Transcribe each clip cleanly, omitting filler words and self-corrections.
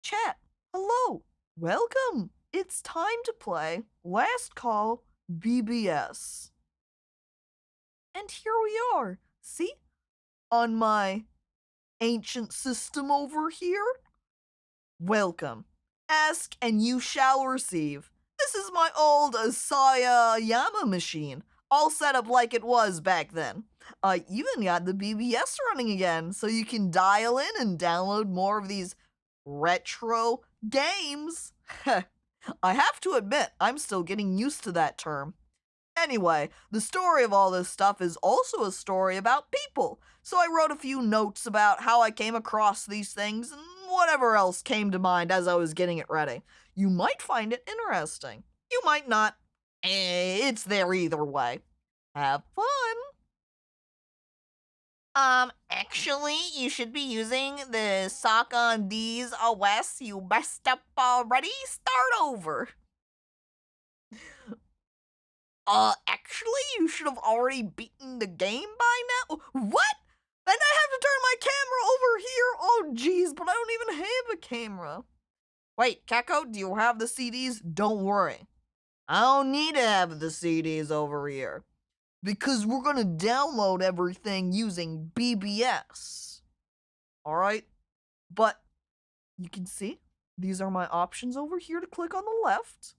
Chat, hello, welcome. It's time to play Last Call BBS. And here we are. See? On my ancient system over here. Welcome. Ask and you shall receive. This is my old Asaya Yama machine, all set up like it was back then. Even got the BBS running again, so you can dial in and download more of these retro games. I have to admit, I'm still getting used to that term. Anyway, the story of all this stuff is also a story about people, so I wrote a few notes about how I came across these things and whatever else came to mind as I was getting it ready. You might find it interesting. You might not. It's there either way. Have fun. Actually, you should be using the sock on these OS. You messed up already. Start over. Actually, you should have already beaten the game by now. What? Then I have to turn my camera over here? Oh, jeez, but I don't even have a camera. Wait, Caco, do you have the CDs? Don't worry. I don't need to have the CDs over here, because we're gonna download everything using BBS. Alright? But you can see, these are my options over here to click on the left.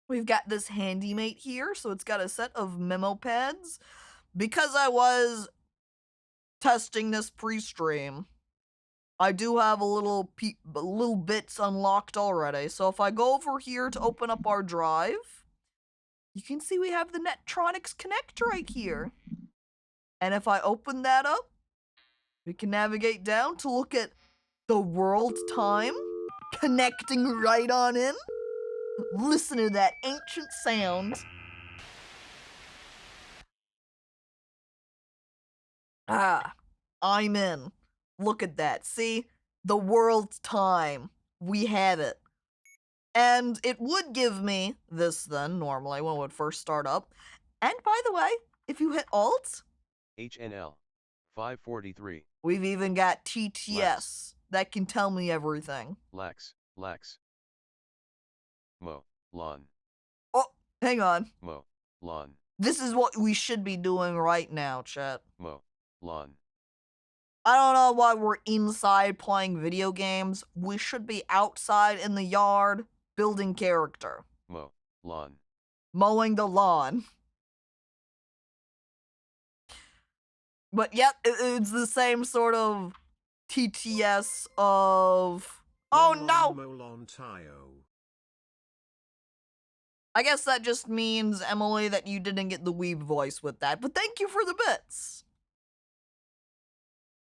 We've got this HandyMate here, so it's got a set of memo pads. Because I was testing this pre-stream, I do have a little bits unlocked already. So if I go over here to open up our drive, you can see we have the Netronics connector right here. And if I open that up, we can navigate down to look at the world time, connecting right on in. Listen to that ancient sound. I'm in. Look at that. See? The world time. We have it. And it would give me this then, normally, when it would first start up. And by the way, if you hit Alt, HNL 543. We've even got TTS that can tell me everything. Lex. Mo. Lon. Oh, hang on. Mo. Lon. This is what we should be doing right now, chat. Mo. Lon. I don't know why we're inside playing video games. We should be outside in the yard building character. Mo. Lon. Mowing the lawn. But yep, it's the same sort of TTS of... Oh no! I guess that just means, Emily, that you didn't get the weeb voice with that, but thank you for the bits!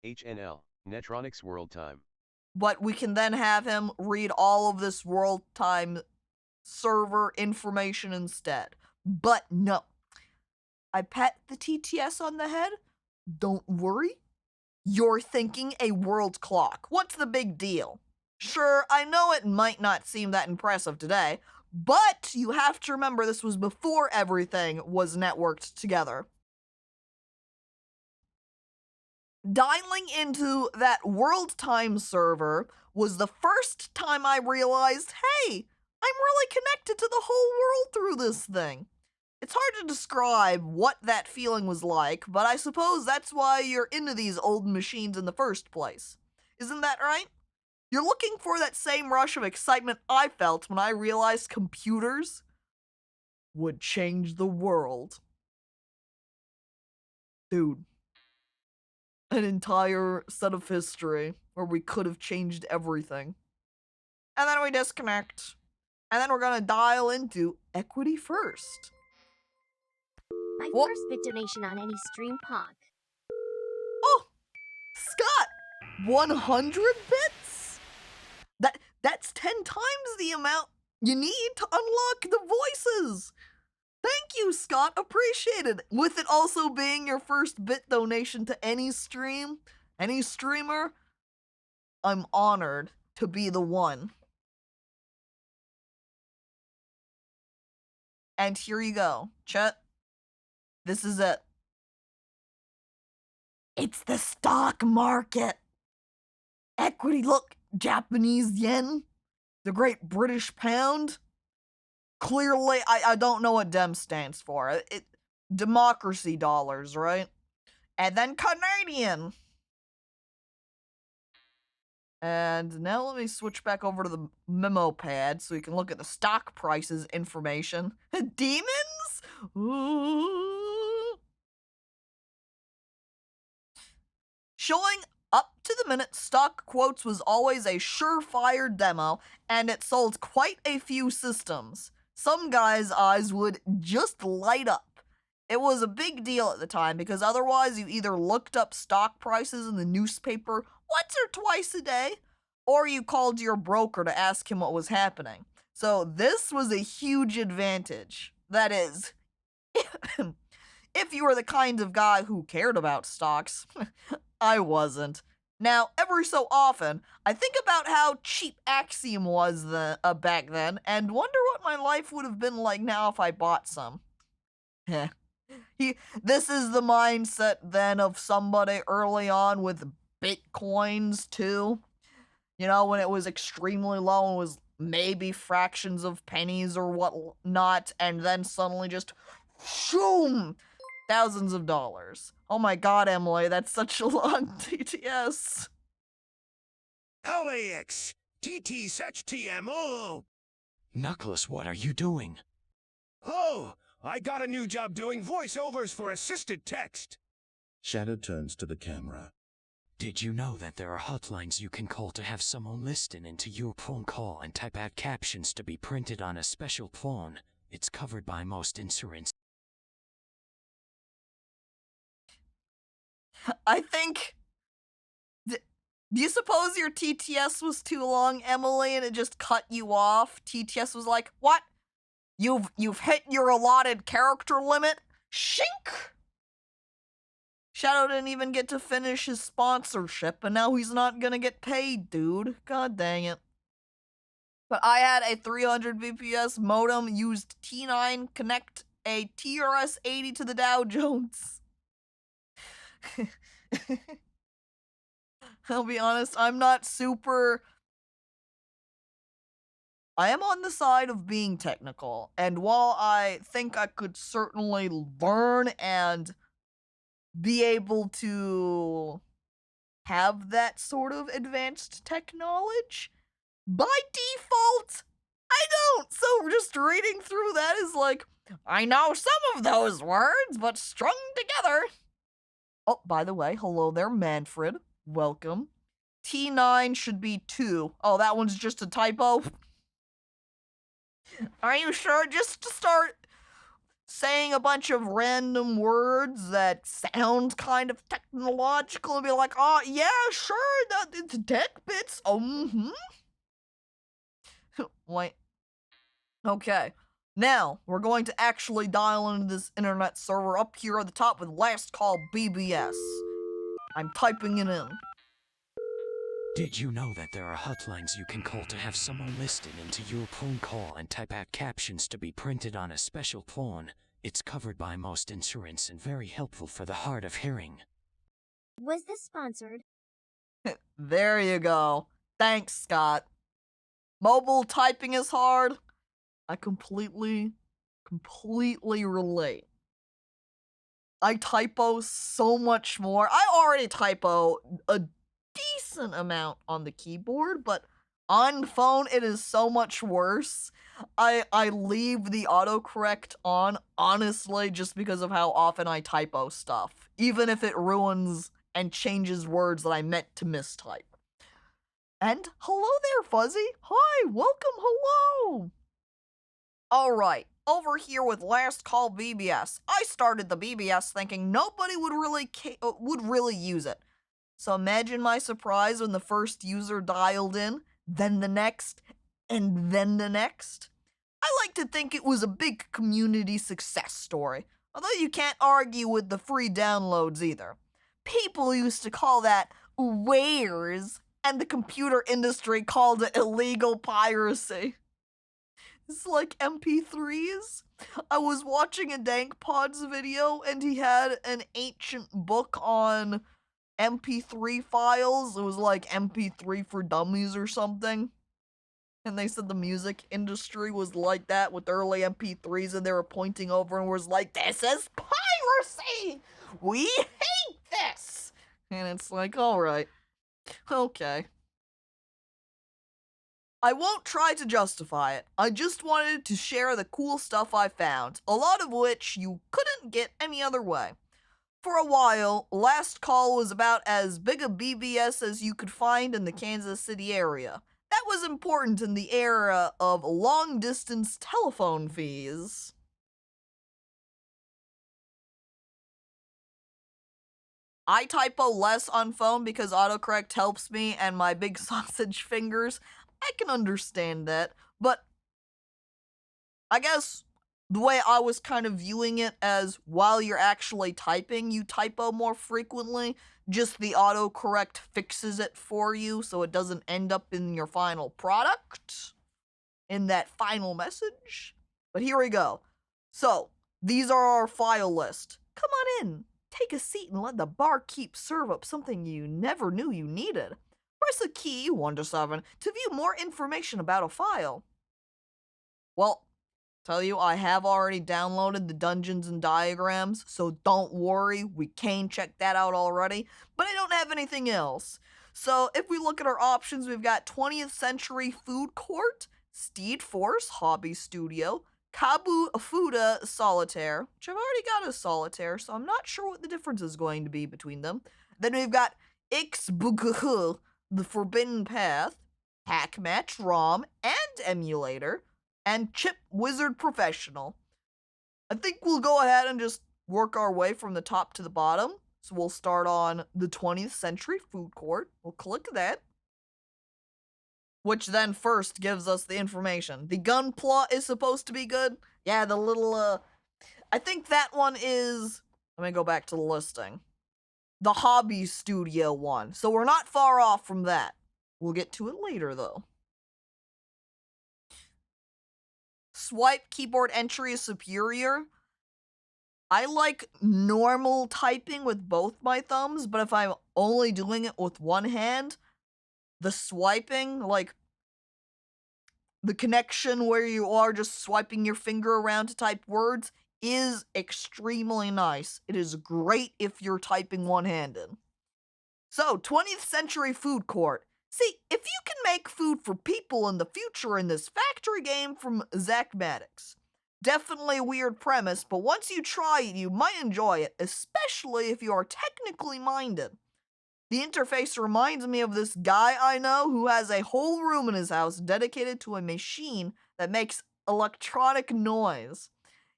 HNL, Netronics World Time. But we can then have him read all of this world time server information instead. But no. I pat the TTS on the head. Don't worry. You're thinking a world clock. What's the big deal? Sure, I know it might not seem that impressive today, but you have to remember this was before everything was networked together. Dialing into that world time server was the first time I realized, hey, I'm really connected to the whole world through this thing. It's hard to describe what that feeling was like, but I suppose that's why you're into these old machines in the first place. Isn't that right? You're looking for that same rush of excitement I felt when I realized computers would change the world. Dude. An entire set of history where we could have changed everything. And then we disconnect. And then we're gonna dial into equity first. My first bit donation on any stream pod. Oh, Scott, 100 bits? That's 10 times the amount you need to unlock the voices. Thank you, Scott. Appreciate it. With it also being your first bit donation to any stream, any streamer, I'm honored to be the one. And here you go, chat. This is it. It's the stock market. Equity, look, Japanese yen, the Great British Pound. Clearly, I don't know what DEM stands for. Democracy dollars, right? And then Canadian. And now let me switch back over to the memo pad so we can look at the stock prices information. Demons? Ooh. Showing up to the minute stock quotes was always a surefire demo, and it sold quite a few systems. Some guys' eyes would just light up. It was a big deal at the time because otherwise you either looked up stock prices in the newspaper once or twice a day, or you called your broker to ask him what was happening. So this was a huge advantage. That is, if you were the kind of guy who cared about stocks. I wasn't. Now, every so often, I think about how cheap Axiom was back then, and wonder what my life would have been like now if I bought some. This is the mindset then of somebody early on with Bitcoins too. You know, when it was extremely low and was maybe fractions of pennies or whatnot, and then suddenly just, shoom, thousands of dollars. Oh my god, Emily, that's such a long TTS. LAX, TT such TMO. Knuckles, what are you doing? Oh, I got a new job doing voiceovers for assisted text. Shadow turns to the camera. Did you know that there are hotlines you can call to have someone listen into your phone call and type out captions to be printed on a special phone? It's covered by most insurance. I think... Do you suppose your TTS was too long, Emily, and it just cut you off? TTS was like, what? You've hit your allotted character limit? Shink! Shadow didn't even get to finish his sponsorship, and now he's not gonna get paid, dude. God dang it. But I had a 300 BPS modem, used T9, connect a TRS-80 to the Dow Jones. I'll be honest, I'm not super... I am on the side of being technical, and while I think I could certainly learn and be able to have that sort of advanced tech knowledge, by default, I don't. So just reading through that is like, I know some of those words, but strung together. Oh, by the way, hello there, Manfred. Welcome. T9 should be 2. Oh, that one's just a typo? Are you sure? Just to start saying a bunch of random words that sound kind of technological and be like, oh, yeah, sure, it's tech bits. Wait. Okay. Now, we're going to actually dial into this internet server up here at the top with last call BBS. I'm typing it in. Did you know that there are hotlines you can call to have someone listen into your phone call and type out captions to be printed on a special phone? It's covered by most insurance and very helpful for the hard of hearing. Was this sponsored? There you go. Thanks, Scott. Mobile typing is hard. I completely relate. I typo so much more. I already typo a decent amount on the keyboard, but on phone it is so much worse. I leave the autocorrect on, honestly, just because of how often I typo stuff, even if it ruins and changes words that I meant to mistype. And hello there, Fuzzy. Hi, welcome, hello. Alright, over here with Last Call BBS. I started the BBS thinking nobody would really use it. So imagine my surprise when the first user dialed in, then the next, and then the next. I like to think it was a big community success story, although you can't argue with the free downloads either. People used to call that wares, and the computer industry called it illegal piracy. It's like MP3s. I was watching a Dank Pods video, and he had an ancient book on MP3 files. It was like MP3 for dummies or something. And they said the music industry was like that with early MP3s, and they were pointing over and was like, this is piracy! We hate this! And it's like, alright. Okay. I won't try to justify it. I just wanted to share the cool stuff I found, a lot of which you couldn't get any other way. For a while, Last Call was about as big a BBS as you could find in the Kansas City area. That was important in the era of long-distance telephone fees. I typo less on phone because autocorrect helps me and my big sausage fingers. I can understand that, but I guess the way I was kind of viewing it as while you're actually typing, you typo more frequently. Just the autocorrect fixes it for you so it doesn't end up in your final product, in that final message. But here we go. So, these are our file list. Come on in, take a seat and let the barkeep serve up something you never knew you needed. Press the key 1 to 7 to view more information about a file. Well, tell you, I have already downloaded the Dungeons and Diagrams, so don't worry, we can check that out already, but I don't have anything else. So if we look at our options, we've got 20th Century Food Court, Steed Force Hobby Studio, Kabufuda Solitaire, which I've already got a Solitaire, so I'm not sure what the difference is going to be between them. Then we've got Xbuguhu, The Forbidden Path, Hack Match ROM and Emulator, and Chip Wizard Professional. I think we'll go ahead and just work our way from the top to the bottom. So we'll start on the 20th Century Food Court. We'll click that, which then first gives us the information. The gun plot is supposed to be good. Yeah, the little, I think that one is, let me go back to the listing. The Hobby Studio one. So we're not far off from that. We'll get to it later, though. Swipe keyboard entry is superior. I like normal typing with both my thumbs, but if I'm only doing it with one hand, the swiping, like the connection where you are just swiping your finger around to type words, is extremely nice. It is great if you're typing one-handed. So, 20th Century Food Court. See, if you can make food for people in the future in this factory game from Zach Maddox. Definitely a weird premise, but once you try it, you might enjoy it, especially if you are technically minded. The interface reminds me of this guy I know who has a whole room in his house dedicated to a machine that makes electronic noise.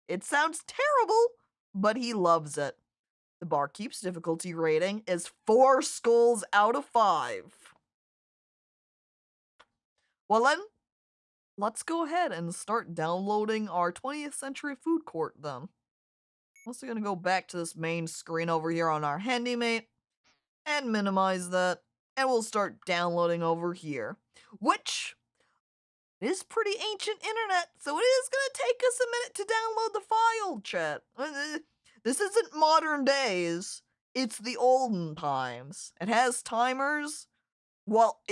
It sounds terrible, but he loves it. The barkeep's difficulty rating is 4 skulls out of 5. Well then, let's go ahead and start downloading our 20th Century Food Court then. I'm also gonna go back to this main screen over here on our HandyMate and minimize that, and we'll start downloading over here, which is pretty ancient internet, so it is gonna take us a minute to download the file, chat. This isn't modern days, it's the olden times. It has timers. Well,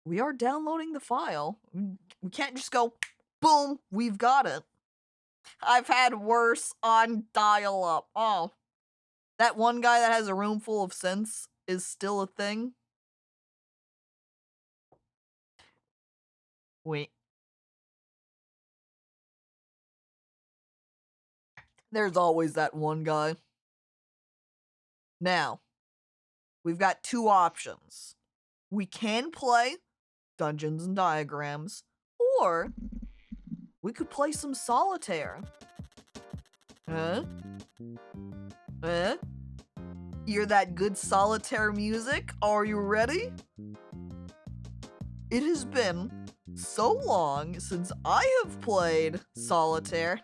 we are downloading the file. We can't just go, boom, we've got it. I've had worse on dial-up. Oh, that one guy that has a room full of synths is still a thing. Wait. There's always that one guy. Now, we've got 2 options. We can play Dungeons and Diagrams, or we could play some Solitaire. Huh? Huh? Hear that good Solitaire music? Are you ready? It has been so long since I have played Solitaire.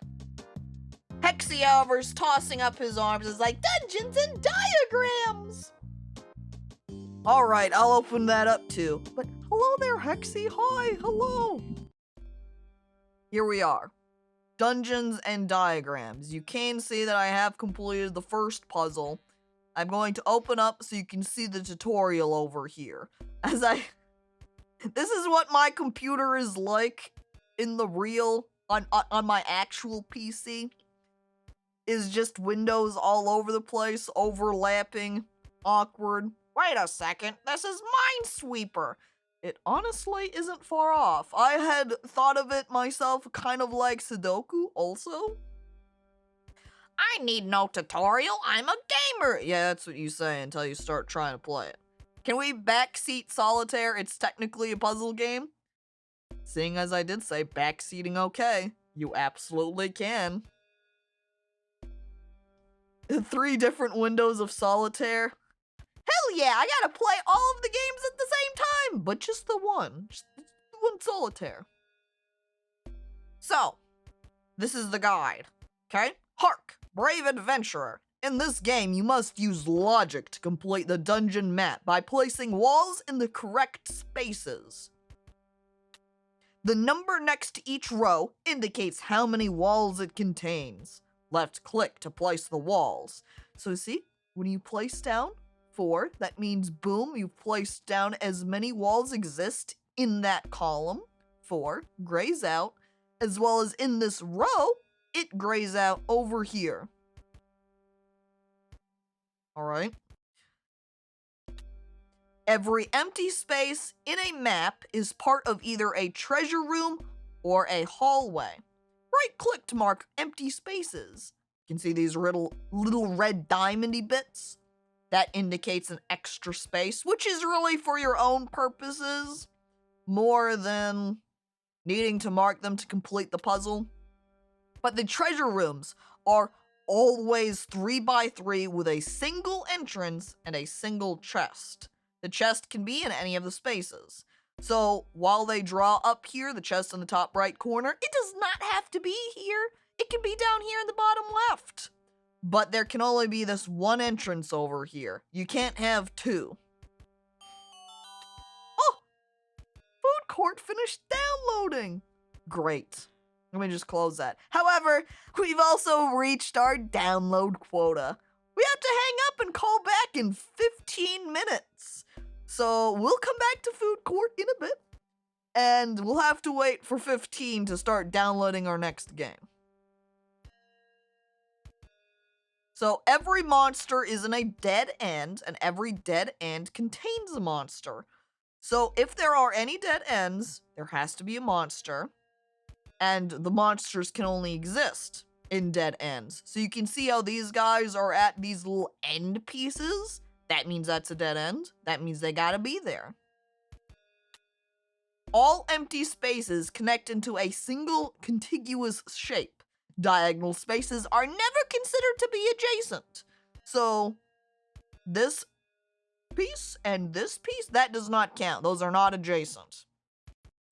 Hexy Alvar's tossing up his arms is like, Dungeons and Diagrams! Alright, I'll open that up too. But hello there, Hexy. Hi, hello. Here we are. Dungeons and Diagrams. You can see that I have completed the first puzzle. I'm going to open up so you can see the tutorial over here. This is what my computer is like in the real, on my actual PC. Is just windows all over the place, overlapping, awkward. Wait a second, this is Minesweeper. It honestly isn't far off. I had thought of it myself kind of like Sudoku also. I need no tutorial, I'm a gamer. Yeah, that's what you say until you start trying to play it. Can we backseat Solitaire? It's technically a puzzle game. Seeing as I did say backseating okay, you absolutely can. 3 different windows of Solitaire. Hell yeah, I gotta play all of the games at the same time, but just the one. Just the one Solitaire. So, this is the guide, okay? Hark, brave adventurer. In this game, you must use logic to complete the dungeon map by placing walls in the correct spaces. The number next to each row indicates how many walls it contains. Left click to place the walls. So see, when you place down 4, that means boom, you've placed down as many walls exist in that column. 4 grays out, as well as in this row, it grays out over here. Alright. Every empty space in a map is part of either a treasure room or a hallway. Right-click to mark empty spaces. You can see these little red diamondy bits. That indicates an extra space, which is really for your own purposes, more than needing to mark them to complete the puzzle. But the treasure rooms are always 3x3 with a single entrance and a single chest. The chest can be in any of the spaces. So while they draw up here, the chest in the top right corner, it does not have to be here. It can be down here in the bottom left. But there can only be this one entrance over here. You can't have 2. Oh! Food court finished downloading. Great. Let me just close that. However, we've also reached our download quota. We have to hang up and call back in 15 minutes. So we'll come back to food court in a bit. And we'll have to wait for 15 to start downloading our next game. So every monster is in a dead end, and every dead end contains a monster. So if there are any dead ends, there has to be a monster. And the monsters can only exist in dead ends. So you can see how these guys are at these little end pieces. That means that's a dead end. That means they gotta be there. All empty spaces connect into a single contiguous shape. Diagonal spaces are never considered to be adjacent. So this piece and this piece, that does not count. Those are not adjacent.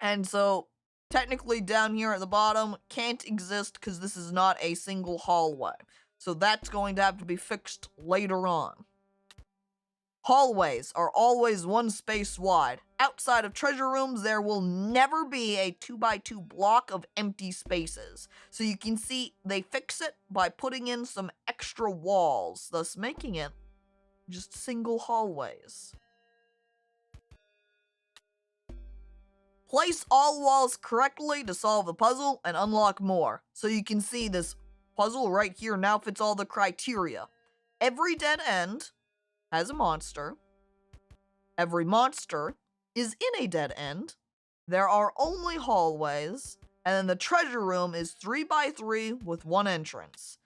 And so technically down here at the bottom can't exist because this is not a single hallway. So that's going to have to be fixed later on. Hallways are always 1 space wide. Outside of treasure rooms, there will never be a 2x2 block of empty spaces. So you can see they fix it by putting in some extra walls, thus making it just single hallways. Place all walls correctly to solve the puzzle and unlock more. So you can see this puzzle right here now fits all the criteria. Every dead end has a monster. Every monster is in a dead end. There are only hallways. And then the treasure room is 3x3 with 1 entrance.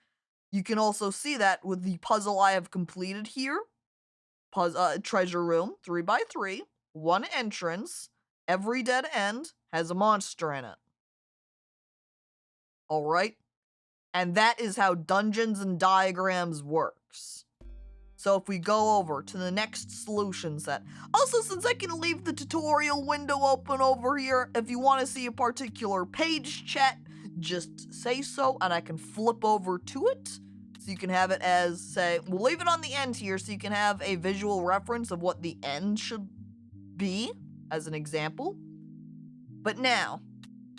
You can also see that with the puzzle I have completed here. Treasure room, 3x3, 1 entrance. Every dead end has a monster in it. Alright? And that is how Dungeons and Diagrams works. So if we go over to the next solution set. Also, since I can leave the tutorial window open over here, if you want to see a particular page, chat, just say so and I can flip over to it. So you can have it as, say, we'll leave it on the end here so you can have a visual reference of what the end should be, as an example. But now,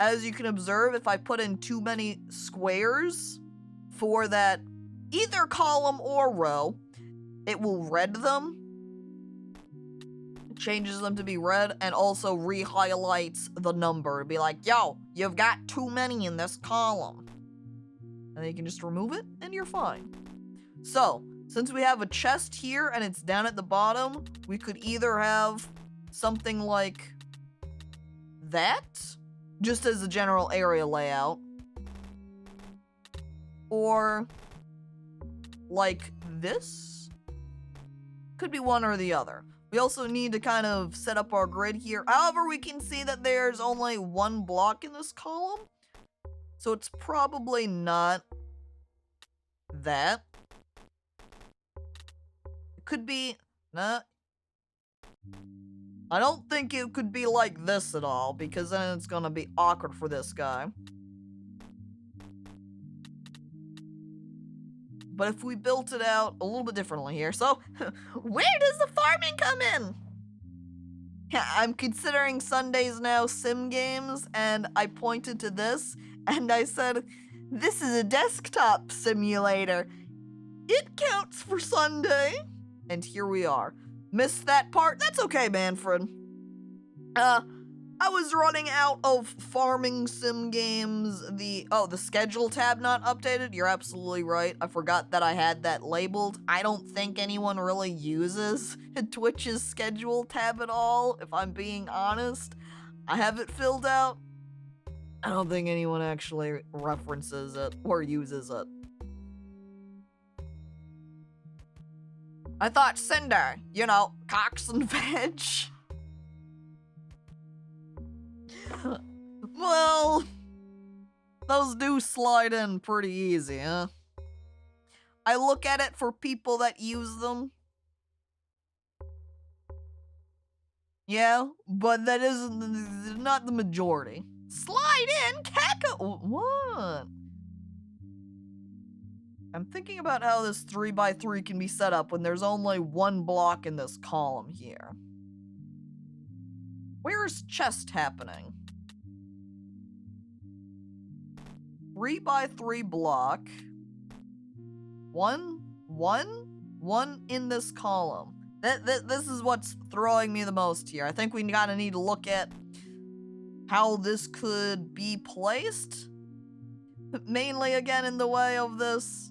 as you can observe, if I put in too many squares for that either column or row, it will red them. It changes them to be red and also re-highlights the number. It'd be like, yo, you've got too many in this column. And then you can just remove it and you're fine. So, since we have a chest here and it's down at the bottom, we could either have something like that, just as a general area layout, or like this. Could be one or the other. We also need to kind of set up our grid here. However, we can see that there's only one block in this column, so it's probably not that. It could be, nah. I don't think it could be like this at all, because then it's gonna be awkward for this guy. But if we built it out a little bit differently here, so where does the farming come in? Yeah, I'm considering Sundays now sim games, and I pointed to this, and I said, this is a desktop simulator. It counts for Sunday. And here we are. Missed that part? That's okay, Manfred. I was running out of farming sim games. The schedule tab not updated. You're absolutely right. I forgot that I had that labeled. I don't think anyone really uses Twitch's schedule tab at all, if I'm being honest. I have it filled out. I don't think anyone actually references it or uses it. I thought Cinder, you know, cocks and veg. Well, those do slide in pretty easy, huh? I look at it for people that use them. Yeah, but that isn't not the majority. Slide in, Caco. What? I'm thinking about how this 3x3 can be set up when there's only one block in this column here. Where's chest happening? 3x3 block. One in this column. This is what's throwing me the most here. I think we gotta need to look at how this could be placed. Mainly, again, in the way of this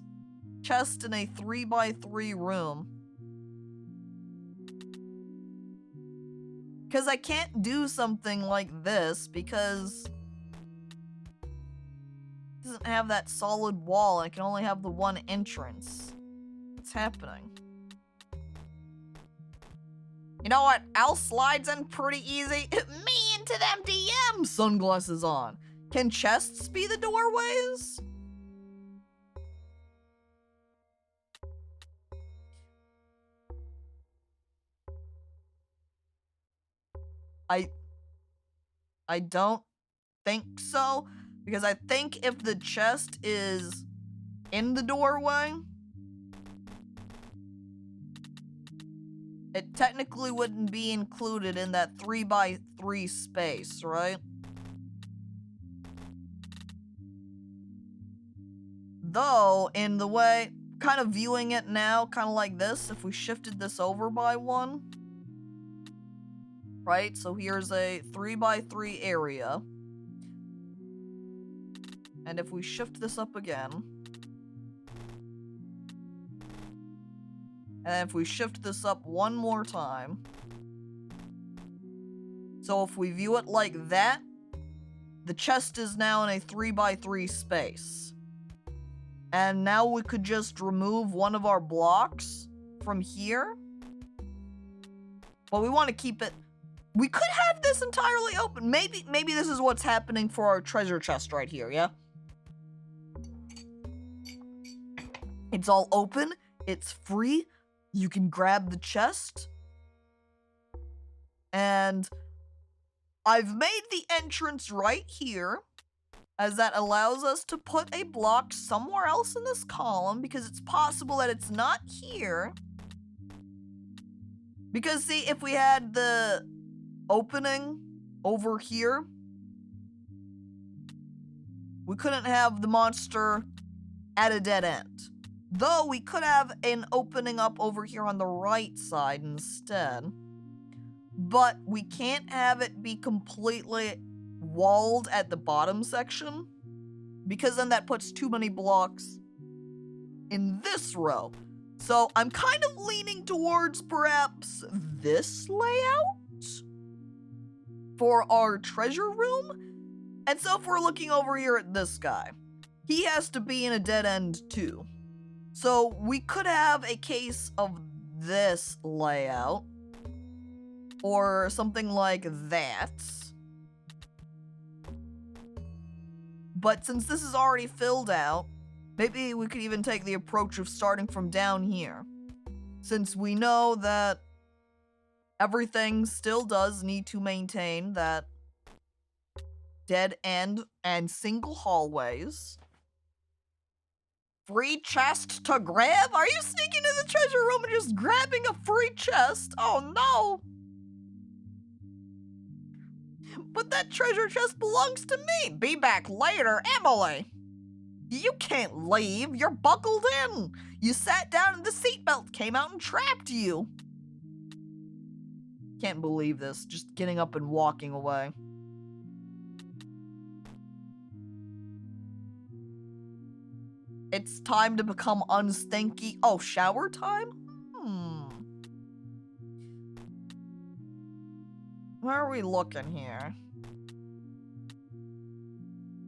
chest in a 3x3 room. Because I can't do something like this because it doesn't have that solid wall and I can only have the one entrance. What's happening? You know what else slides in pretty easy? Me into them DMs! Sunglasses on. Can chests be the doorways? I don't think so, because I think if the chest is in the doorway, it technically wouldn't be included in that 3x3 space, right? Though, in the way, kind of viewing it now, kind of like this, if we shifted this over by one, right? So here's a 3x3 area. And if we shift this up again, and if we shift this up one more time, so if we view it like that, the chest is now in a 3x3 space. And now we could just remove one of our blocks from here. But we want to keep it. We could have this entirely open. Maybe this is what's happening for our treasure chest right here, yeah? It's all open. It's free. You can grab the chest. And I've made the entrance right here, as that allows us to put a block somewhere else in this column, because it's possible that it's not here. Because, see, if we had the opening over here, we couldn't have the monster at a dead end. Though we could have an opening up over here on the right side instead. But we can't have it be completely walled at the bottom section, because then that puts too many blocks in this row. So I'm kind of leaning towards perhaps this layout for our treasure room. And so if we're looking over here at this guy, he has to be in a dead end too. So we could have a case of this layout or something like that. But since this is already filled out, maybe we could even take the approach of starting from down here. Since we know that everything still does need to maintain that dead end and single hallways. Free chest to grab? Are you sneaking into the treasure room and just grabbing a free chest? Oh no! But that treasure chest belongs to me! Be back later, Emily! You can't leave, you're buckled in! You sat down and the seatbelt came out and trapped you! Can't believe this, just getting up and walking away. It's time to become unstinky. Oh, shower time? Where are we looking here?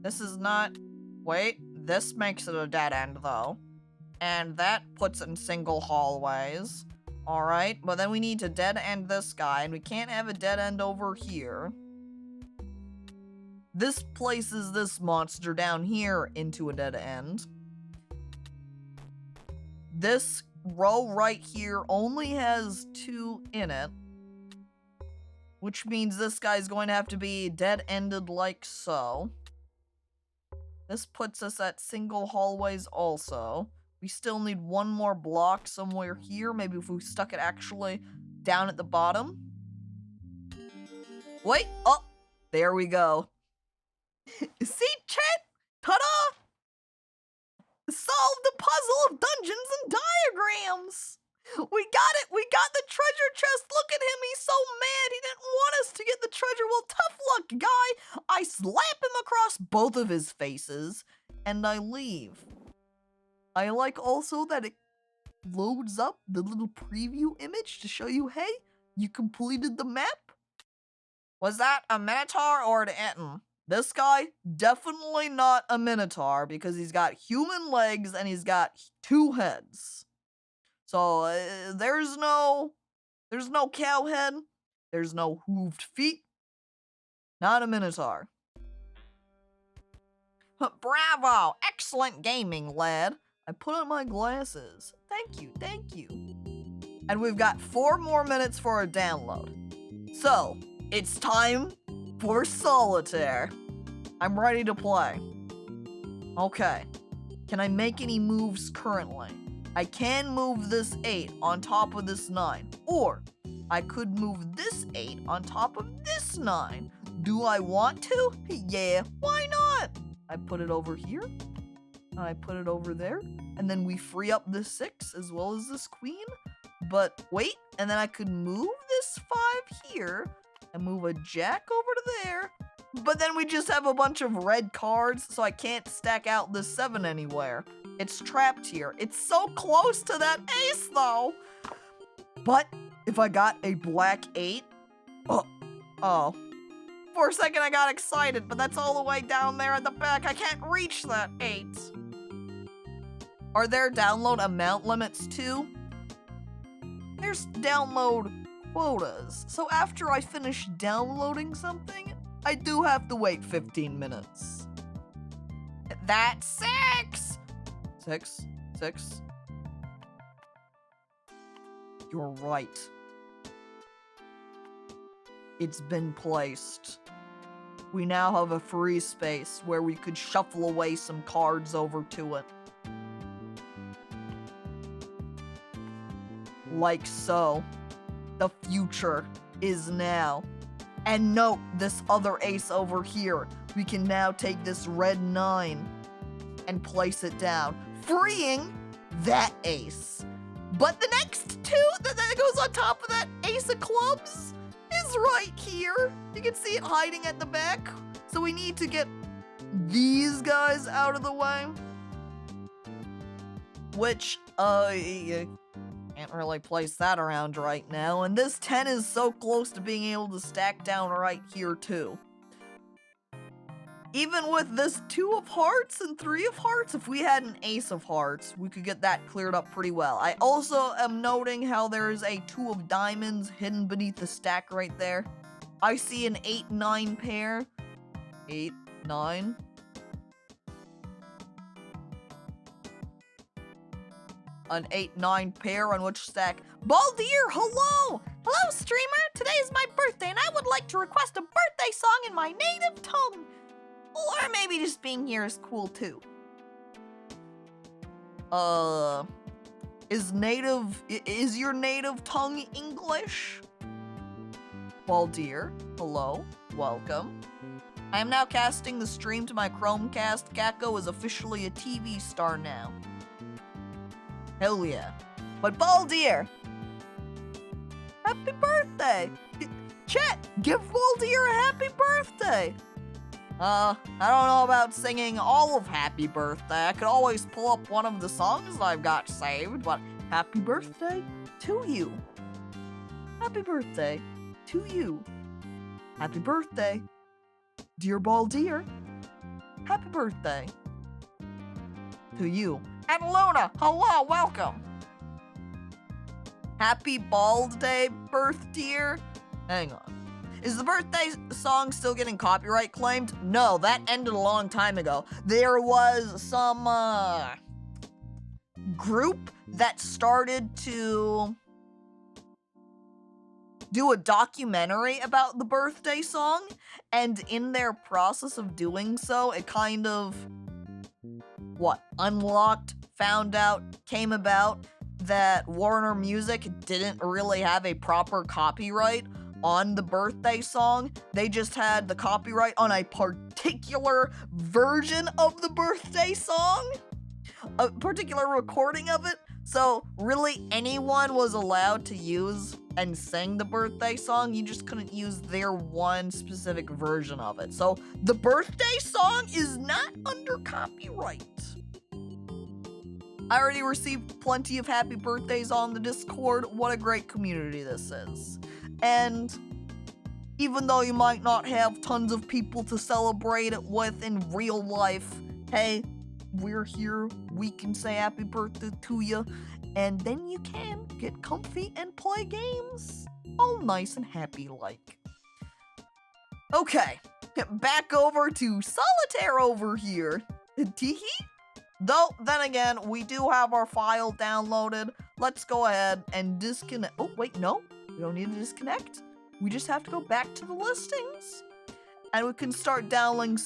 This is not... Wait, this makes it a dead end, though. And that puts it in single hallways. Alright, but then we need to dead end this guy, and we can't have a dead end over here. This places this monster down here into a dead end. This row right here only has 2 in it, which means this guy's going to have to be dead-ended like so. This puts us at single hallways also. We still need 1 more block somewhere here. Maybe if we stuck it actually down at the bottom. Wait, oh, there we go. See, chat? Ta-da! Solved the puzzle of dungeons and diagrams! We got it! We got the treasure chest! Look at him! He's so mad! He didn't want us to get the treasure! Well, tough luck, guy! I slap him across both of his faces, and I leave. I like also that it loads up the little preview image to show you, hey, you completed the map? Was that a Minotaur or an Enton? This guy, definitely not a Minotaur because he's got human legs and he's got 2 heads. So there's no cow head, there's no hooved feet, not a Minotaur. Bravo, excellent gaming, lad. I put on my glasses. Thank you, thank you. And we've got 4 more minutes for a download. So, it's time for Solitaire. I'm ready to play. Okay. Can I make any moves currently? I can move this 8 on top of this 9. Or, I could move this 8 on top of this 9. Do I want to? Yeah, why not? I put it over here. I put it over there. And then we free up this 6 as well as this queen. But wait, and then I could move this 5 here. And move a jack over to there. But then we just have a bunch of red cards, so I can't stack out this 7 anywhere. It's trapped here. It's so close to that ace, though. But if I got a black 8... Oh. For a second, I got excited, but that's all the way down there at the back. I can't reach that 8. Are there download amount limits, too? There's download quotas. So after I finish downloading something, I do have to wait 15 minutes. That's 6! 6. You're right. It's been placed. We now have a free space where we could shuffle away some cards over to it. Like so. The future is now. And note this other ace over here. We can now take this red 9 and place it down, freeing that ace. But the next two that goes on top of that ace of clubs is right here. You can see it hiding at the back. So we need to get these guys out of the way. Which, you can't really place that around right now. And this 10 is so close to being able to stack down right here too. Even with this 2 of hearts and 3 of hearts, if we had an ace of hearts, we could get that cleared up pretty well. I also am noting how there's a 2 of diamonds hidden beneath the stack right there. I see an 8-9 pair. 8, 9. An 8-9 pair on which stack? Baldir, hello! Hello, streamer! Today is my birthday and I would like to request a birthday song in my native tongue. Or maybe just being here is cool too. Is your native tongue English? Baldir, hello, welcome. I am now casting the stream to my Chromecast. Caco is officially a TV star now. Hell yeah. But Baldir, happy birthday! Chat, give Baldir a happy birthday! I don't know about singing all of Happy Birthday. I could always pull up one of the songs I've got saved, but happy birthday to you. Happy birthday to you. Happy birthday, dear Baldir. Happy birthday to you. And Luna, hello, welcome. Happy Bald Day, birth dear. Hang on. Is the birthday song still getting copyright claimed? No, that ended a long time ago. There was some group that started to do a documentary about the birthday song, and in their process of doing so, it kind of found out, came about that Warner Music didn't really have a proper copyright on the birthday song. They just had the copyright on a particular version of the birthday song, a particular recording of it. So really anyone was allowed to use and sing the birthday song. You just couldn't use their one specific version of it. So the birthday song is not under copyright. I already received plenty of happy birthdays on the Discord. What a great community this is. And even though you might not have tons of people to celebrate it with in real life, hey, we're here, we can say happy birthday to you, and then you can get comfy and play games, all nice and happy like. Okay, back over to Solitaire over here. Teehee? Though, then again, we do have our file downloaded. Let's go ahead and disconnect. Oh, wait, no. We don't need to disconnect. We just have to go back to the listings. And we can start downloading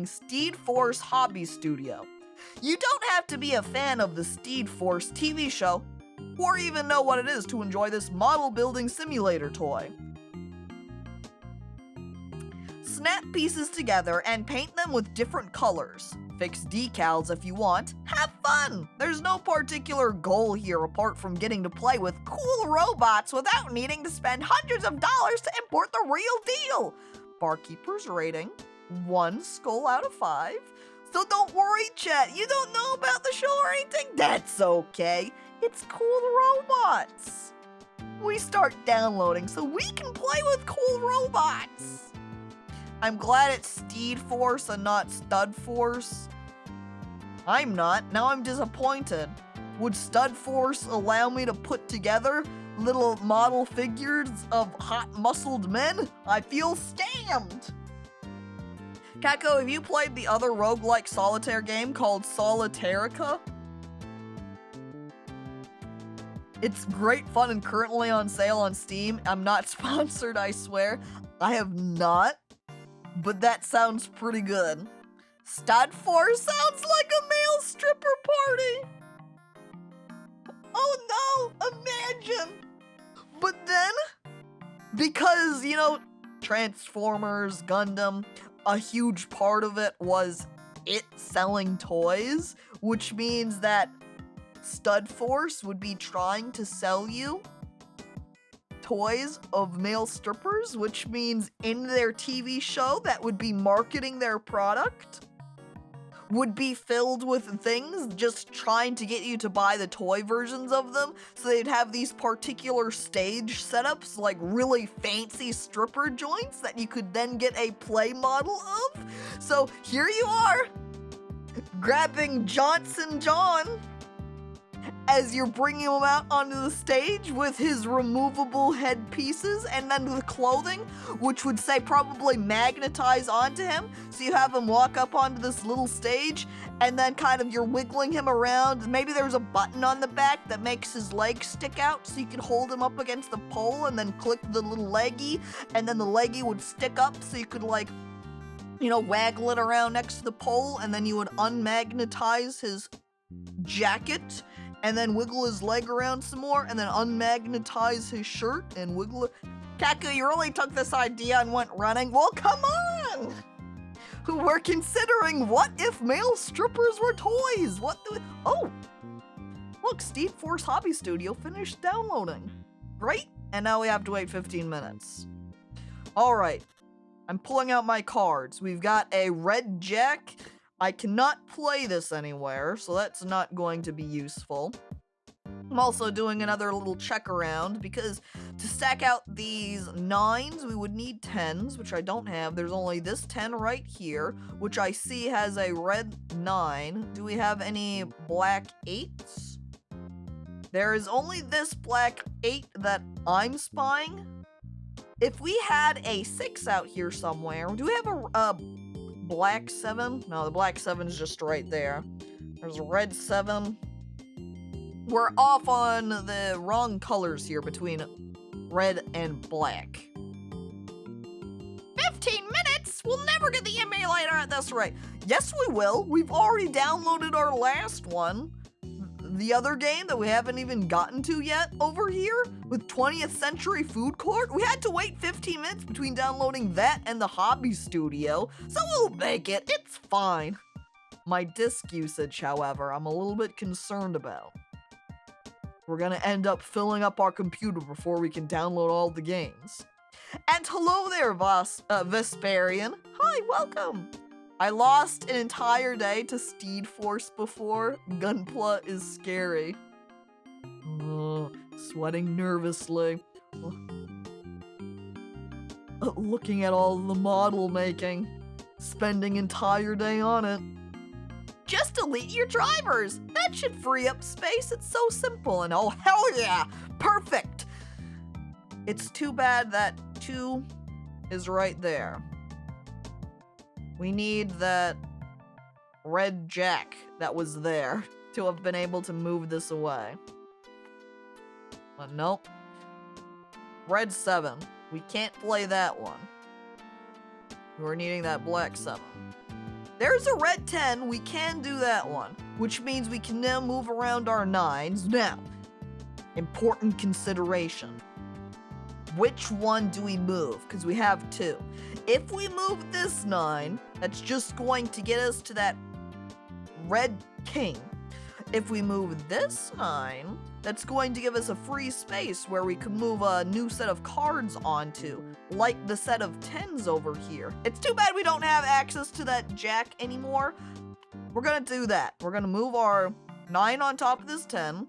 Steed Force Hobby Studio. You don't have to be a fan of the Steed Force TV show, or even know what it is to enjoy this model building simulator toy. Snap pieces together and paint them with different colors. Fix decals if you want. Have fun! There's no particular goal here apart from getting to play with cool robots without needing to spend hundreds of dollars to import the real deal. Barkeeper's rating, 1 skull out of 5. So don't worry, chat, you don't know about the show or anything? That's okay. It's cool robots. We start downloading so we can play with cool robots. I'm glad it's Steed Force and not Stud Force. I'm not. Now I'm disappointed. Would Stud Force allow me to put together little model figures of hot muscled men? I feel scammed. Caco, have you played the other roguelike solitaire game called Solitairica? It's great fun and currently on sale on Steam. I'm not sponsored, I swear. I have not. But that sounds pretty good. Stud Force sounds like a male stripper party. Oh no, imagine. But then, because, you know, Transformers, Gundam, a huge part of it was it selling toys, which means that Stud Force would be trying to sell you toys of male strippers, which means in their TV show that would be marketing their product would be filled with things just trying to get you to buy the toy versions of them. So they'd have these particular stage setups, like really fancy stripper joints that you could then get a play model of. So here you are, grabbing Johnson John as you're bringing him out onto the stage with his removable headpieces and then the clothing, which would say probably magnetize onto him. So you have him walk up onto this little stage and then kind of you're wiggling him around. Maybe there's a button on the back that makes his legs stick out so you can hold him up against the pole and then click the little leggy and then the leggy would stick up so you could like, you know, waggle it around next to the pole and then you would unmagnetize his jacket and then wiggle his leg around some more, and then unmagnetize his shirt and wiggle it. Kaku, you really took this idea and went running? Well, come on! We're considering what if male strippers were toys? What do we... Oh! Look, Steed Force Hobby Studio finished downloading. Great! And now we have to wait 15 minutes. Alright. I'm pulling out my cards. We've got a red jack. I cannot play this anywhere, so that's not going to be useful. I'm also doing another little check around because to stack out these 9s, we would need 10s, which I don't have. There's only this 10 right here, which I see has a red 9. Do we have any black 8s? There is only this black 8 that I'm spying. If we had a 6 out here somewhere, do we have a black 7? No, the black 7 is just right there. There's a red 7. We're off on the wrong colors here between red and black. 15 minutes? We'll never get the emulator at this rate. Yes, we will. We've already downloaded our last one. The other game that we haven't even gotten to yet over here with 20th Century Food Court. We had to wait 15 minutes between downloading that and the Hobby Studio, so we'll make it. It's fine. My disk usage, however, I'm a little bit concerned about. We're gonna end up filling up our computer before we can download all the games. And hello there, Vesperian. Hi, welcome. I lost an entire day to Steed Force before. Gunpla is scary. Sweating nervously. Looking at all the model making. Spending entire day on it. Just delete your drivers. That should free up space. It's so simple. And oh, hell yeah. Perfect. It's too bad that 2 is right there. We need that red jack that was there to have been able to move this away. But nope. Red 7. We can't play that one. We're needing that black 7. There's a red 10. We can do that one, which means we can now move around our 9s. Now, important consideration. Which one do we move? Because we have 2. If we move this 9, that's just going to get us to that red king. If we move this 9, that's going to give us a free space where we can move a new set of cards onto, like the set of 10s over here. It's too bad we don't have access to that jack anymore. We're gonna do that. We're gonna move our 9 on top of this 10, and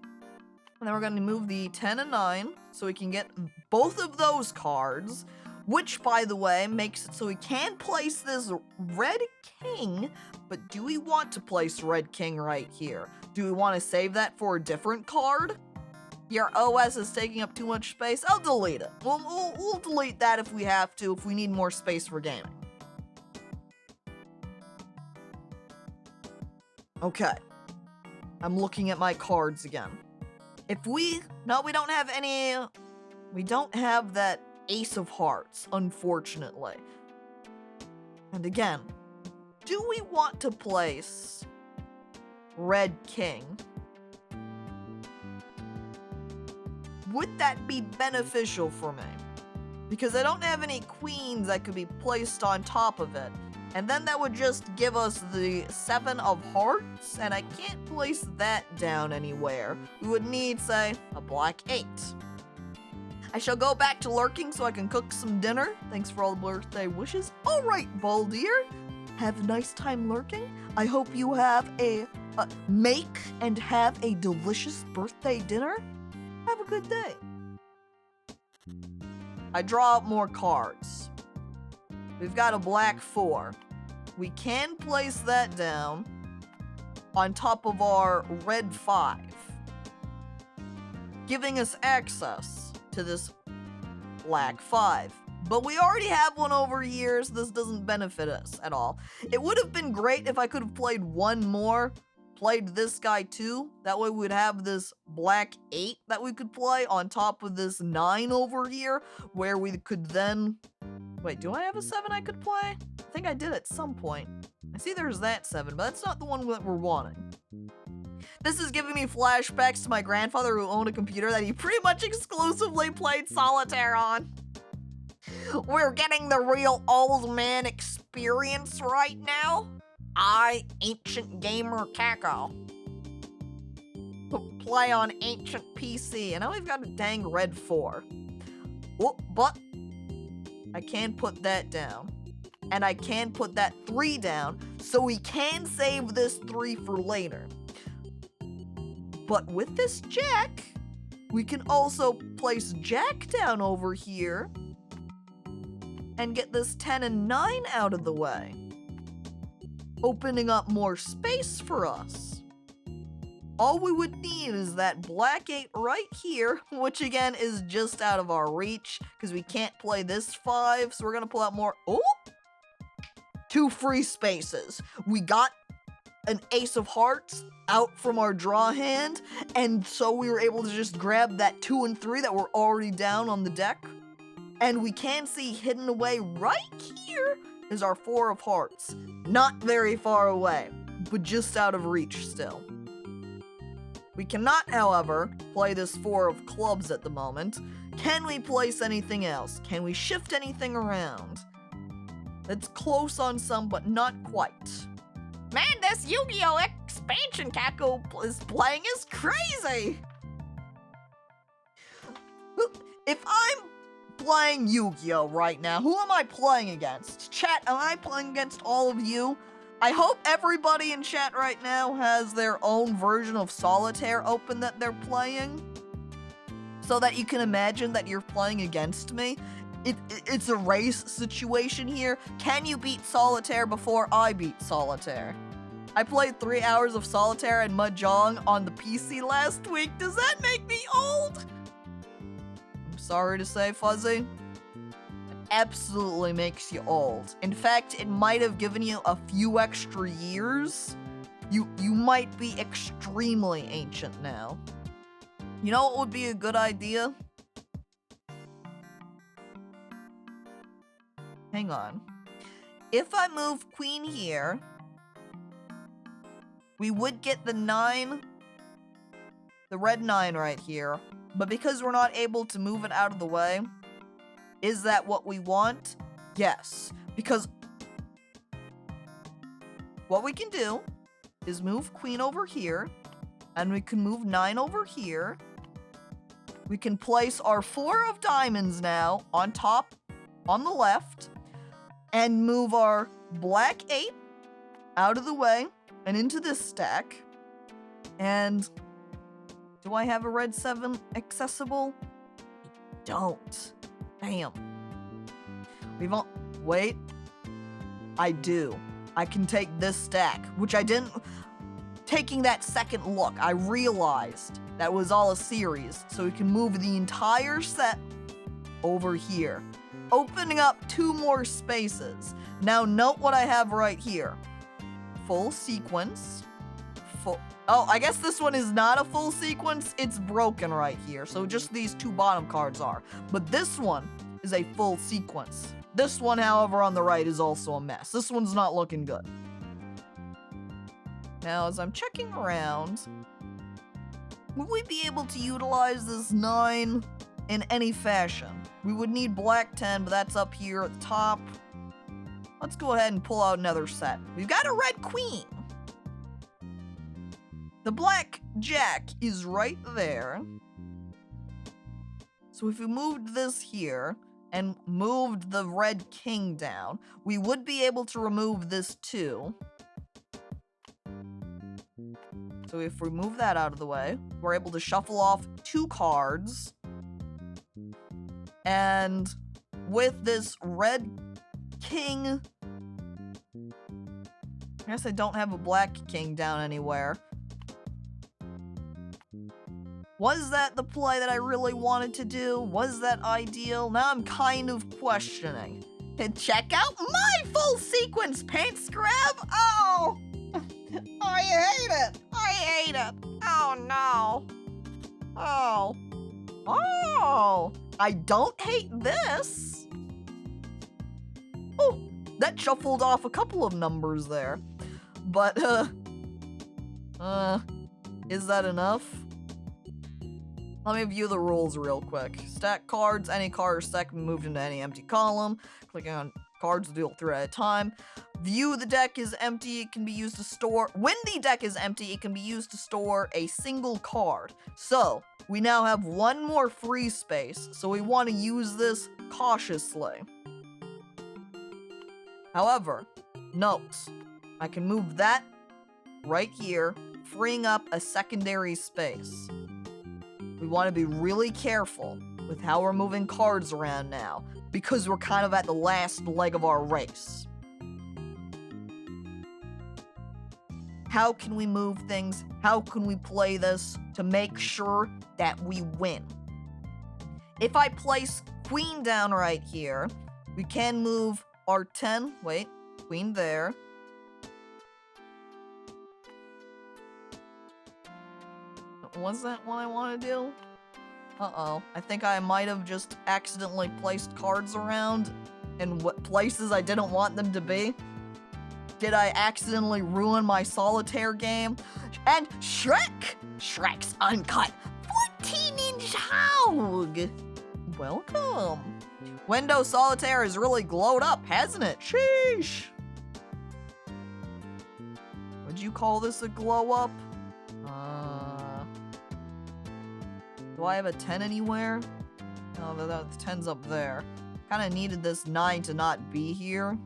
then we're gonna move the 10 and 9 so we can get both of those cards, which, by the way, makes it so we can place this red king, but do we want to place red king right here? Do we want to save that for a different card? Your OS is taking up too much space. I'll delete it. We'll delete that if we have to, if we need more space for gaming. Okay. I'm looking at my cards again. No, we don't have any... We don't have that Ace of Hearts, unfortunately. And again, do we want to place Red King? Would that be beneficial for me? Because I don't have any queens that could be placed on top of it. And then that would just give us the 7 of hearts, and I can't place that down anywhere. We would need, say, a black 8. I shall go back to lurking so I can cook some dinner. Thanks for all the birthday wishes. All right, Baldir. Have a nice time lurking. I hope you have make and have a delicious birthday dinner. Have a good day. I draw out more cards. We've got a black 4. We can place that down on top of our red 5, giving us access to this black 5. But we already have one over here, so this doesn't benefit us at all. It would have been great if I could have played one more, played this guy too. That way we'd have this black 8 that we could play on top of this 9 over here, where we could then... Wait, do I have a 7 I could play? I think I did at some point. I see there's that 7, but that's not the one that we're wanting. This is giving me flashbacks to my grandfather who owned a computer that he pretty much exclusively played solitaire on. We're getting the real old man experience right now. I, Ancient Gamer Caco, play on Ancient PC, and now we've got a dang red 4. Oh, but I can put that down. And I can put that 3 down, so we can save this 3 for later. But with this jack, we can also place jack down over here and get this 10 and 9 out of the way, opening up more space for us. All we would need is that black 8 right here, which again is just out of our reach because we can't play this 5, so we're gonna pull out more. Oh! 2 free spaces. We got an ace of hearts out from our draw hand, and so we were able to just grab that 2 and 3 that were already down on the deck. And we can see hidden away right here is our 4 of hearts. Not very far away, but just out of reach still. We cannot, however, play this 4 of clubs at the moment. Can we place anything else? Can we shift anything around? It's close on some, but not quite. Man, this Yu-Gi-Oh! Expansion Caco is playing is crazy! If I'm playing Yu-Gi-Oh! Right now, who am I playing against? Chat, am I playing against all of you? I hope everybody in chat right now has their own version of Solitaire open that they're playing, so that you can imagine that you're playing against me. It's a race situation here. Can you beat Solitaire before I beat Solitaire? I played 3 hours of Solitaire and Mahjong on the PC last week. Does that make me old? I'm sorry to say, Fuzzy. It absolutely makes you old. In fact, it might have given you a few extra years. You might be extremely ancient now. You know what would be a good idea? Hang on. If I move queen here, we would get the 9, the red 9 right here. But because we're not able to move it out of the way, is that what we want? Yes. Because what we can do is move queen over here, and we can move 9 over here. We can place our 4 of diamonds now on top, on the left, and move our black 8 out of the way and into this stack. And do I have a red 7 accessible? I don't. Damn. Wait. I do. I can take this stack, which I didn't... Taking that second look, I realized that was all a series, so we can move the entire set over here, opening up 2 more spaces. Now note what I have right here. Full sequence. Oh, I guess this one is not a full sequence. It's broken right here, so just these 2 bottom cards are. But this one is a full sequence. This one, however, on the right is also a mess. This one's not looking good. Now, as I'm checking around, would we be able to utilize this 9 in any fashion? We would need black 10, but that's up here at the top. let's go ahead and pull out another set. We've got a red queen. The black jack is right there. So if we moved this here and moved the red king down, we would be able to remove this too. So if we move that out of the way, we're able to shuffle off 2 cards. And with this red king, I guess I don't have a black king down anywhere. Was that the play that I really wanted to do? Was that ideal? Now I'm kind of questioning. And check out my full sequence pants grab! Oh! I hate it! I hate it! Oh no! Oh. Oh! I don't hate this! Oh! That shuffled off a couple of numbers there. But, is that enough? Let me view the rules real quick. Stack cards. Any card or stack can be moved into any empty column. Clicking on cards will deal 3 at a time. View the deck is empty. It can be used to store. When the deck is empty, it can be used to store a single card. So, we now have 1 more free space. So we want to use this cautiously. However, note, I can move that right here, freeing up a secondary space. We want to be really careful with how we're moving cards around now, because we're kind of at the last leg of our race. How can we move things? How can we play this to make sure that we win? If I place queen down right here, we can move our 10. Wait, queen there. Was that what I want to do? Uh-oh. I think I might have just accidentally placed cards around in what places I didn't want them to be. Did I accidentally ruin my solitaire game? And Shrek! Shrek's uncut 14-inch hog! Welcome. Windows Solitaire has really glowed up, hasn't it? Sheesh! Would you call this a glow up? Do I have a 10 anywhere? No, the 10's up there. Kind of needed this 9 to not be here.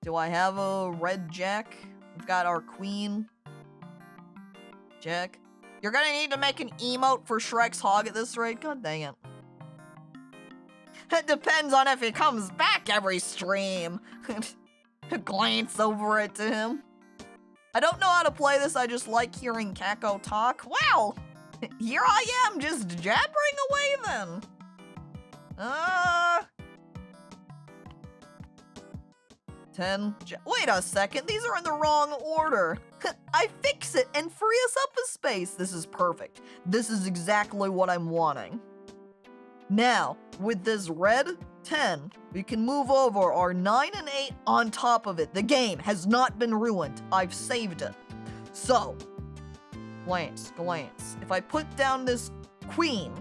Do I have a red jack? We've got our queen. Jack. You're gonna need to make an emote for Shrek's hog at this rate? God dang it. It depends on if he comes back every stream. Glance over it to him. I don't know how to play this, I just like hearing Caco talk. Wow! Here I am, just jabbering away then. Wait a second, these are in the wrong order. I fix it and free us up a space. This is perfect. This is exactly what I'm wanting. Now, with this red 10, we can move over our 9 and 8 on top of it. The game has not been ruined. I've saved it. So, glance. If I put down this queen,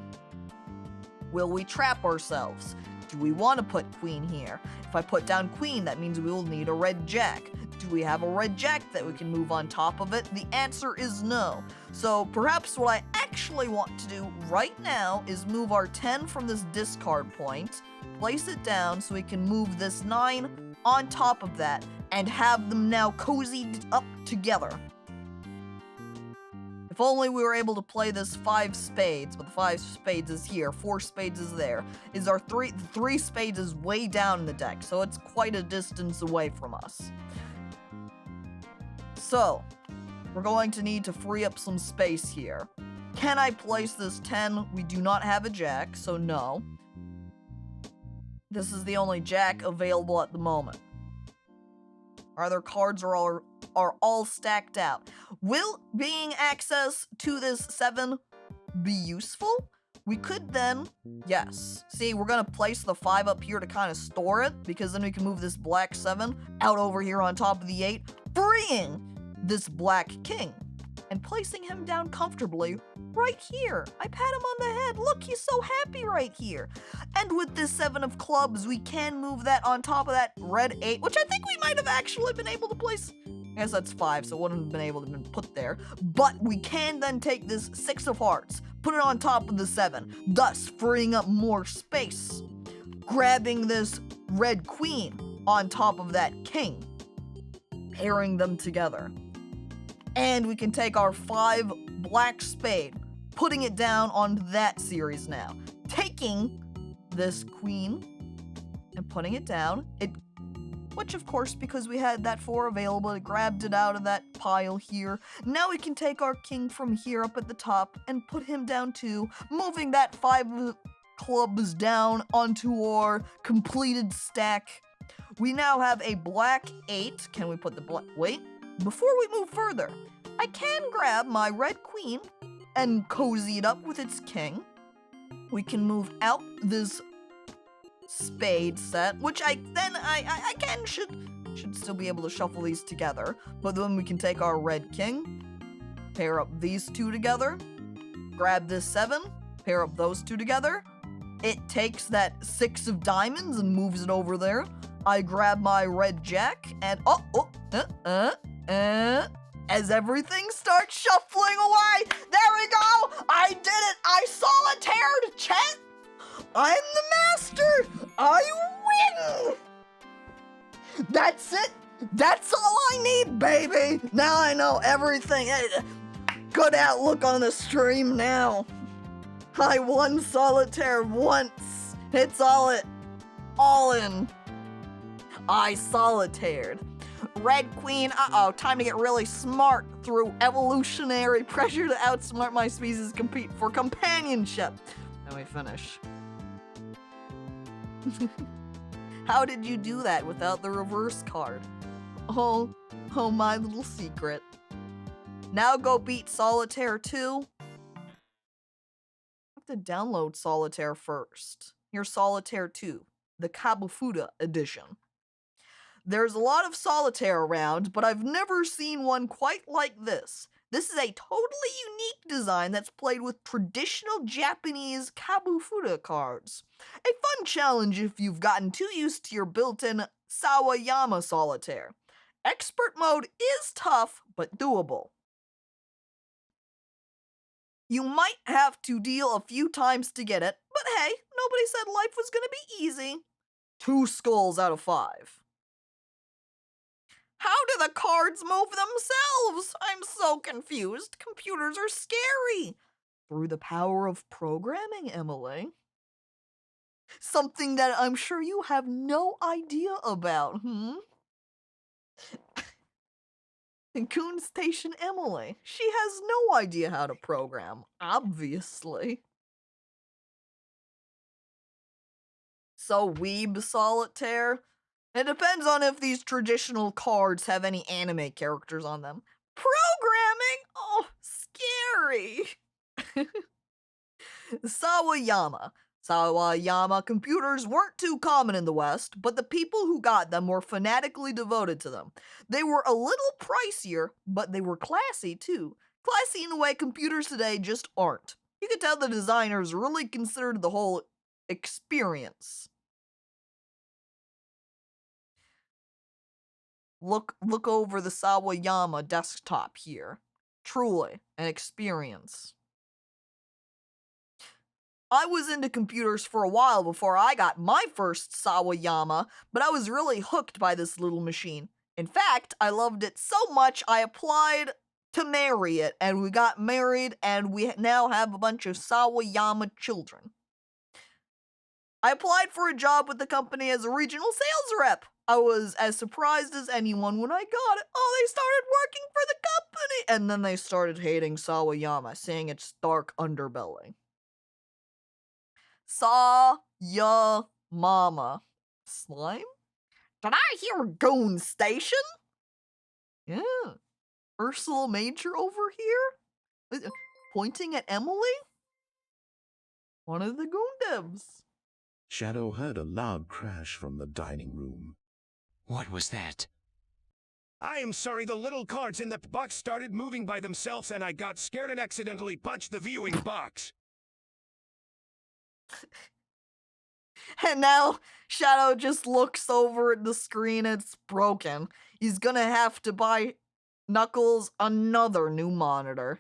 will we trap ourselves? Do we want to put queen here? If I put down queen, that means we will need a red jack. Do we have a red jack that we can move on top of it? The answer is no. So perhaps what I actually want to do right now is move our 10 from this discard point, place it down so we can move this 9 on top of that, and have them now cozied up together. If only we were able to play this 5 spades, but the 5 spades is here, 4 spades is there. Is our 3 spades is way down in the deck, so it's quite a distance away from us. So, we're going to need to free up some space here. Can I place this 10? We do not have a jack, so no. This is the only jack available at the moment. Our other cards are all stacked out. Will being access to this 7 be useful? We could then, yes. See, we're gonna place the 5 up here to kind of store it, because then we can move this black 7 out over here on top of the 8, freeing this black king, and placing him down comfortably right here. I pat him on the head. Look, he's so happy right here. And with this 7 of clubs, we can move that on top of that red 8, which I think we might have actually been able to place. I guess that's 5, so it wouldn't have been able to be put there. But we can then take this 6 of hearts, put it on top of the 7, thus freeing up more space. Grabbing this red queen on top of that king, pairing them together. And we can take our 5 black spade, putting it down on that series now. Taking this queen and putting it down, which of course, because we had that 4 available, it grabbed it out of that pile here. Now we can take our king from here up at the top and put him down too, moving that 5 clubs down onto our completed stack. We now have a black 8. Can we put the black... Wait, before we move further, I can grab my red queen and cozy it up with its king. We can move out this spade set, which I should still be able to shuffle these together. But then we can take our red king, pair up these 2 together, grab this 7, pair up those 2 together. It takes that 6 of diamonds and moves it over there. I grab my red jack and as everything starts shuffling away. There we go. I did it. I solitaired, chat. I'm the master. I win. That's it. That's all I need, baby. Now I know everything. Good outlook on the stream now. I won solitaire once. It's all in. I solitaired. Red queen, time to get really smart through evolutionary pressure to outsmart my species, compete for companionship. Then we finish. How did you do that without the reverse card? Oh, my little secret. Now go beat Solitaire 2. I have to download Solitaire first. Here's Solitaire 2, the Kabufuda edition. There's a lot of Solitaire around, but I've never seen one quite like this. This is a totally unique design that's played with traditional Japanese Kabufuda cards. A fun challenge if you've gotten too used to your built-in Sawayama Solitaire. Expert mode is tough, but doable. You might have to deal a few times to get it, but hey, nobody said life was gonna be easy. 2 skulls out of 5. How do the cards move themselves? I'm so confused. Computers are scary. Through the power of programming, Emily. Something that I'm sure you have no idea about, Coon Station Emily. She has no idea how to program, obviously. So, Weeb Solitaire? It depends on if these traditional cards have any anime characters on them. Programming? Oh, scary. Sawayama. Sawayama computers weren't too common in the West, but the people who got them were fanatically devoted to them. They were a little pricier, but they were classy too. Classy in a way computers today just aren't. You could tell the designers really considered the whole experience. Look over the Sawayama desktop here. Truly, an experience. I was into computers for a while before I got my first Sawayama, but I was really hooked by this little machine. In fact, I loved it so much I applied to marry it, and we got married, and we now have a bunch of Sawayama children. I applied for a job with the company as a regional sales rep. I was as surprised as anyone when I got it. Oh, they started working for the company! And then they started hating Sawayama, saying its dark underbelly. Saw-ya-mama. Slime? Did I hear Goon Station? Yeah. Ursula Major over here? Pointing at Emily? One of the Goon devs. Shadow heard a loud crash from the dining room. What was that? I am sorry the little cards in the box started moving by themselves and I got scared and accidentally punched the viewing box. And now Shadow just looks over at the screen and it's broken. He's gonna have to buy Knuckles another new monitor.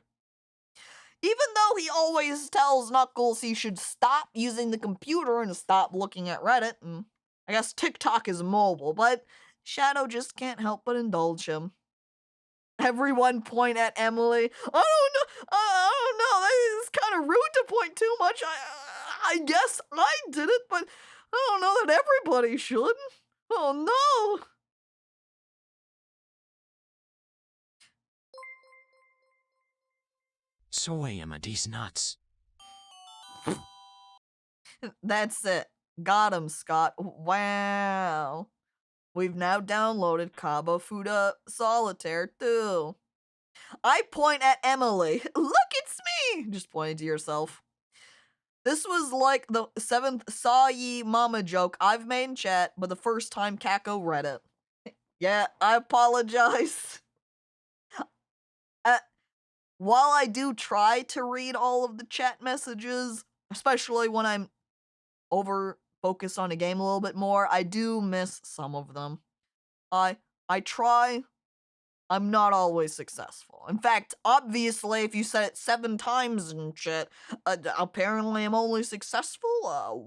Even though he always tells Knuckles he should stop using the computer and stop looking at Reddit, and I guess TikTok is mobile, but Shadow just can't help but indulge him. Everyone point at Emily. I don't know, that is kind of rude to point too much. I guess I did it, but I don't know that everybody should. Oh no! So I am these nuts. That's it. Got him, Scott. Wow. We've now downloaded Kabufuda Solitaire too. I point at Emily. Look, it's me! Just pointing to yourself. This was like the 7th saw ye mama joke I've made in chat, but the first time Caco read it. Yeah, I apologize. While I do try to read all of the chat messages, especially when I'm over focused on a game a little bit more, I do miss some of them. I try. I'm not always successful. In fact, obviously, if you said it 7 times and shit, apparently I'm only successful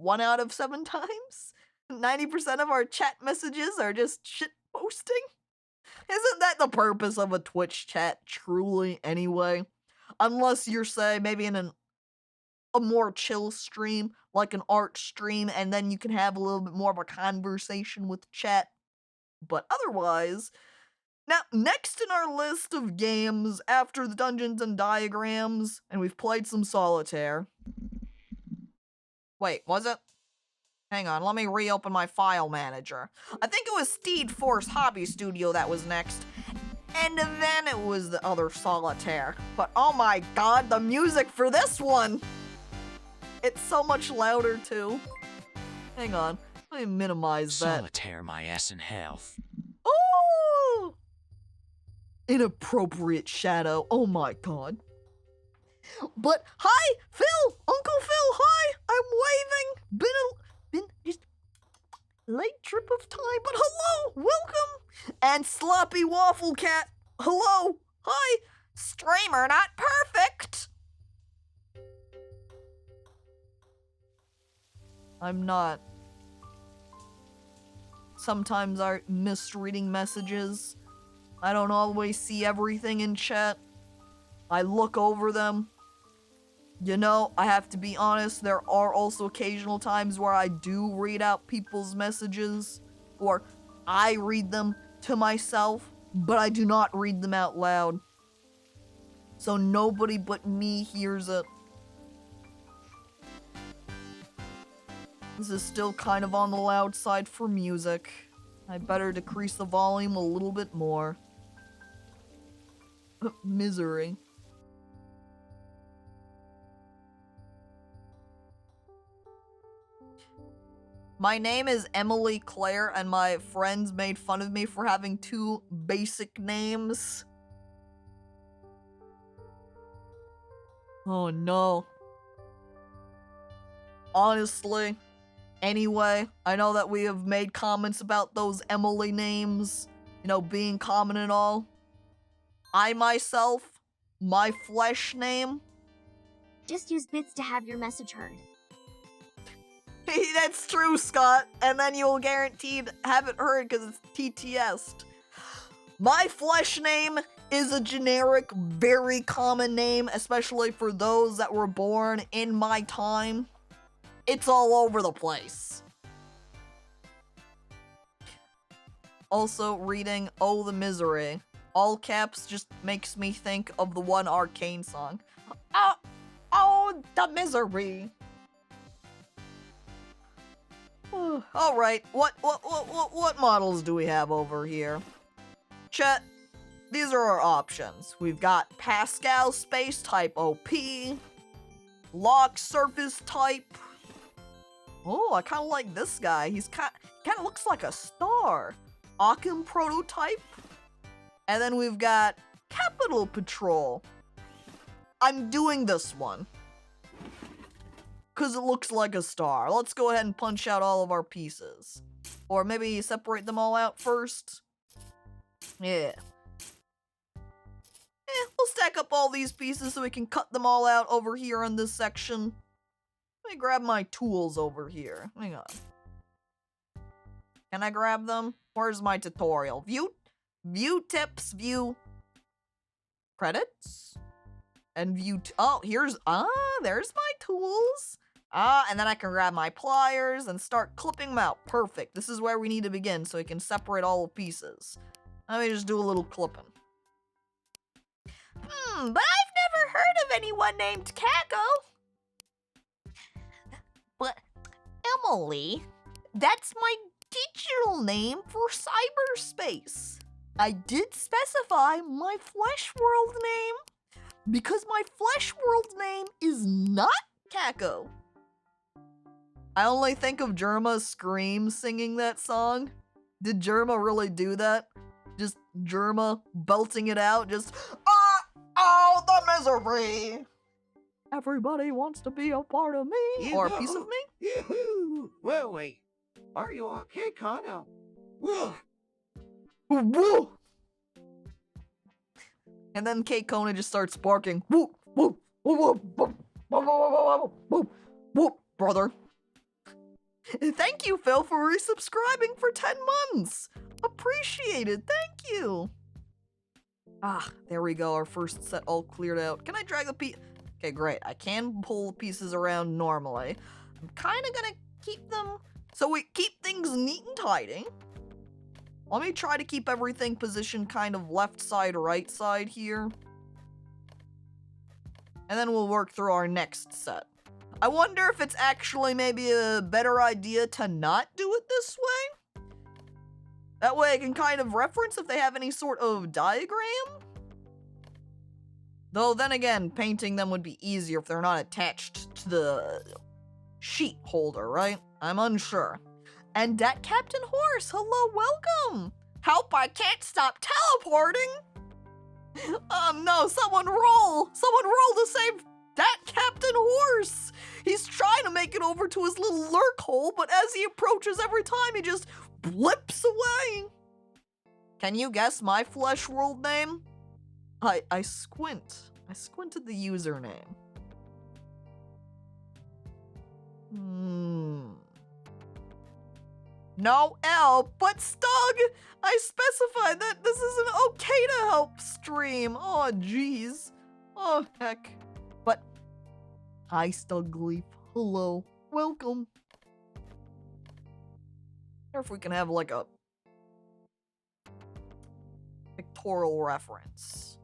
1 out of 7 times. 90% of our chat messages are just shit posting. Isn't that the purpose of a Twitch chat, truly, anyway? Unless you're, say, maybe in a more chill stream, like an art stream, and then you can have a little bit more of a conversation with chat. But otherwise... Now, next in our list of games, after the Dungeons and Diagrams, and we've played some Solitaire. Wait, was it? Hang on, let me reopen my file manager. I think it was Steed Force Hobby Studio that was next. And then it was the other Solitaire. But oh my god, the music for this one! It's so much louder too. Hang on, let me minimize that. Solitaire my ass in health. Oh! Inappropriate Shadow. Oh my god. But hi, Phil! Uncle Phil, hi! I'm waving. Been just late trip of time, but hello! Welcome! And Sloppy Waffle Cat, hello! Hi! Streamer not perfect! I'm not. Sometimes I misreading messages. I don't always see everything in chat. I look over them. You know, I have to be honest, there are also occasional times where I do read out people's messages, or I read them to myself, but I do not read them out loud. So nobody but me hears it. This is still kind of on the loud side for music. I better decrease the volume a little bit more. Misery. My name is Emily Claire, and my friends made fun of me for having 2 basic names. Oh no. Honestly. Anyway, I know that we have made comments about those Emily names, you know, being common and all. I myself, my flesh name. Just use bits to have your message heard. That's true, Scott. And then you'll guaranteed have it heard because it's TTS'd. My flesh name is a generic, very common name, especially for those that were born in my time. It's all over the place. Also reading Oh the Misery. All caps just makes me think of the one Arcane song. Oh, the misery. All right, what models do we have over here? Chat, these are our options. We've got Pascal Space Type OP, Lock Surface Type. Oh, I kind of like this guy. He's kind of looks like a star. Occam Prototype. And then we've got Capital Patrol. I'm doing this one because it looks like a star. Let's go ahead and punch out all of our pieces. Or maybe separate them all out first. Yeah. We'll stack up all these pieces so we can cut them all out over here in this section. Let me grab my tools over here. Hang on. Can I grab them? Where's my tutorial? View tips, view credits, and view. Oh, there's my tools. And then I can grab my pliers and start clipping them out. Perfect. This is where we need to begin so we can separate all the pieces. Let me just do a little clipping. But I've never heard of anyone named Caco. But Emily, that's my digital name for cyberspace. I did specify my flesh world name because my flesh world name is not Caco. I only think of Germa's scream singing that song. Did Germa really do that? Just Germa belting it out, just, oh, the misery. Everybody wants to be a part of me, or a piece of me. Yoo-hoo! Well, wait. Are you okay, Connor? Whoa! Woo! And then Kate Kona just starts barking. Whoop, whoop, whoop, whoop, whoop, whoop, whoop, whoop, brother. Thank you, Phil, for resubscribing for 10 months. Appreciate it. Thank you. There we go. Our first set all cleared out. Can I drag the piece? Okay, great. I can pull the pieces around normally. I'm kind of gonna keep them so we keep things neat and tidy. Let me try to keep everything positioned kind of left side, right side here. And then we'll work through our next set. I wonder if it's actually maybe a better idea to not do it this way. That way I can kind of reference if they have any sort of diagram. Though then again, painting them would be easier if they're not attached to the sheet holder, right? I'm unsure. And that Captain Horse, hello, welcome. Help, I can't stop teleporting. No, someone roll to save that Captain Horse. He's trying to make it over to his little lurk hole, but as he approaches every time, he just blips away. Can you guess my flesh world name? I squint. I squinted the username. No L, but Stug! I specified that this isn't okay to help stream. Oh, jeez. Oh, heck. But, hi, Stugleaf. Hello. Welcome. I wonder if we can have, like, a pictorial reference.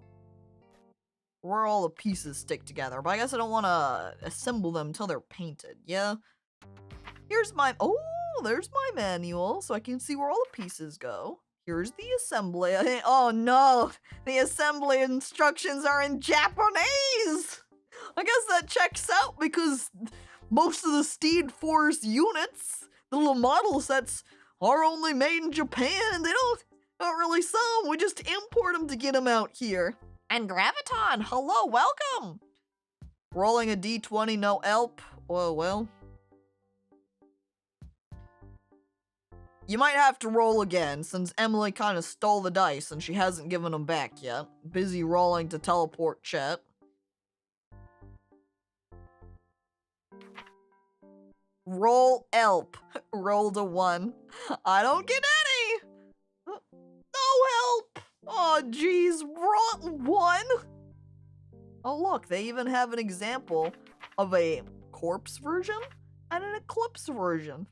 Where all the pieces stick together. But I guess I don't want to assemble them until they're painted, yeah? Here's my... Oh, there's my manual, so I can see where all the pieces go. Here's the assembly. Oh no, the assembly instructions are in Japanese! I guess that checks out because most of the Steed Force units, the little model sets, are only made in Japan and they don't really sell them. We just import them to get them out here. And Graviton, hello, welcome! Rolling a D20, no help. Oh, well. You might have to roll again, since Emily kind of stole the dice and she hasn't given them back yet. Busy rolling to teleport chat. Roll help. Rolled a 1. I don't get any! No help! Oh jeez, roll 1? Oh look, they even have an example of a corpse version and an eclipse version.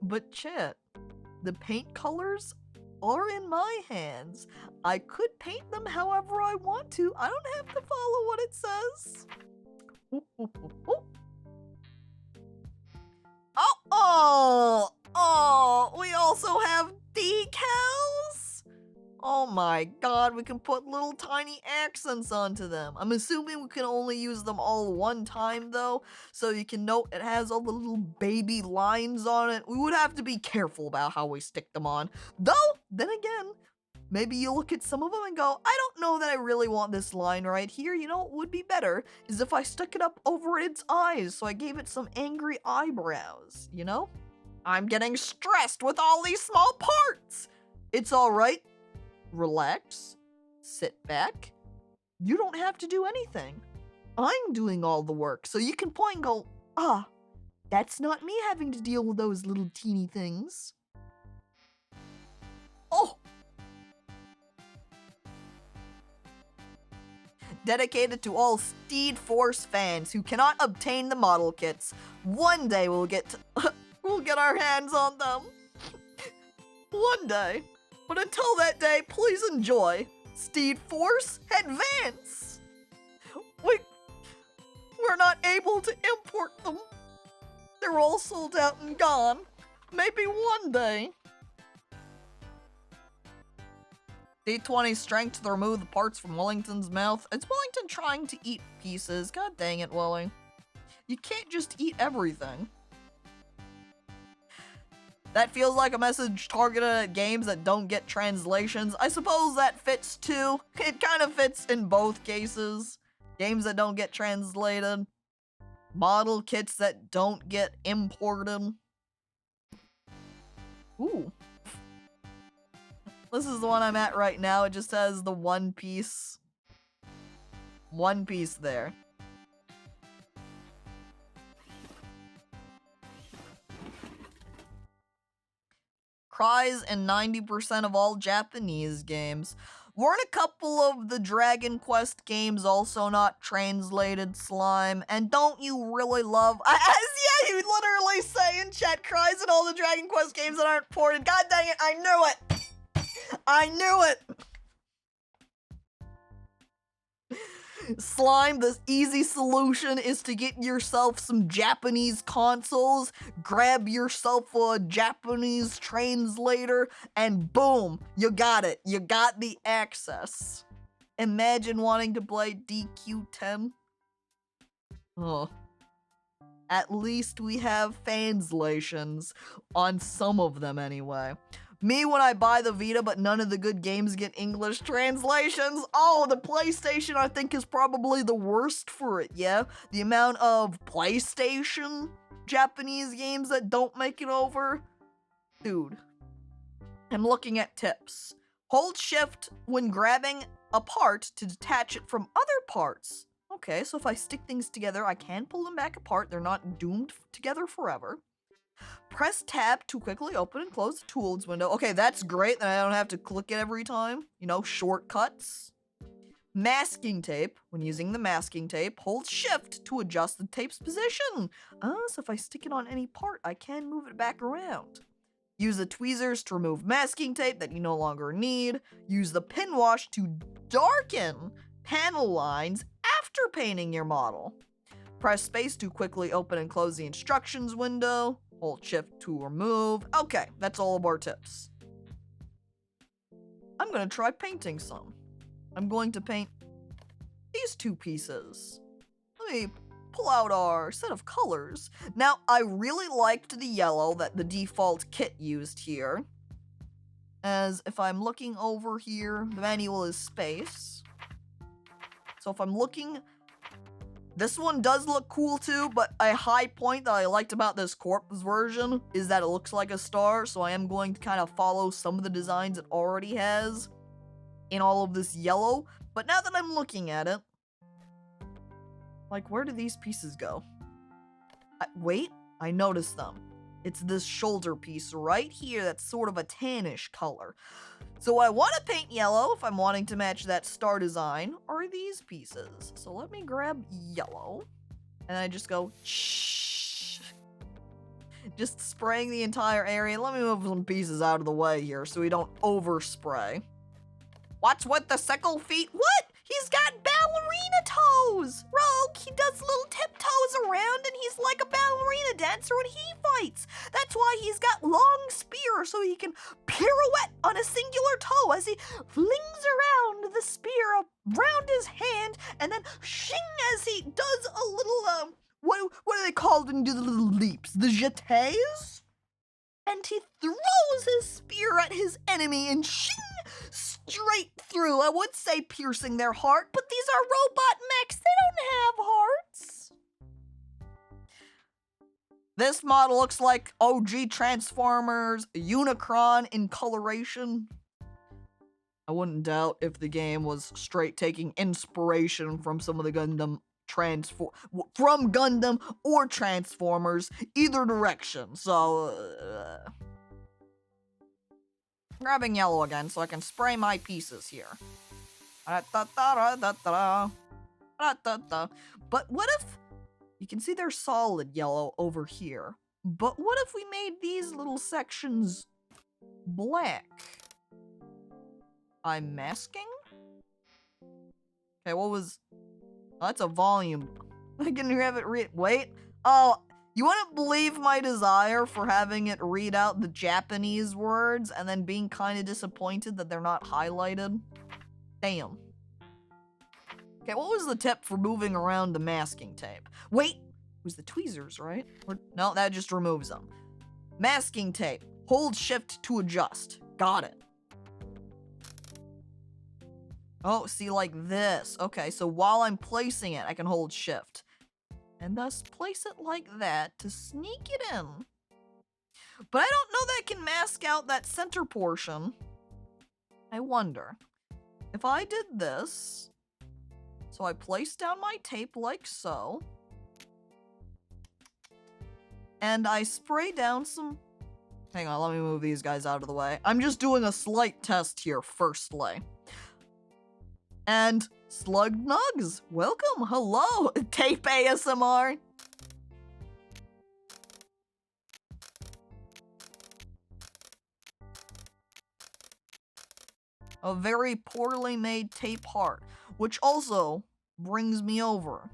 But chat, the paint colors are in my hands. I could paint them however I want to. I don't have to follow what it says. Oh, we also have decals? Oh my god, we can put little tiny accents onto them. I'm assuming we can only use them all one time though, so you can note it has all the little baby lines on it. We would have to be careful about how we stick them on. Though, then again, Maybe you look at some of them and go, I don't know that I really want this line right here. You know what would be better is if I stuck it up over its eyes, so I gave it some angry eyebrows, you know? I'm getting stressed with all these small parts. It's all right. Relax. Sit back. You don't have to do anything. I'm doing all the work, so you can point and go, ah, that's not me having to deal with those little teeny things. Oh! Dedicated to all Steed Force fans who cannot obtain the model kits. One day we'll get our hands on them. One day. But until that day, please enjoy Steed Force Advance. We're not able to import them. They're all sold out and gone. Maybe one day. D20 strength to remove the parts from Wellington's mouth. It's Wellington trying to eat pieces. God dang it, Welling. You can't just eat everything. That feels like a message targeted at games that don't get translations. I suppose that fits too. It kind of fits in both cases. Games that don't get translated. Model kits that don't get imported. Ooh. This is the one I'm at right now. It just has the one piece. One piece there. Cries in 90% of all Japanese games. Weren't a couple of the Dragon Quest games also not translated, Slime? And don't you really love... yeah, you literally say in chat, cries in all the Dragon Quest games that aren't ported. God dang it, I knew it! I knew it! Slime, the easy solution is to get yourself some Japanese consoles, grab yourself a Japanese translator, and boom, you got it. You got the access. Imagine wanting to play DQ10. Oh. At least we have translations on some of them anyway. Me when I buy the Vita, but none of the good games get English translations. Oh, the PlayStation I think is probably the worst for it, yeah? The amount of PlayStation Japanese games that don't make it over. Dude. I'm looking at tips. Hold shift when grabbing a part to detach it from other parts. Okay, so if I stick things together, I can pull them back apart. They're not doomed together forever. Press tab to quickly open and close the tools window. Okay, that's great. Then I don't have to click it every time. You know, shortcuts. Masking tape. When using the masking tape, hold shift to adjust the tape's position. So if I stick it on any part, I can move it back around. Use the tweezers to remove masking tape that you no longer need. Use the pin wash to darken panel lines after painting your model. Press space to quickly open and close the instructions window. Hold shift to remove. Okay, that's all of our tips. I'm gonna try painting some. I'm going to paint these two pieces. Let me pull out our set of colors. Now, I really liked the yellow that the default kit used here. As if I'm looking over here, the manual is space. So if I'm looking... This one does look cool too, but a high point that I liked about this corpse version is that it looks like a star, so I am going to kind of follow some of the designs it already has in all of this yellow. But now that I'm looking at it, like, where do these pieces go? Wait, I noticed them. It's this shoulder piece right here that's sort of a tannish color. So I want to paint yellow if I'm wanting to match that star design, are these pieces. So let me grab yellow, and I just go, shh. Just spraying the entire area. Let me move some pieces out of the way here so we don't overspray. What's with the sickle feet? What? He's got ballerina toes! Rogue, he does little tiptoes around and he's like a ballerina dancer when he fights. That's why he's got long spear so he can pirouette on a singular toe as he flings around the spear around his hand and then shing as he does a little, what are they called when you do the little leaps? The jetés? And he throws his spear at his enemy and shing straight through. I would say piercing their heart, but these are robot mechs. They don't have hearts. This model looks like OG Transformers Unicron in coloration. I wouldn't doubt if the game was straight taking inspiration from some of the Gundam from Gundam or Transformers, either direction. So, grabbing yellow again so I can spray my pieces here. But what if, you can see they're solid yellow over here, but what if we made these little sections black? I'm masking? Okay, what was... Oh, that's a volume. I can have it read... Wait. Oh, you wouldn't believe my desire for having it read out the Japanese words and then being kind of disappointed that they're not highlighted. Damn. Okay, what was the tip for moving around the masking tape? Wait, it was the tweezers, right? Or, no, that just removes them. Masking tape. Hold shift to adjust. Got it. Oh, see, like this. Okay, so while I'm placing it, I can hold shift. And thus place it like that to sneak it in. But I don't know that I can mask out that center portion. I wonder. If I did this, so I place down my tape like so, and I spray down some... Hang on, let me move these guys out of the way. I'm just doing a slight test here, firstly. And Slug Nugs, welcome, hello, tape ASMR. A very poorly made tape heart, which also brings me over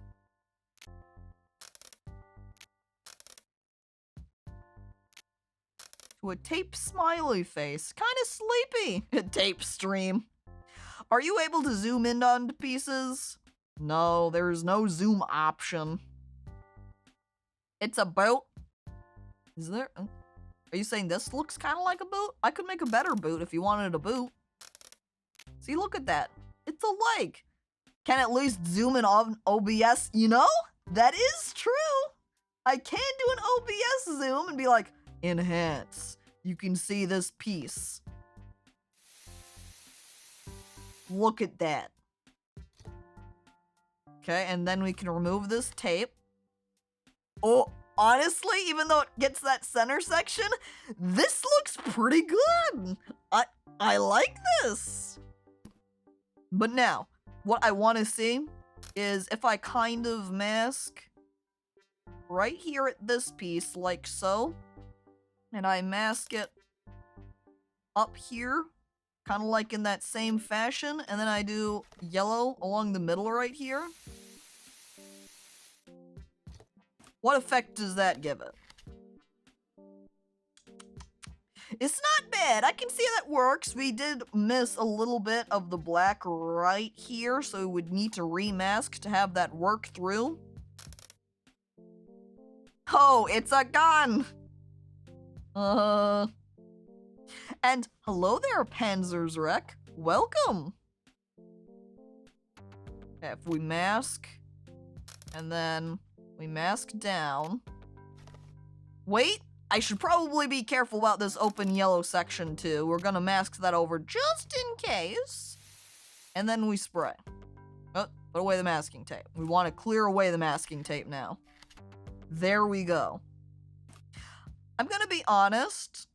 to a tape smiley face, kind of sleepy, tape stream. Are you able to zoom in onto pieces? No, there's no zoom option. It's a boot. Is there? Are you saying this looks kind of like a boot? I could make a better boot if you wanted a boot. See, look at that. It's a leg. Can at least zoom in on OBS. You know, that is true. I can do an OBS zoom and be like, enhance. You can see this piece. Look at that. Okay, and then we can remove this tape. Oh, honestly, even though it gets that center section, this looks pretty good. I like this. But now, what I want to see is if I kind of mask right here at this piece, like so, and I mask it up here, kind of like in that same fashion, and then I do yellow along the middle right here. What effect does that give it? It's not bad. I can see how that works. We did miss a little bit of the black right here, so we would need to remask to have that work through. Oh, it's a gun! And hello there, Panzer's-Wreck. Welcome! Okay, if we mask, and then we mask down. Wait! I should probably be careful about this open yellow section too. We're gonna mask that over just in case. And then we spray. Oh, put away the masking tape. We want to clear away the masking tape now. There we go. I'm gonna be honest.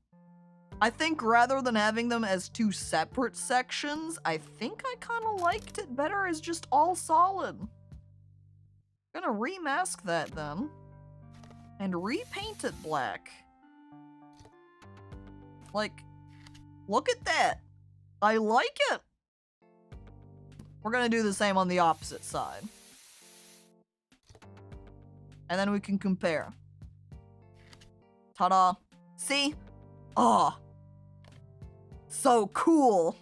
I think rather than having them as two separate sections, I think I kind of liked it better as just all solid. Gonna remask that then. And repaint it black. Like, look at that. I like it. We're gonna do the same on the opposite side. And then we can compare. Ta-da. See? Oh. So cool.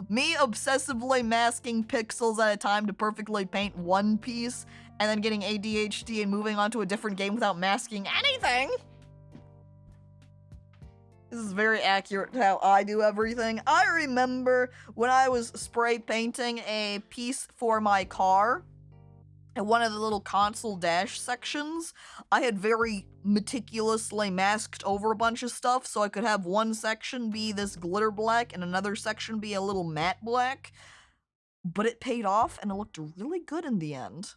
Me obsessively masking pixels at a time to perfectly paint one piece, and then getting ADHD and moving on to a different game without masking anything. This is very accurate to how I do everything. I remember when I was spray painting a piece for my car, in one of the little console dash sections, I had very meticulously masked over a bunch of stuff so I could have one section be this glitter black and another section be a little matte black. But it paid off and it looked really good in the end.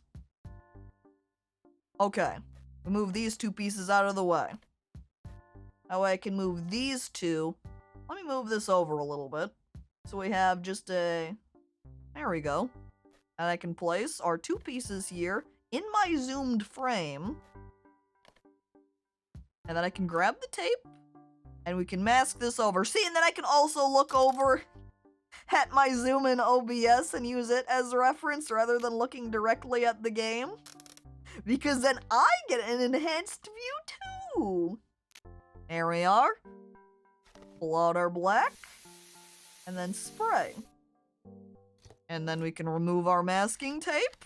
Okay, we move these two pieces out of the way. That way I can move these two. Let me move this over a little bit. So we have just a... There we go. And I can place our two pieces here in my zoomed frame. And then I can grab the tape. And we can mask this over. See, and then I can also look over at my zoom in OBS and use it as reference rather than looking directly at the game. Because then I get an enhanced view too. There we are. Pull out our black. And then spray. And then we can remove our masking tape.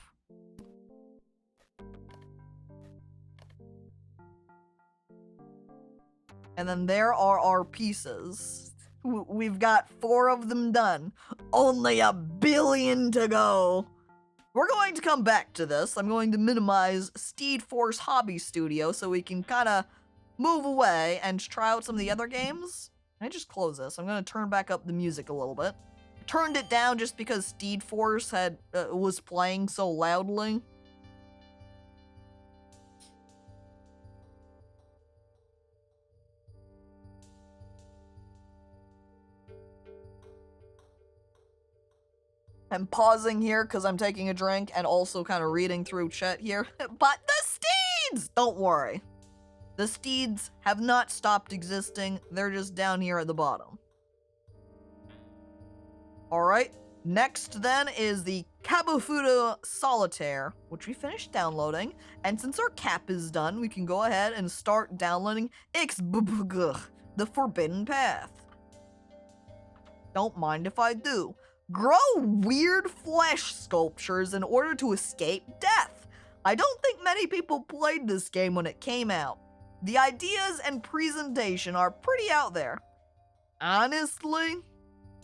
And then there are our pieces. We've got 4 of them done. Only 1 billion to go. We're going to come back to this. I'm going to minimize Steed Force Hobby Studio so we can kind of move away and try out some of the other games. Can I just close this? I'm going to turn back up the music a little bit. Turned it down just because Steed Force was playing so loudly. I'm pausing here because I'm taking a drink and also kind of reading through chat here. But the Steeds! Don't worry. The Steeds have not stopped existing. They're just down here at the bottom. Alright, next then is the Kabufuda Solitaire, which we finished downloading. And since our cap is done, we can go ahead and start downloading the Forbidden Path. Don't mind if I do. Grow weird flesh sculptures in order to escape death. I don't think many people played this game when it came out. The ideas and presentation are pretty out there. Honestly,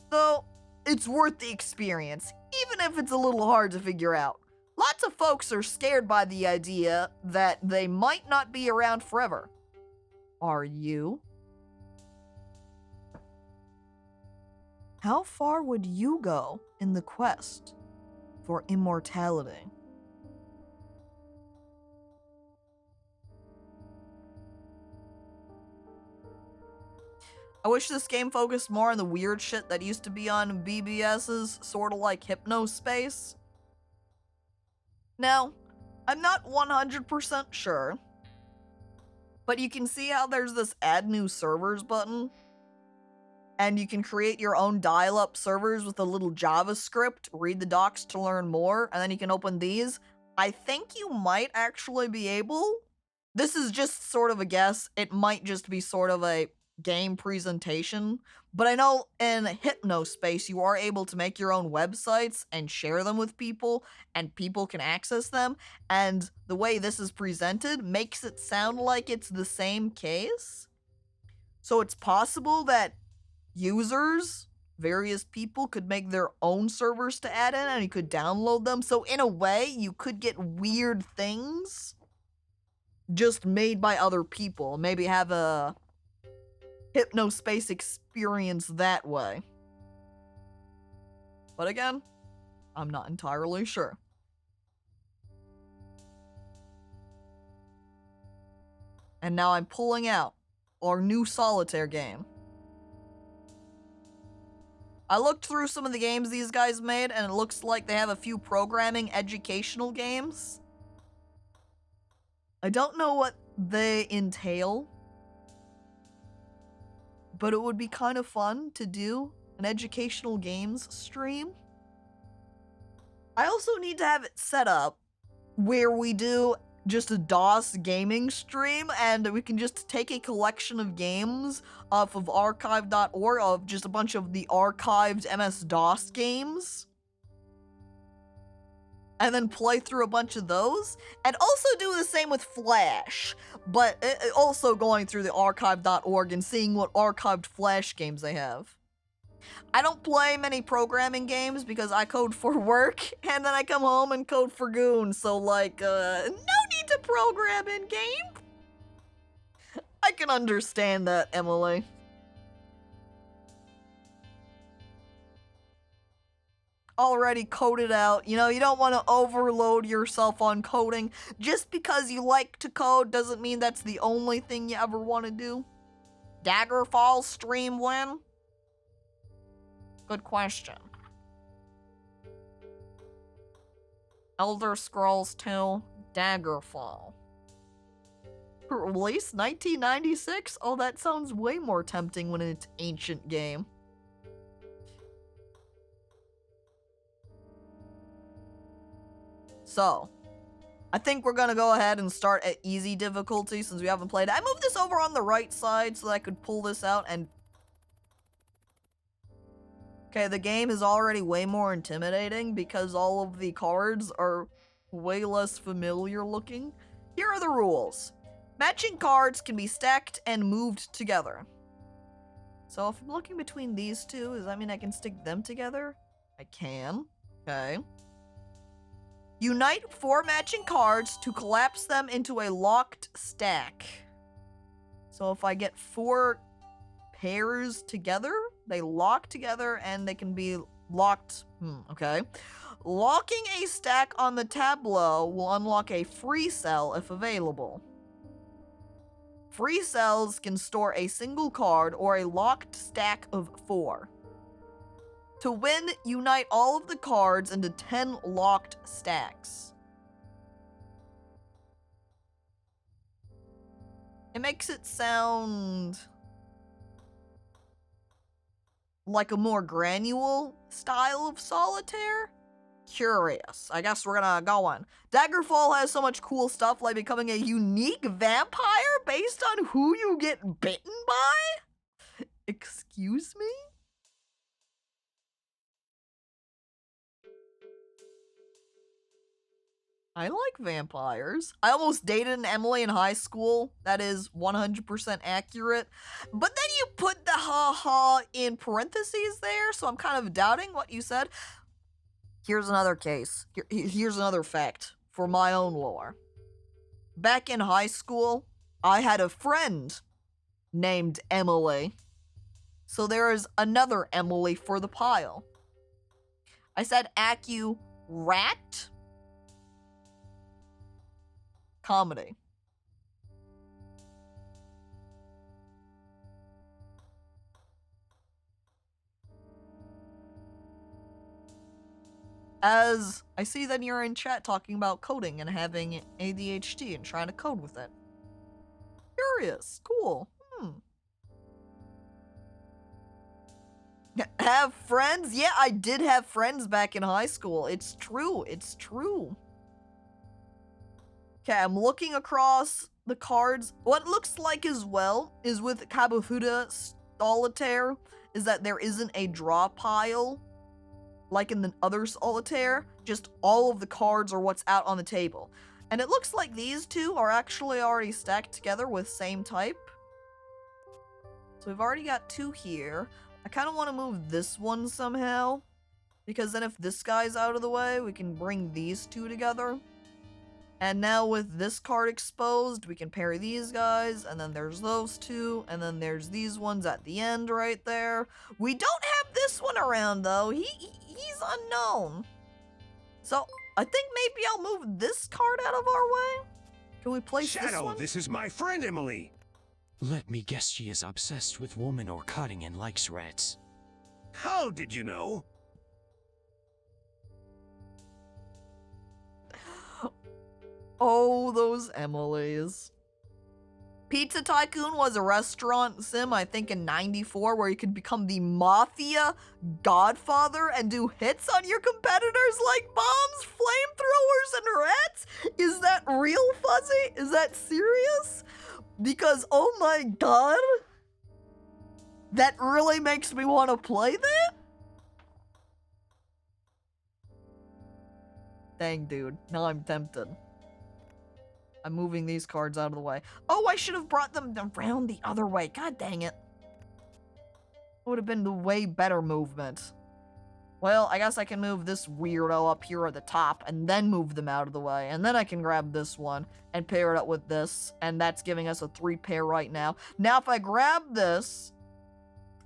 though, it's worth the experience, even if it's a little hard to figure out. Lots of folks are scared by the idea that they might not be around forever. Are you? How far would you go in the quest for immortality? I wish this game focused more on the weird shit that used to be on BBS's, sort of like Hypnospace. Now, I'm not 100% sure, but you can see how there's this add new servers button, and you can create your own dial-up servers with a little JavaScript, read the docs to learn more, and then you can open these. I think you might actually be able. This is just sort of a guess. It might just be sort of a game presentation, but I know in Hypnospace you are able to make your own websites and share them with people, and people can access them, and the way this is presented makes it sound like it's the same case. So it's possible that users, various people, could make their own servers to add in, and you could download them. So in a way, you could get weird things just made by other people. Maybe have a Hypnospace experience that way. But again, I'm not entirely sure. And now I'm pulling out our new solitaire game. I looked through some of the games these guys made, and it looks like they have a few programming educational games. I don't know what they entail, but it would be kind of fun to do an educational games stream. I also need to have it set up where we do just a DOS gaming stream, and we can just take a collection of games off of archive.org of just a bunch of the archived MS-DOS games. and then play through a bunch of those, and also do the same with Flash, but also going through the archive.org and seeing what archived Flash games they have. I don't play many programming games because I code for work, and then I come home and code for Goon, so like, no need to program in game. I can understand that, Emily. Already coded out. You know, you don't want to overload yourself on coding. Just because you like to code doesn't mean that's the only thing you ever want to do. Daggerfall stream when? Good question. Elder Scrolls 2 Daggerfall. Release 1996? Oh, that sounds way more tempting when it's ancient game. So, I think we're gonna go ahead and start at easy difficulty since we haven't played. I moved this over on the right side so that I could pull this out and... Okay, the game is already way more intimidating because all of the cards are way less familiar looking. Here are the rules. Matching cards can be stacked and moved together. So if I'm looking between these two, does that mean I can stick them together? I can. Okay. Unite 4 matching cards to collapse them into a locked stack. So if I get 4 pairs together, they lock together and they can be locked. Okay. Locking a stack on the tableau will unlock a free cell if available. Free cells can store a single card or a locked stack of 4. To win, unite all of the cards into 10 locked stacks. It makes it sound like a more granule style of solitaire. Curious. I guess we're gonna go on. Daggerfall has so much cool stuff like becoming a unique vampire based on who you get bitten by? Excuse me? I like vampires. I almost dated an Emily in high school. That is 100% accurate. But then you put the ha-ha in parentheses there, so I'm kind of doubting what you said. Here's another case. Here's another fact for my own lore. Back in high school, I had a friend named Emily. So there is another Emily for the pile. I said rat. Comedy. As I see that you're in chat talking about coding and having ADHD and trying to code with it. Curious. Cool. Have friends? Yeah, I did have friends back in high school. It's true. It's true. Okay, I'm looking across the cards. What it looks like as well is with Kabufuda Solitaire is that there isn't a draw pile like in the other Solitaire. Just all of the cards are what's out on the table. And it looks like these two are actually already stacked together with same type. So we've already got 2 here. I kind of want to move this one somehow, because then if this guy's out of the way, we can bring these 2 together. And now with this card exposed, we can pair these guys, and then there's those 2, and then there's these ones at the end right there. We don't have this one around, though. He's unknown. So, I think maybe I'll move this card out of our way. Can we place this Shadow, one? this is my friend Emily. Let me guess she is obsessed with woman or cutting and likes rats. How did you know? Oh, those Emilys. Pizza Tycoon was a restaurant sim, I think in 94, where you could become the mafia godfather and do hits on your competitors like bombs, flamethrowers, and rats? Is that real, Fuzzy? Is that serious? Because, oh my god, that really makes me want to play that? Dang, dude. Now I'm tempted. I'm moving these cards out of the way. Oh, I should have brought them around the other way. God dang it. Would have been the way better movement. Well, I guess I can move this weirdo up here at the top and then move them out of the way. And then I can grab this one and pair it up with this. And that's giving us a 3-pair right now. Now, if I grab this,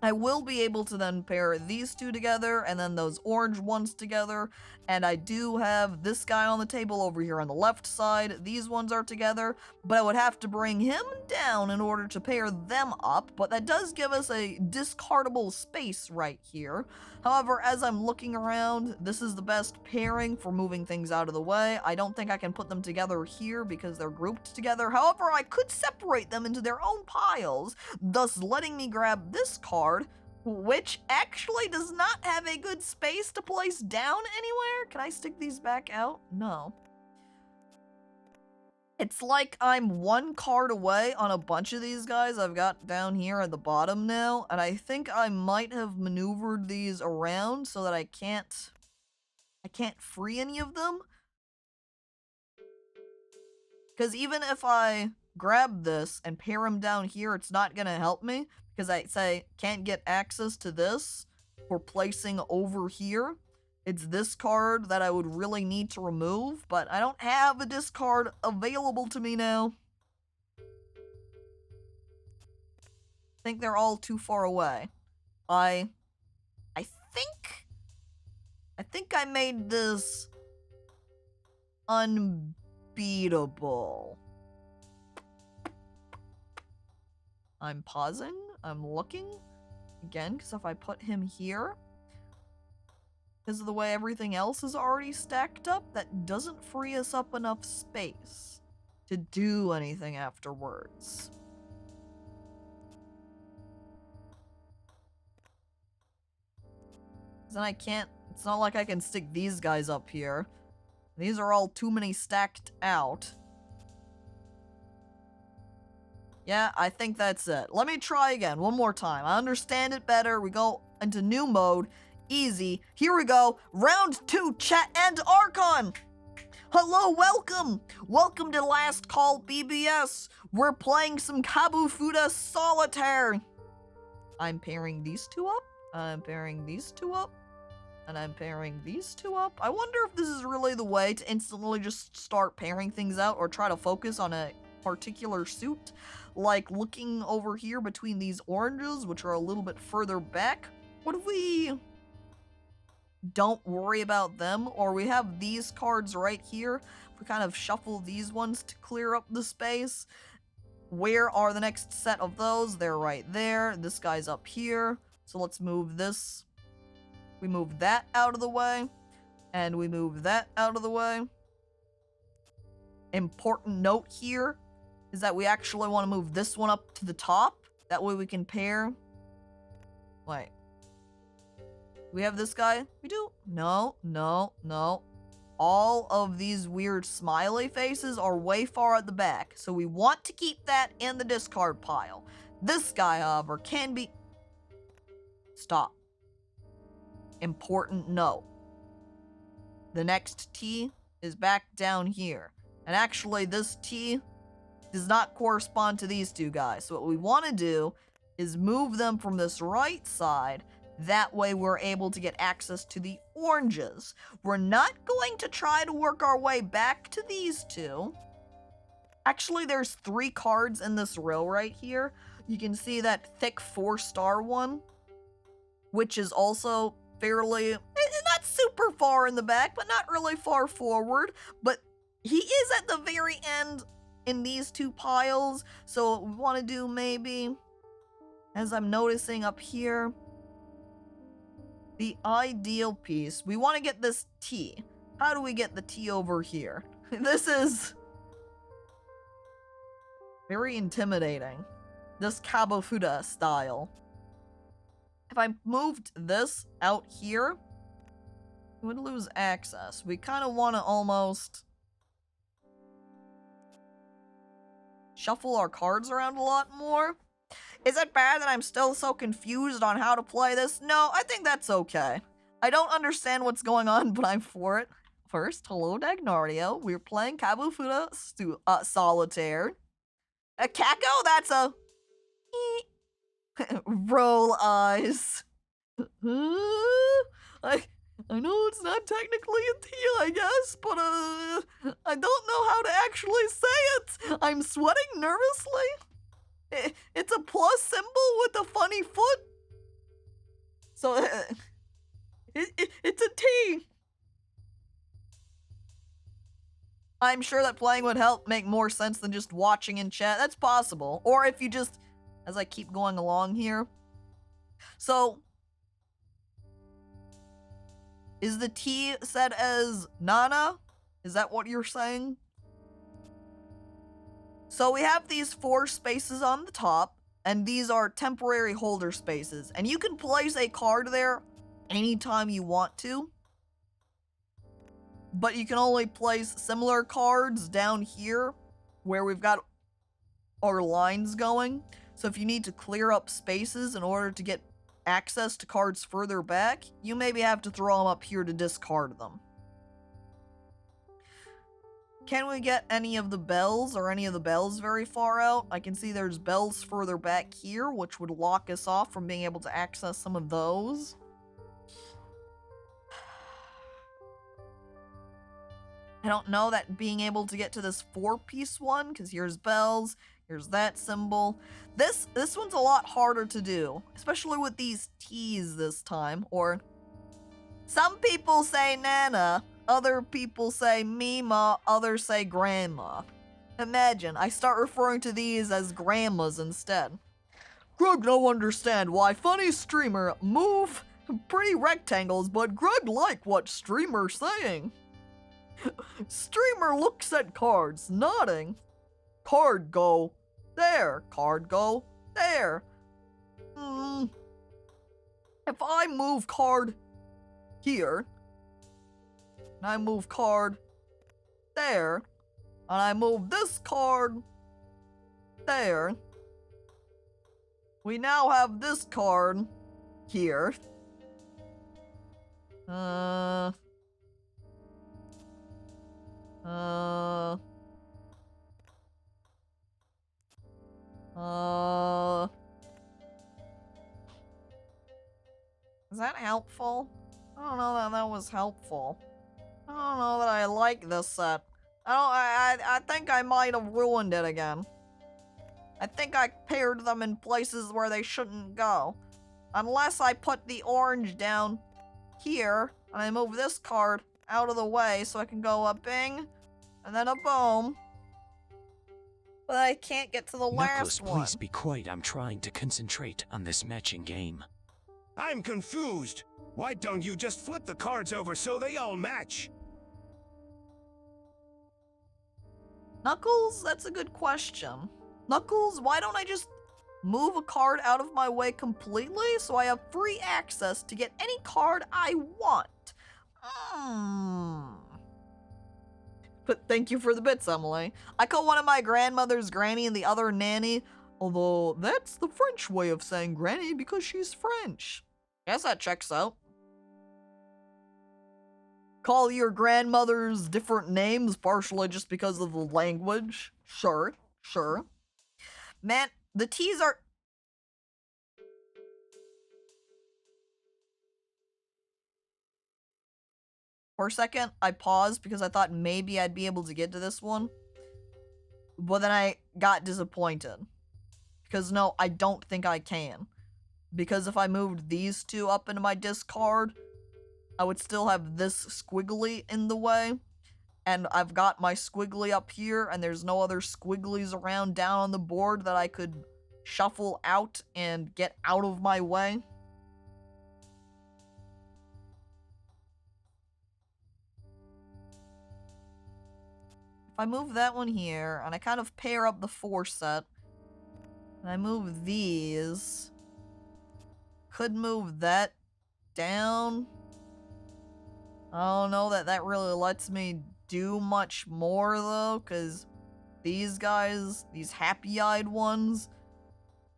I will be able to then pair these two together and then those orange ones together. And I do have this guy on the table over here on the left side. These ones are together, but I would have to bring him down in order to pair them up. But that does give us a discardable space right here. However, as I'm looking around, this is the best pairing for moving things out of the way. I don't think I can put them together here because they're grouped together. However, I could separate them into their own piles, thus letting me grab this card, which actually does not have a good space to place down anywhere. Can I stick these back out? No. It's like I'm one card away on a bunch of these guys I've got down here at the bottom now, and I think I might have maneuvered these around so that I can't free any of them. Because even if I grab this and pair them down here, it's not gonna help me, because I say can't get access to this for placing over here. It's this card that I would really need to remove, but I don't have a discard available to me now. I think they're all too far away. I think I made this unbeatable. I'm pausing. I'm looking again, because if I put him here, because of the way everything else is already stacked up, that doesn't free us up enough space to do anything afterwards. Then I can't, it's not like I can stick these guys up here. These are all too many stacked out. Yeah, I think that's it. Let me try again, one more time. I understand it better. We go into new mode. Easy. Here we go. Round 2, chat and Archon. Hello, welcome. Welcome to Last Call BBS. We're playing some Kabufuda Solitaire. I'm pairing these two up. I'm pairing these two up. And I'm pairing these two up. I wonder if this is really the way to instantly just start pairing things out or try to focus on a particular suit. Like looking over here between these oranges, which are a little bit further back. What if we don't worry about them, or we have these cards right here? If we kind of shuffle these ones to clear up the space, where are the next set of those? They're right there. This guy's up here. So let's move this. We move that out of the way, and we move that out of the way. Important note here is that we actually want to move this one up to the top. That way we can pair. Wait. We have this guy? We do? No, no, no. All of these weird smiley faces are way far at the back, so we want to keep that in the discard pile. This guy, however, can be... Stop. Important note. The next T is back down here. And actually, this T does not correspond to these two guys. So what we want to do is move them from this right side. That way we're able to get access to the oranges. We're not going to try to work our way back to these two. Actually, there's 3 cards in this row right here. You can see that thick 4-star one, which is also fairly, not super far in the back, but not really far forward. But he is at the very end in these 2 piles. So what we want to do maybe, as I'm noticing up here, the ideal piece, we want to get this T. How do we get the T over here? This is very intimidating. This Kabufuda style. If I moved this out here, we would lose access. We kind of want to almost shuffle our cards around a lot more. Is it bad that I'm still so confused on how to play this? No, I think that's okay. I don't understand what's going on, but I'm for it. First, hello Dagnario. We're playing Cabufuda Solitaire. A Caco, that's a roll eyes. I know it's not technically a T, I guess, but I don't know how to actually say it. I'm sweating nervously. It's a plus symbol with a funny foot. So it's a T. I'm sure that playing would help make more sense than just watching in chat. That's possible. Or if you just, as I keep going along here. So, is the T said as Nana? Is that what you're saying? So we have these 4 spaces on the top, and these are temporary holder spaces. And you can place a card there anytime you want to. But you can only place similar cards down here where we've got our lines going. So if you need to clear up spaces in order to get access to cards further back, you maybe have to throw them up here to discard them. Can we get any of the bells or any of the bells very far out? I can see there's bells further back here, which would lock us off from being able to access some of those. I don't know that being able to get to this 4-piece one, because here's bells, here's that symbol. This one's a lot harder to do, especially with these T's this time, or some people say Nana, other people say Mima, others say Grandma. Imagine, I start referring to these as grandmas instead. Grug no understand why funny streamer move pretty rectangles, but Grug like what streamer saying. Streamer looks at cards, nodding. Card go there, card go there. If I move card here, and I move card there, and I move this card there, we now have this card here. Is that helpful? I don't know that was helpful. I don't know that I like this set. I think I might have ruined it again. I think I paired them in places where they shouldn't go. Unless I put the orange down here, and I move this card out of the way so I can go a bing, and then a boom. But I can't get to the last one. Please be quiet. I'm trying to concentrate on this matching game. I'm confused. Why don't you just flip the cards over so they all match? Knuckles, that's a good question. Knuckles, why don't I just move a card out of my way completely so I have free access to get any card I want? But thank you for the bits, Emily. I call one of my grandmother's granny and the other nanny, although that's the French way of saying granny because she's French. Guess that checks out. Call your grandmothers different names partially just because of the language. Sure, sure. Man, the T's are... For a second, I paused because I thought maybe I'd be able to get to this one. But then I got disappointed. Because no, I don't think I can. Because if I moved these two up into my discard, I would still have this squiggly in the way. And I've got my squiggly up here, and there's no other squigglies around down on the board that I could shuffle out and get out of my way. If I move that one here, and I kind of pair up the 4 set, and I move these, could move that down. I don't know that that really lets me do much more though, because these guys, these happy-eyed ones,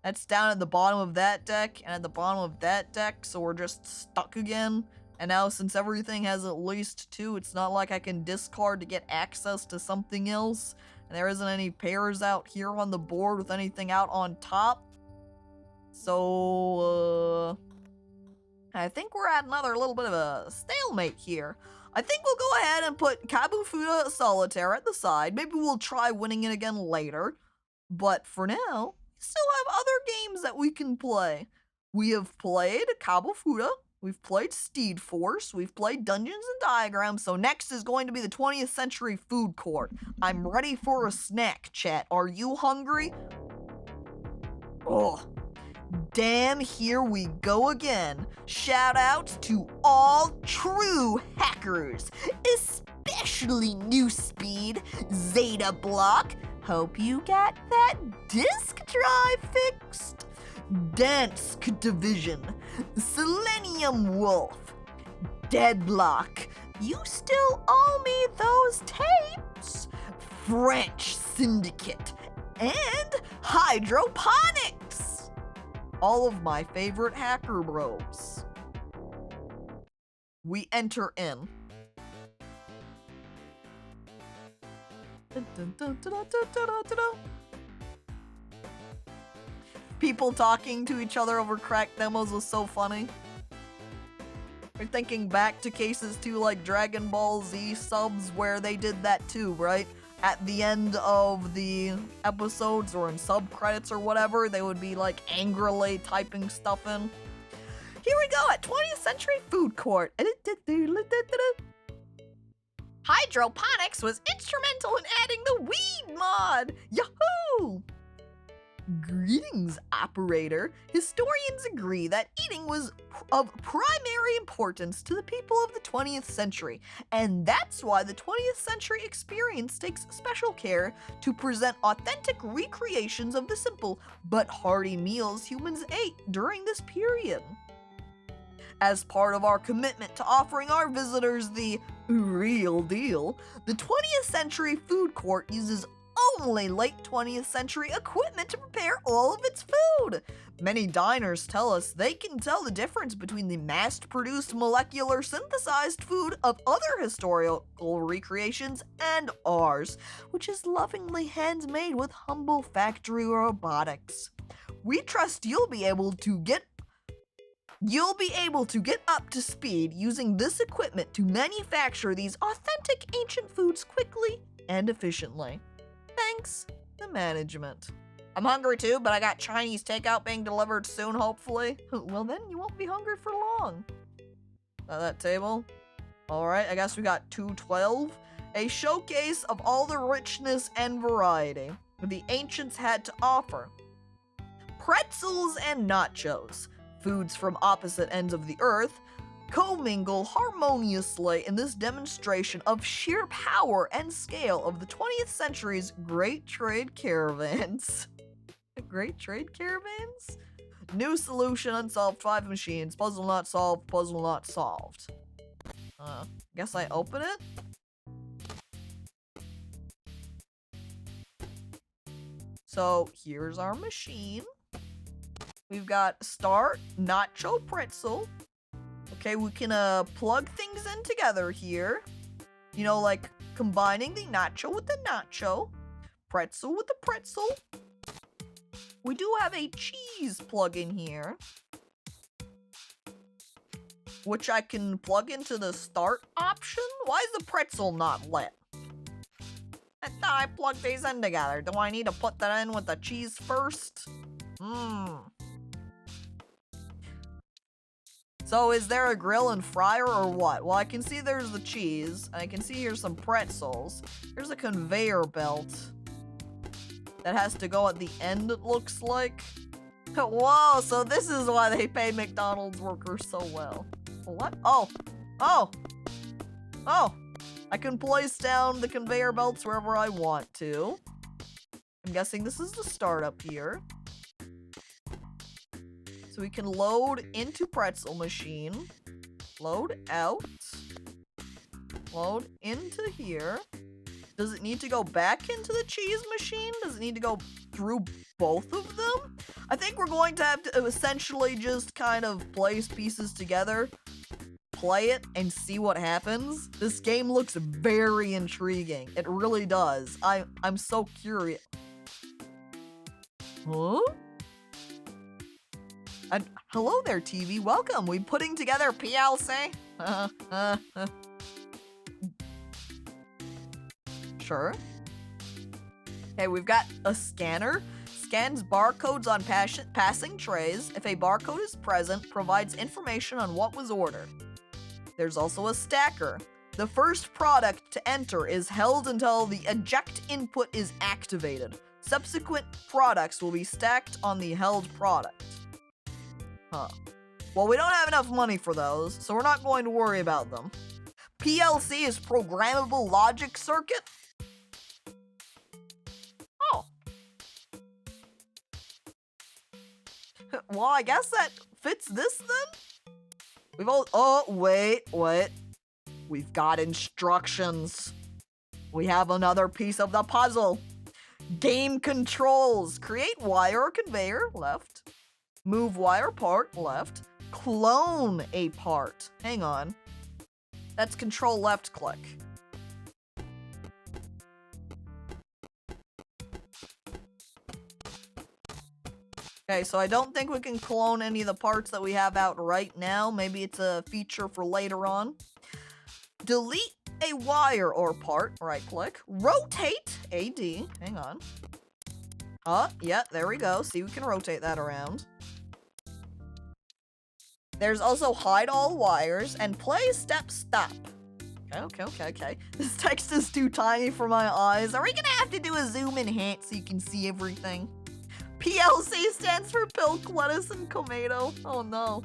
that's down at the bottom of that deck and at the bottom of that deck, so we're just stuck again. And now since everything has at least 2, it's not like I can discard to get access to something else. And there isn't any pairs out here on the board with anything out on top. So, I think we're at another little bit of a stalemate here. I think we'll go ahead and put Kabufuda Solitaire at the side. Maybe we'll try winning it again later. But for now, we still have other games that we can play. We have played Cabufuda. We've played Steed Force, we've played Dungeons and Diagrams, so next is going to be the 20th Century Food Court. I'm ready for a snack, chat. Are you hungry? Oh, damn, here we go again. Shout outs to all true hackers, especially New Speed, Zeta Block. Hope you got that disk drive fixed. Dansk Division, Selenium Wolf, Deadlock, you still owe me those tapes, French Syndicate, and Hydroponics. All of my favorite hacker bros. We enter in. People talking to each other over cracked demos was so funny. We're thinking back to cases too, like Dragon Ball Z subs where they did that too, right? At the end of the episodes or in sub credits or whatever, they would be like angrily typing stuff in. Here we go at 20th Century Food Court. Hydroponics was instrumental in adding the weed mod. Yahoo! Greetings, operator. Historians agree that eating was of primary importance to the people of the 20th century, and that's why the 20th century experience takes special care to present authentic recreations of the simple but hearty meals humans ate during this period. As part of our commitment to offering our visitors the real deal, the 20th Century Food Court uses only late 20th century equipment to prepare all of its food. Many diners tell us they can tell the difference between the mass-produced molecular synthesized food of other historical recreations and ours, which is lovingly handmade with humble factory robotics. We trust you'll be able to get up to speed using this equipment to manufacture these authentic ancient foods quickly and efficiently. Thanks, the management. I'm hungry too, but I got Chinese takeout being delivered soon, hopefully. Well, then you won't be hungry for long. That table. Alright, I guess we got 212. A showcase of all the richness and variety the ancients had to offer. Pretzels and nachos, foods from opposite ends of the earth, commingle harmoniously in this demonstration of sheer power and scale of the 20th century's great trade caravans. Great trade caravans? New solution, unsolved 5 machines, puzzle not solved, puzzle not solved. Guess I open it? So here's our machine. We've got start, nacho, pretzel. Okay, we can plug things in together here. You know, like combining the nacho with the nacho, pretzel with the pretzel. We do have a cheese plug in here, which I can plug into the start option. Why is the pretzel not lit? I thought I plugged these in together. Do I need to put that in with the cheese first? So is there a grill and fryer or what? Well, I can see there's the cheese. I can see here's some pretzels. There's a conveyor belt that has to go at the end, it looks like. Whoa, so this is why they pay McDonald's workers so well. What? Oh. I can place down the conveyor belts wherever I want to. I'm guessing this is the startup here. So we can load into pretzel machine, load out, load into here. Does it need to go back into the cheese machine? Does it need to go through both of them? I think we're going to have to essentially just kind of place pieces together, play it and see what happens. This game looks very intriguing. It really does. I'm so curious. Huh? And hello there, TV. Welcome. We putting together PLC? Sure. Okay, we've got a scanner. Scans barcodes on passing trays. If a barcode is present, provides information on what was ordered. There's also a stacker. The first product to enter is held until the eject input is activated. Subsequent products will be stacked on the held product. Huh. Well, we don't have enough money for those, so we're not going to worry about them. PLC is programmable logic circuit. Oh. Well, I guess that fits this then? We've all— oh, wait. We've got instructions. We have another piece of the puzzle. Game controls. Create wire or conveyor, left. Move wire part, left. Clone a part. Hang on. That's control left click. Okay, so I don't think we can clone any of the parts that we have out right now. Maybe it's a feature for later on. Delete a wire or part, right click. Rotate AD, hang on. Yeah, there we go. See, we can rotate that around. There's also hide all wires and play step stop. Okay. This text is too tiny for my eyes. Are we gonna have to do a zoom enhance so you can see everything? PLC stands for pilk, lettuce, and tomato. Oh no.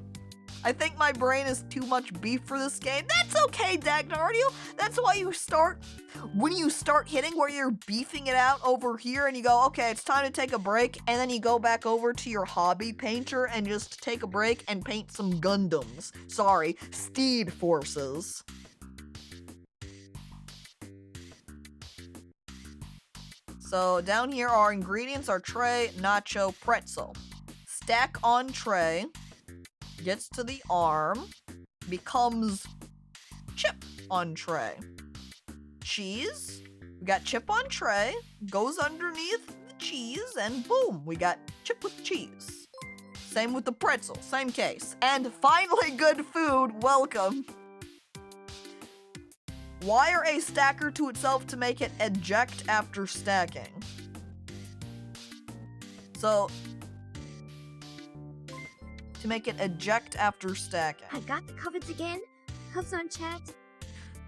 I think my brain is too much beef for this game. That's okay, Dagnardio. That's why you start— when you start hitting where you're beefing it out over here and you go, okay, it's time to take a break, and then you go back over to your hobby painter and just take a break and paint some Gundams. Sorry, Steed Forces. So down here, our ingredients are tray, nacho, pretzel. Stack on tray. Gets to the arm, becomes chip on tray. Cheese, we got chip on tray, goes underneath the cheese, and boom, we got chip with cheese. Same with the pretzel, same case. And finally, good food, welcome. Wire a stacker to itself to make it eject after stacking. So, to make it eject after stacking. I got the covets again. Cubs on chat.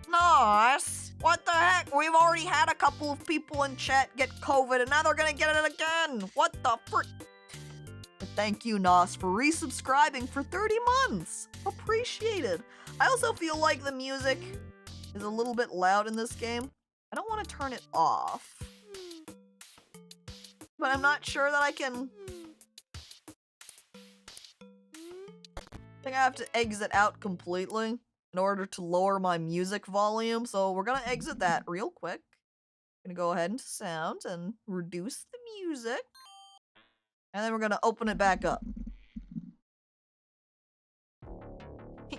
Nice. What the heck? We've already had a couple of people in chat get COVID, and now they're gonna get it again. What the frick? But thank you, Nos, for resubscribing for 30 months. Appreciated. I also feel like the music is a little bit loud in this game. I don't want to turn it off, but I'm not sure that I can. I think I have to exit out completely in order to lower my music volume, so we're gonna exit that real quick. Gonna go ahead into sound and reduce the music, and then we're gonna open it back up.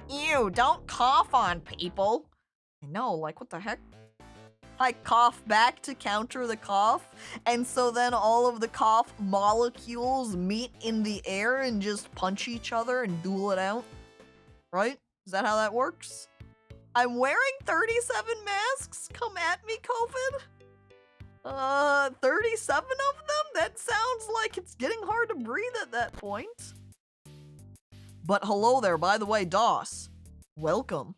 Ew, don't cough on people. I know, like, what the heck? I cough back to counter the cough, and so then all of the cough molecules meet in the air and just punch each other and duel it out. Right? Is that how that works? I'm wearing 37 masks? Come at me, COVID? 37 of them? That sounds like it's getting hard to breathe at that point. But hello there, by the way, DOS. Welcome.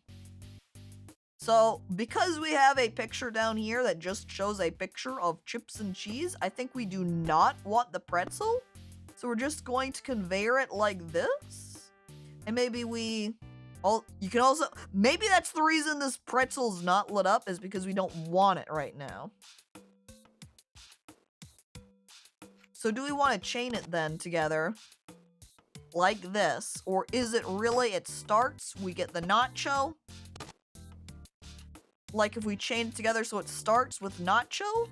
So, because we have a picture down here that just shows a picture of chips and cheese, I think we do not want the pretzel. So we're just going to conveyor it like this. And maybe we... oh, you can also... maybe that's the reason this pretzel's not lit up, is because we don't want it right now. So do we want to chain it then together? Like this? Or is it really, it starts, we get the nacho... like if we chain it together so it starts with nacho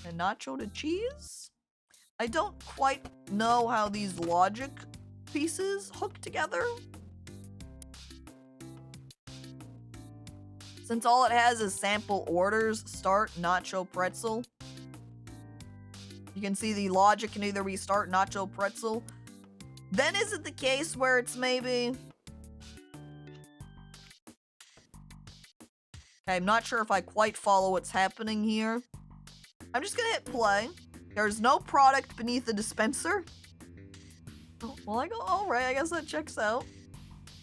and nacho to cheese? I don't quite know how these logic pieces hook together. Since all it has is sample orders, start, nacho, pretzel. You can see the logic can either be start, nacho, pretzel. Then is it the case where it's maybe... Okay, I'm not sure if I quite follow what's happening here. I'm just gonna hit play. There's no product beneath the dispenser. Oh, well, I go, alright, I guess that checks out.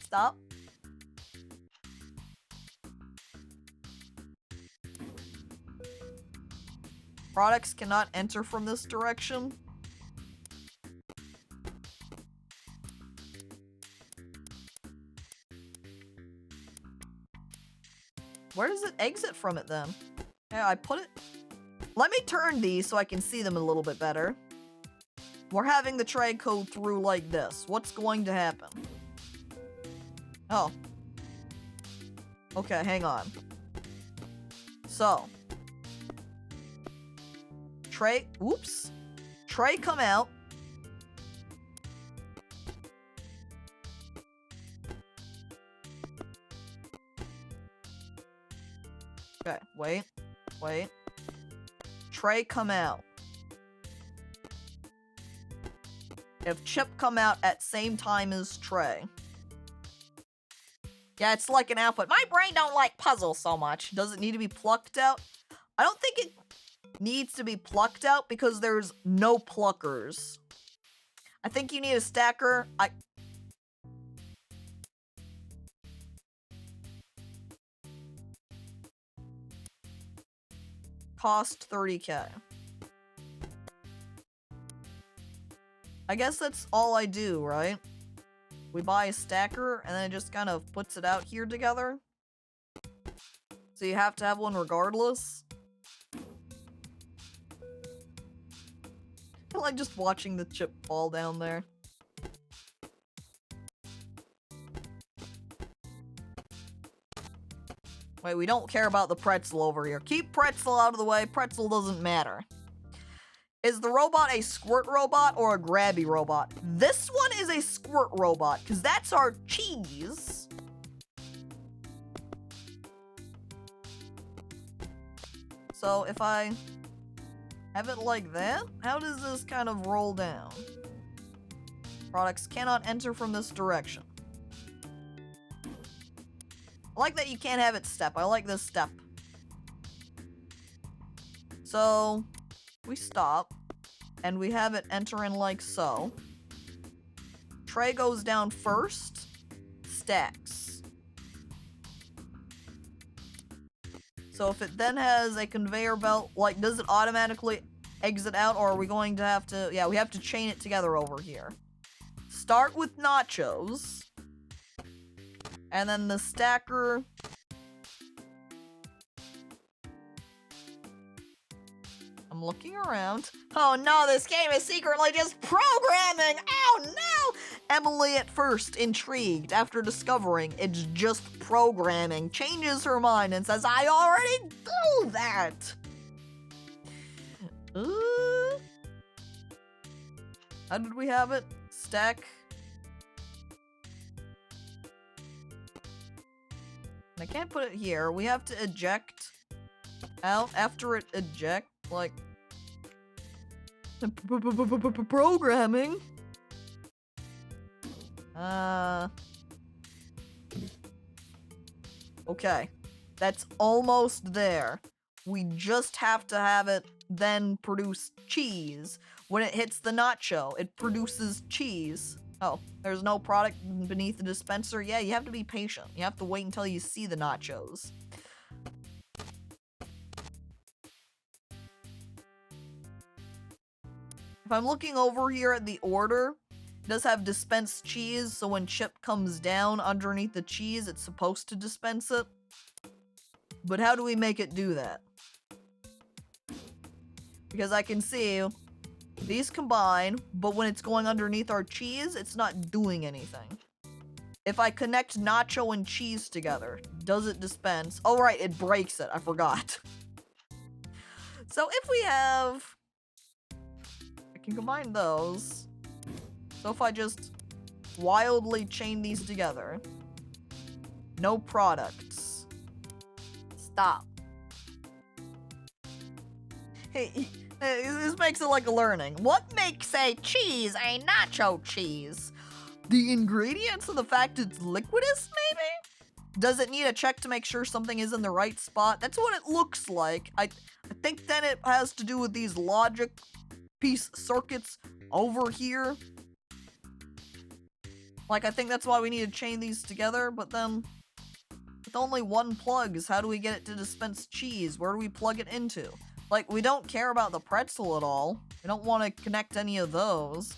Stop. Products cannot enter from this direction. Where does it exit from it then? Yeah, I put it... Let me turn these so I can see them a little bit better. We're having the tray go through like this. What's going to happen? Oh. Okay, hang on. So. Tray, oops. Tray come out. Okay, wait. Tray come out. If chip come out at same time as tray. Yeah, it's like an output. My brain don't like puzzles so much. Does it need to be plucked out? I don't think it needs to be plucked out because there's no pluckers. I think you need a stacker. Cost 30k. I guess that's all I do, right? We buy a stacker and then it just kind of puts it out here together. So you have to have one regardless. I like just watching the chip fall down there. Wait, we don't care about the pretzel over here. Keep pretzel out of the way. Pretzel doesn't matter. Is the robot a squirt robot or a grabby robot? This one is a squirt robot, because that's our cheese. So if I have it like that, how does this kind of roll down? Products cannot enter from this direction. I like that you can't have it step. I like this step. So, we stop, and we have it enter in like so. Tray goes down first, stacks. So if it then has a conveyor belt, like, does it automatically exit out, or are we going to have to, yeah, we have to chain it together over here. Start with nachos. And then the stacker. I'm looking around. Oh no, this game is secretly just programming! Oh no! Emily at first, intrigued, after discovering it's just programming, changes her mind and says, I already do that! How did we have it? Stack. I can't put it here. We have to eject out after it eject, like programming. Okay. That's almost there. We just have to have it then produce cheese. When it hits the nacho, it produces cheese. Oh, there's no product beneath the dispenser? Yeah, you have to be patient. You have to wait until you see the nachos. If I'm looking over here at the order, it does have dispensed cheese, so when chip comes down underneath the cheese, it's supposed to dispense it. But how do we make it do that? Because I can see these combine, but when it's going underneath our cheese, it's not doing anything. If I connect nacho and cheese together, does it dispense? Oh, right, it breaks it. I forgot. So if we have... I can combine those. So if I just wildly chain these together. No products. stop. Hey, this makes it like a learning. What makes a cheese a nacho cheese? The ingredients and the fact it's liquidous, maybe? Does it need a check to make sure something is in the right spot? That's what it looks like. I think then it has to do with these logic piece circuits over here. Like, I think that's why we need to chain these together, but then with only one plug is how do we get it to dispense cheese? Where do we plug it into? Like, we don't care about the pretzel at all. We don't want to connect any of those.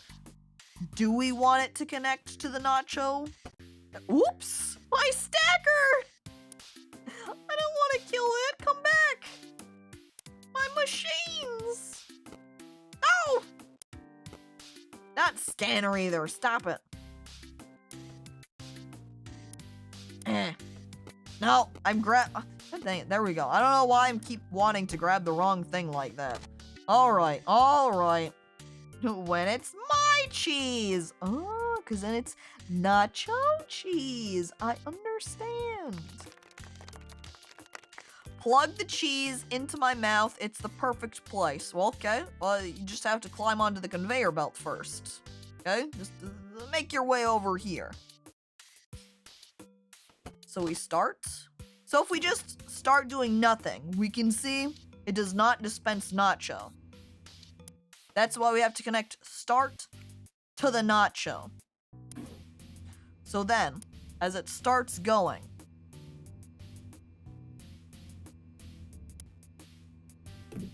Do we want it to connect to the nacho? Oops! My stacker! I don't want to kill it. Come back! My machines! Oh! Not scanner either. Stop it. No, I'm dang it, there we go. I don't know why I keep wanting to grab the wrong thing like that. Alright, alright. When it's my cheese. Oh, because then it's nacho cheese. I understand. Plug the cheese into my mouth. It's the perfect place. Well, okay. Well, you just have to climb onto the conveyor belt first. Okay? Just make your way over here. So we start. So if we just start doing nothing, we can see it does not dispense nacho. That's why we have to connect start to the nacho. So then, as it starts going, I'm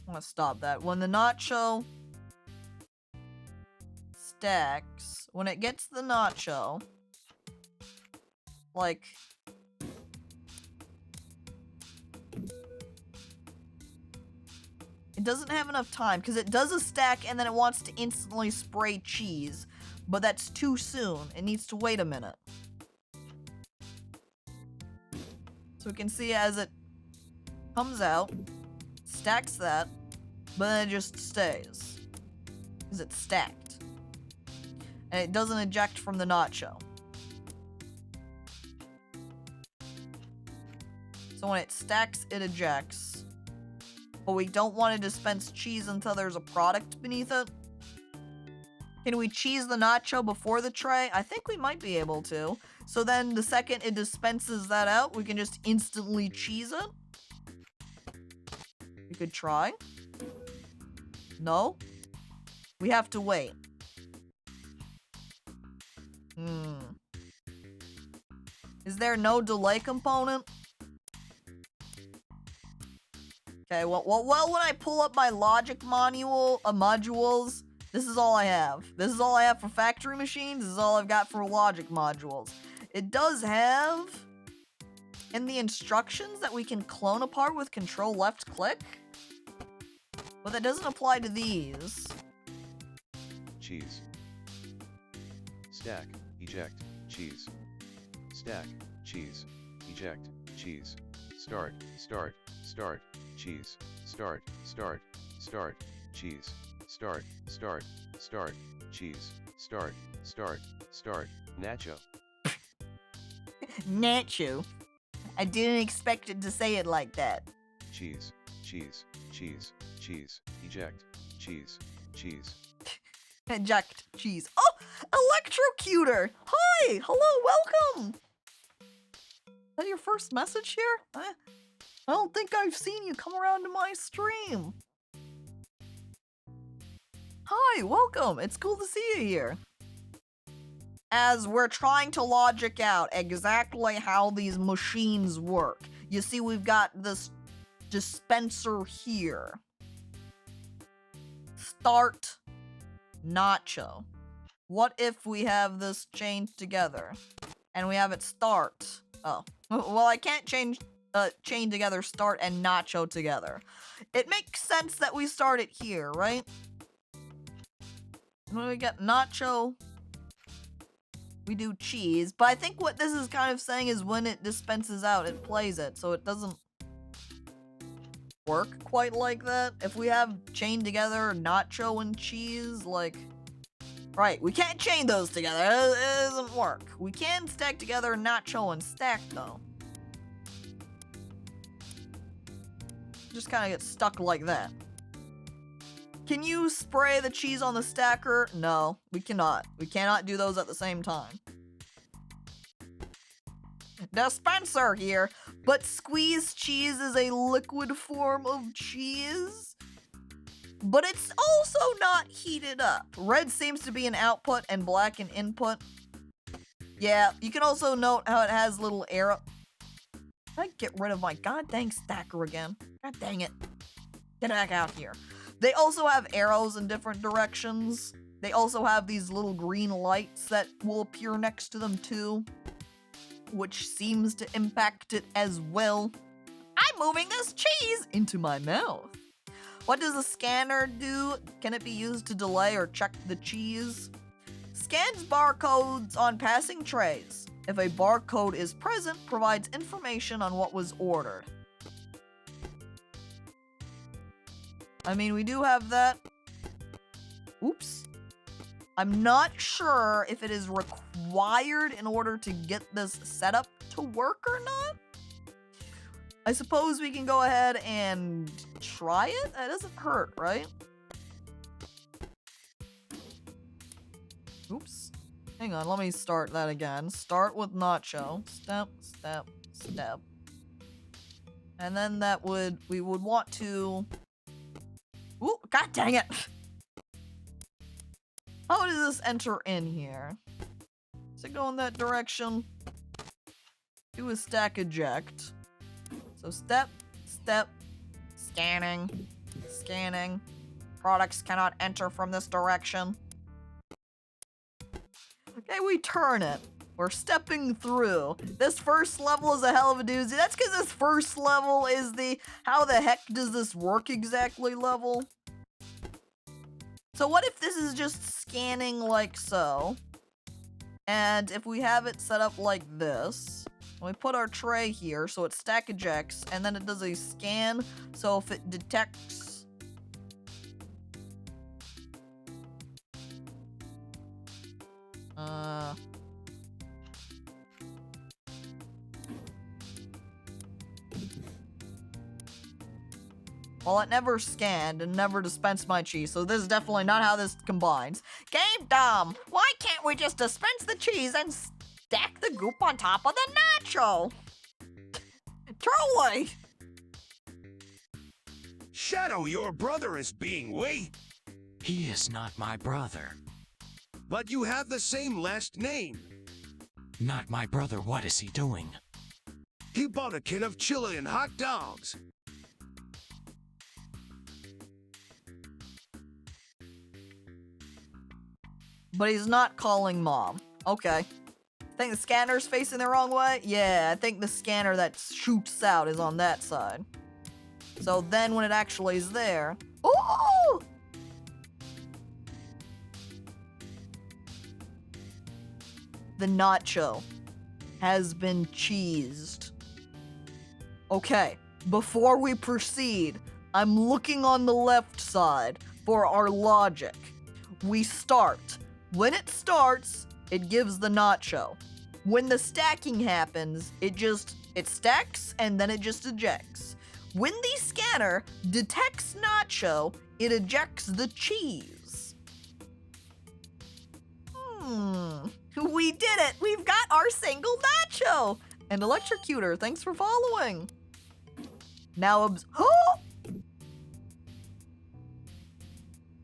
gonna stop that. When the nacho stacks, when it gets the nacho, like, it doesn't have enough time because it does a stack and then it wants to instantly spray cheese, but that's too soon. It needs to wait a minute. So we can see as it comes out, stacks that, but then it just stays because it's stacked. And it doesn't eject from the nacho. So when it stacks, it ejects. But we don't want to dispense cheese until there's a product beneath it. Can we cheese the nacho before the tray? I think we might be able to. So then the second it dispenses that out, we can just instantly cheese it. We could try. No? We have to wait. Is there no delay component? Okay, well, when I pull up my logic modules, this is all I have. This is all I have for factory machines. This is all I've got for logic modules. It does have in the instructions that we can clone apart with control left click, but that doesn't apply to these. Cheese. Stack, eject, cheese. Stack, cheese, eject, cheese. Start, start, start, cheese. Start, start, start, cheese. Start, start, start, cheese. Start, start, start, nacho. Nacho. I didn't expect it to say it like that. Cheese, cheese, cheese, cheese, eject, cheese, cheese. Eject cheese. Oh, Electrocutor. Hi, hello, welcome. Is that your first message here? I don't think I've seen you come around to my stream. Hi, welcome. It's cool to see you here. As we're trying to logic out exactly how these machines work. You see, we've got this dispenser here. Start nacho. What if we have this chained together and we have it start? Oh, well, I can't chain together start and nacho together. It makes sense that we start it here, right? When we get nacho, we do cheese. But I think what this is kind of saying is when it dispenses out, it plays it, so it doesn't work quite like that. If we have chained together nacho and cheese, like, Right, we can't chain those together. It doesn't work. We can stack together nacho and stack, though. Just kind of get stuck like that. Can you spray the cheese on the stacker? No, we cannot. We cannot do those at the same time. Dispenser here, but squeezed cheese is a liquid form of cheese. But it's also not heated up. Red seems to be an output and black an input. Yeah, you can also note how it has little arrow. I get rid of my goddamn stacker again. God dang it. Get back out here. They also have arrows in different directions. They also have these little green lights that will appear next to them too, which seems to impact it as well. I'm moving this cheese into my mouth. What does the scanner do? Can it be used to delay or check the cheese? Scans barcodes on passing trays. If a barcode is present, provides information on what was ordered. I mean, we do have that. Oops. I'm not sure if it is required in order to get this setup to work or not. I suppose we can go ahead and try it? That doesn't hurt, right? Oops. Hang on, let me start that again. Start with nacho. Step, step, step. And then that would, we would want to... Ooh, god dang it! How does this enter in here? Does it go in that direction? Do a stack eject. So step, step, scanning, scanning. Products cannot enter from this direction. Okay, we turn it. We're stepping through. This first level is a hell of a doozy. That's because this first level is the how the heck does this work exactly level. So what if this is just scanning like so? And if we have it set up like this, we put our tray here so it stack ejects, and then it does a scan, so if it detects... Well, it never scanned and never dispensed my cheese, so this is definitely not how this combines. Game dumb! Why can't we just dispense the cheese and stack the goop on top of the nacho? Truly! Shadow, your brother is being weak, He is not my brother. but you have the same last name. Not my brother, what is he doing? He bought a can of chili and hot dogs. But he's not calling mom. Okay. Think the scanner's facing the wrong way? Yeah, I think the scanner that shoots out is on that side. So then when it actually is there... Ooh! The nacho has been cheesed. Okay, before we proceed, I'm looking on the left side for our logic. We start. When it starts, it gives the nacho. When the stacking happens, it stacks and then it just ejects. When the scanner detects nacho, it ejects the cheese. We did it! We've got our single nacho! And Electrocutor, thanks for following. Now oh!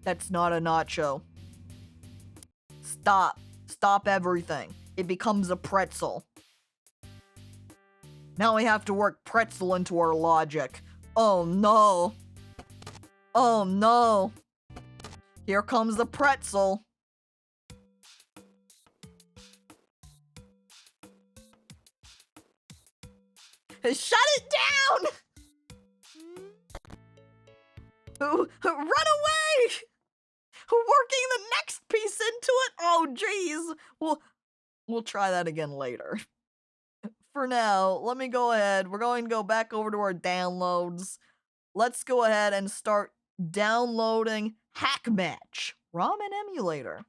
That's not a nacho. Stop. Stop everything. It becomes a pretzel. Now we have to work pretzel into our logic. Oh no. Oh no. Here comes the pretzel. Shut it down! Run away! Working the next piece into it? Oh, jeez. We'll try that again later. For now, let me go ahead. We're going to go back over to our downloads. Let's go ahead and start downloading Hack Match Ramen Emulator.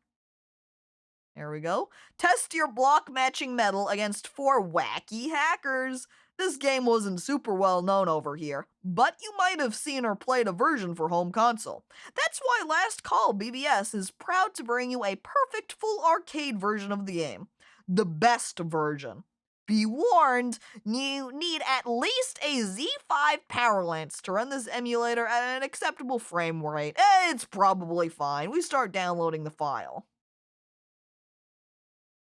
There we go. Test your block matching medal against 4 wacky hackers. This game wasn't super well known over here, but you might have seen or played a version for home console. That's why Last Call BBS is proud to bring you a perfect full arcade version of the game. The best version. Be warned, you need at least a Z5 Power Lance to run this emulator at an acceptable frame rate. It's probably fine. We start downloading the file.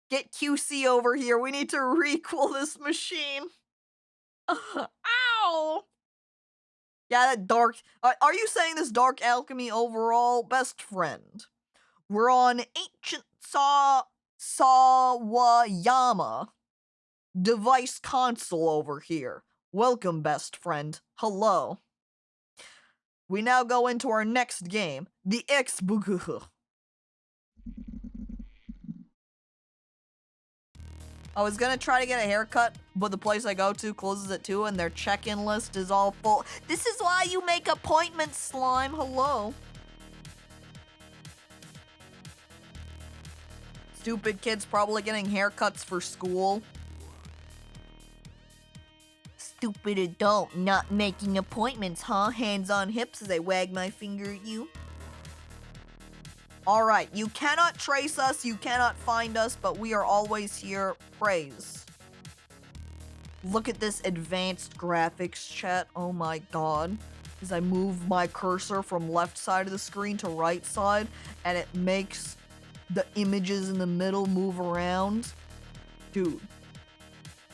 Get QC over here. We need to requel this machine. Ow! Yeah, that dark... Are you saying this Dark Alchemy overall? Best friend. We're on Ancient Sawayama device console over here. Welcome, best friend. Hello. We now go into our next game, the Xbuku. I was gonna try to get a haircut, but the place I go to closes at 2 and their check-in list is all full. This is why you make appointments, slime. Hello. Stupid kids probably getting haircuts for school. Stupid adult not making appointments, huh? Hands on hips as I wag my finger at you. Alright, you cannot trace us, you cannot find us, but we are always here. Praise. Look at this advanced graphics, chat. Oh my god. As I move my cursor from left side of the screen to right side, and it makes the images in the middle move around. Dude.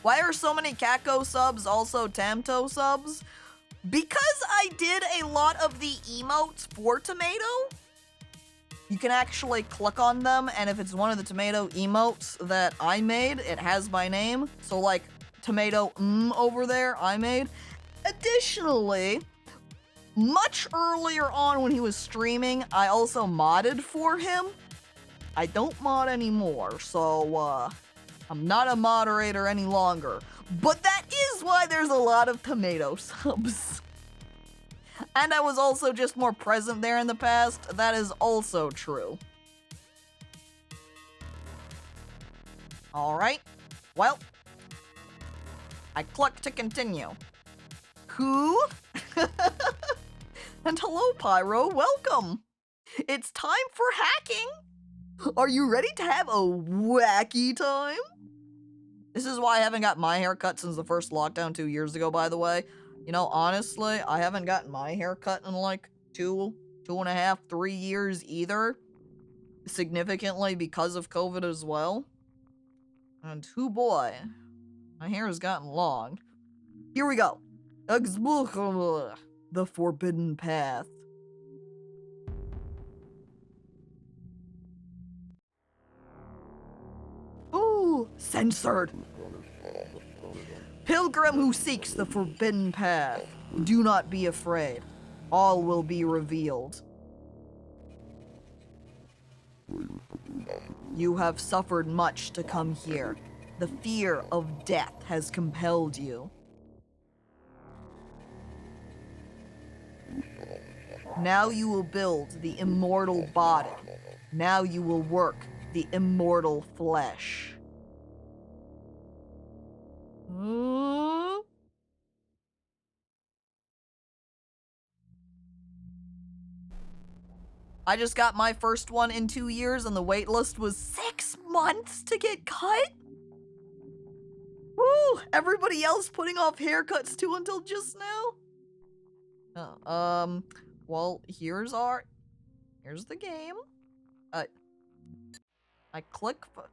Why are so many Caco subs also Tamto subs? Because I did a lot of the emotes for Tomato. You can actually click on them, and if it's one of the Tomato emotes that I made, it has my name. So like, Tomato over there, I made. Additionally, much earlier on when he was streaming, I also modded for him. I don't mod anymore, so I'm not a moderator any longer. But that is why there's a lot of Tomato subs. And I was also just more present there in the past. That is also true. Alright. Well. I click to continue. Who? And hello, Pyro. Welcome. It's time for hacking. Are you ready to have a wacky time? This is why I haven't got my haircut since the first lockdown 2 years ago, by the way. You know, honestly, I haven't gotten my haircut in like 2.5, 3 years either. Significantly because of COVID as well. And oh boy, my hair has gotten long. Here we go. The Forbidden Path. Ooh, censored. Pilgrim who seeks the Forbidden Path, do not be afraid. All will be revealed. You have suffered much to come here. The fear of death has compelled you. Now you will build the immortal body. Now you will work the immortal flesh. I just got my first one in 2 years and the wait list was 6 months to get cut? Woo! Everybody else putting off haircuts too until just now? Well, here's the game. I click for...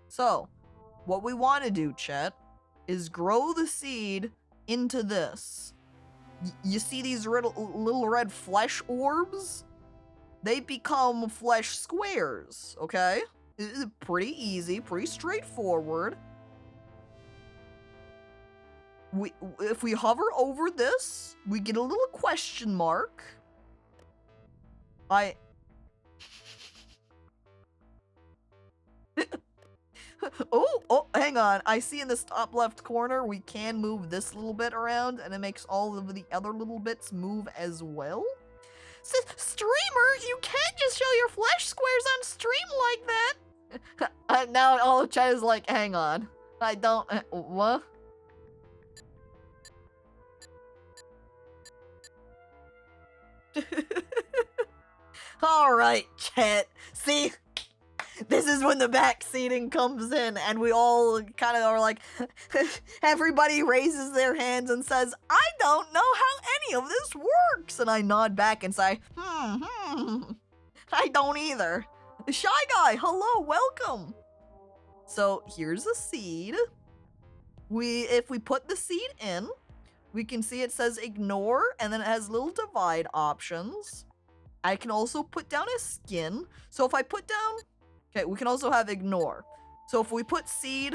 So, what we want to do, chat, is grow the seed into this. You see these little red flesh orbs? They become flesh squares, okay? It's pretty easy, pretty straightforward. If we hover over this, we get a little question mark. Oh, hang on. I see in this top left corner, we can move this little bit around, and it makes all of the other little bits move as well. Streamer, you can't just show your flesh squares on stream like that. Now all of chat is like, hang on. I don't, what? Alright, chat. See? This is when the backseating comes in, and we all kind of are like, everybody raises their hands and says, I don't know how any of this works. And I nod back and say, I don't either. Shy Guy, hello, welcome. So here's a seed. If we put the seed in, we can see it says ignore, and then it has little divide options. I can also put down a skin. So if I put down, okay, we can also have ignore. So if we put seed,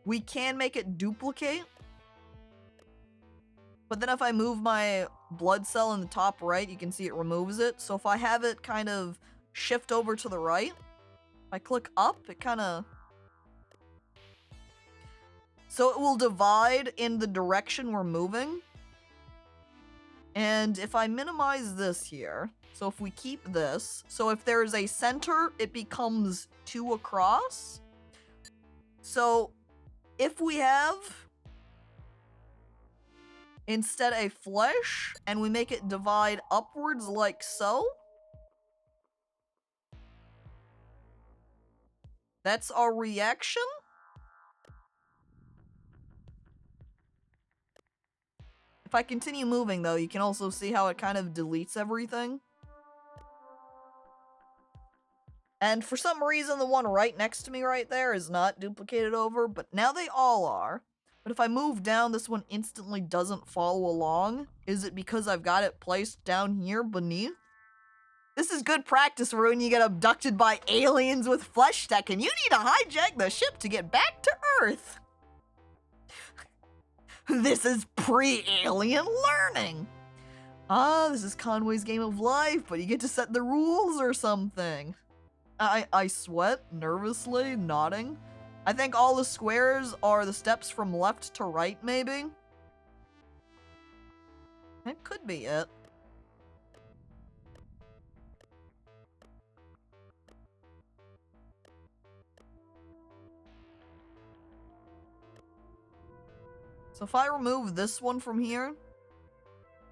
we can make it duplicate. But then if I move my blood cell in the top right, you can see it removes it. So if I have it kind of shift over to the right, if I click up, it kind of... So it will divide in the direction we're moving. And if I minimize this here, so if we keep this, so if there's a center, it becomes 2 across. So if we have instead a flesh and we make it divide upwards like so, that's our reaction. If I continue moving, though, you can also see how it kind of deletes everything. And for some reason, the one right next to me right there is not duplicated over, but now they all are. But if I move down, this one instantly doesn't follow along. Is it because I've got it placed down here beneath? This is good practice for when you get abducted by aliens with flesh tech and you need to hijack the ship to get back to Earth. This is pre-alien learning. Ah, this is Conway's game of life, but you get to set the rules or something. I sweat nervously, nodding. I think all the squares are the steps from left to right, maybe? That could be it. So if I remove this one from here,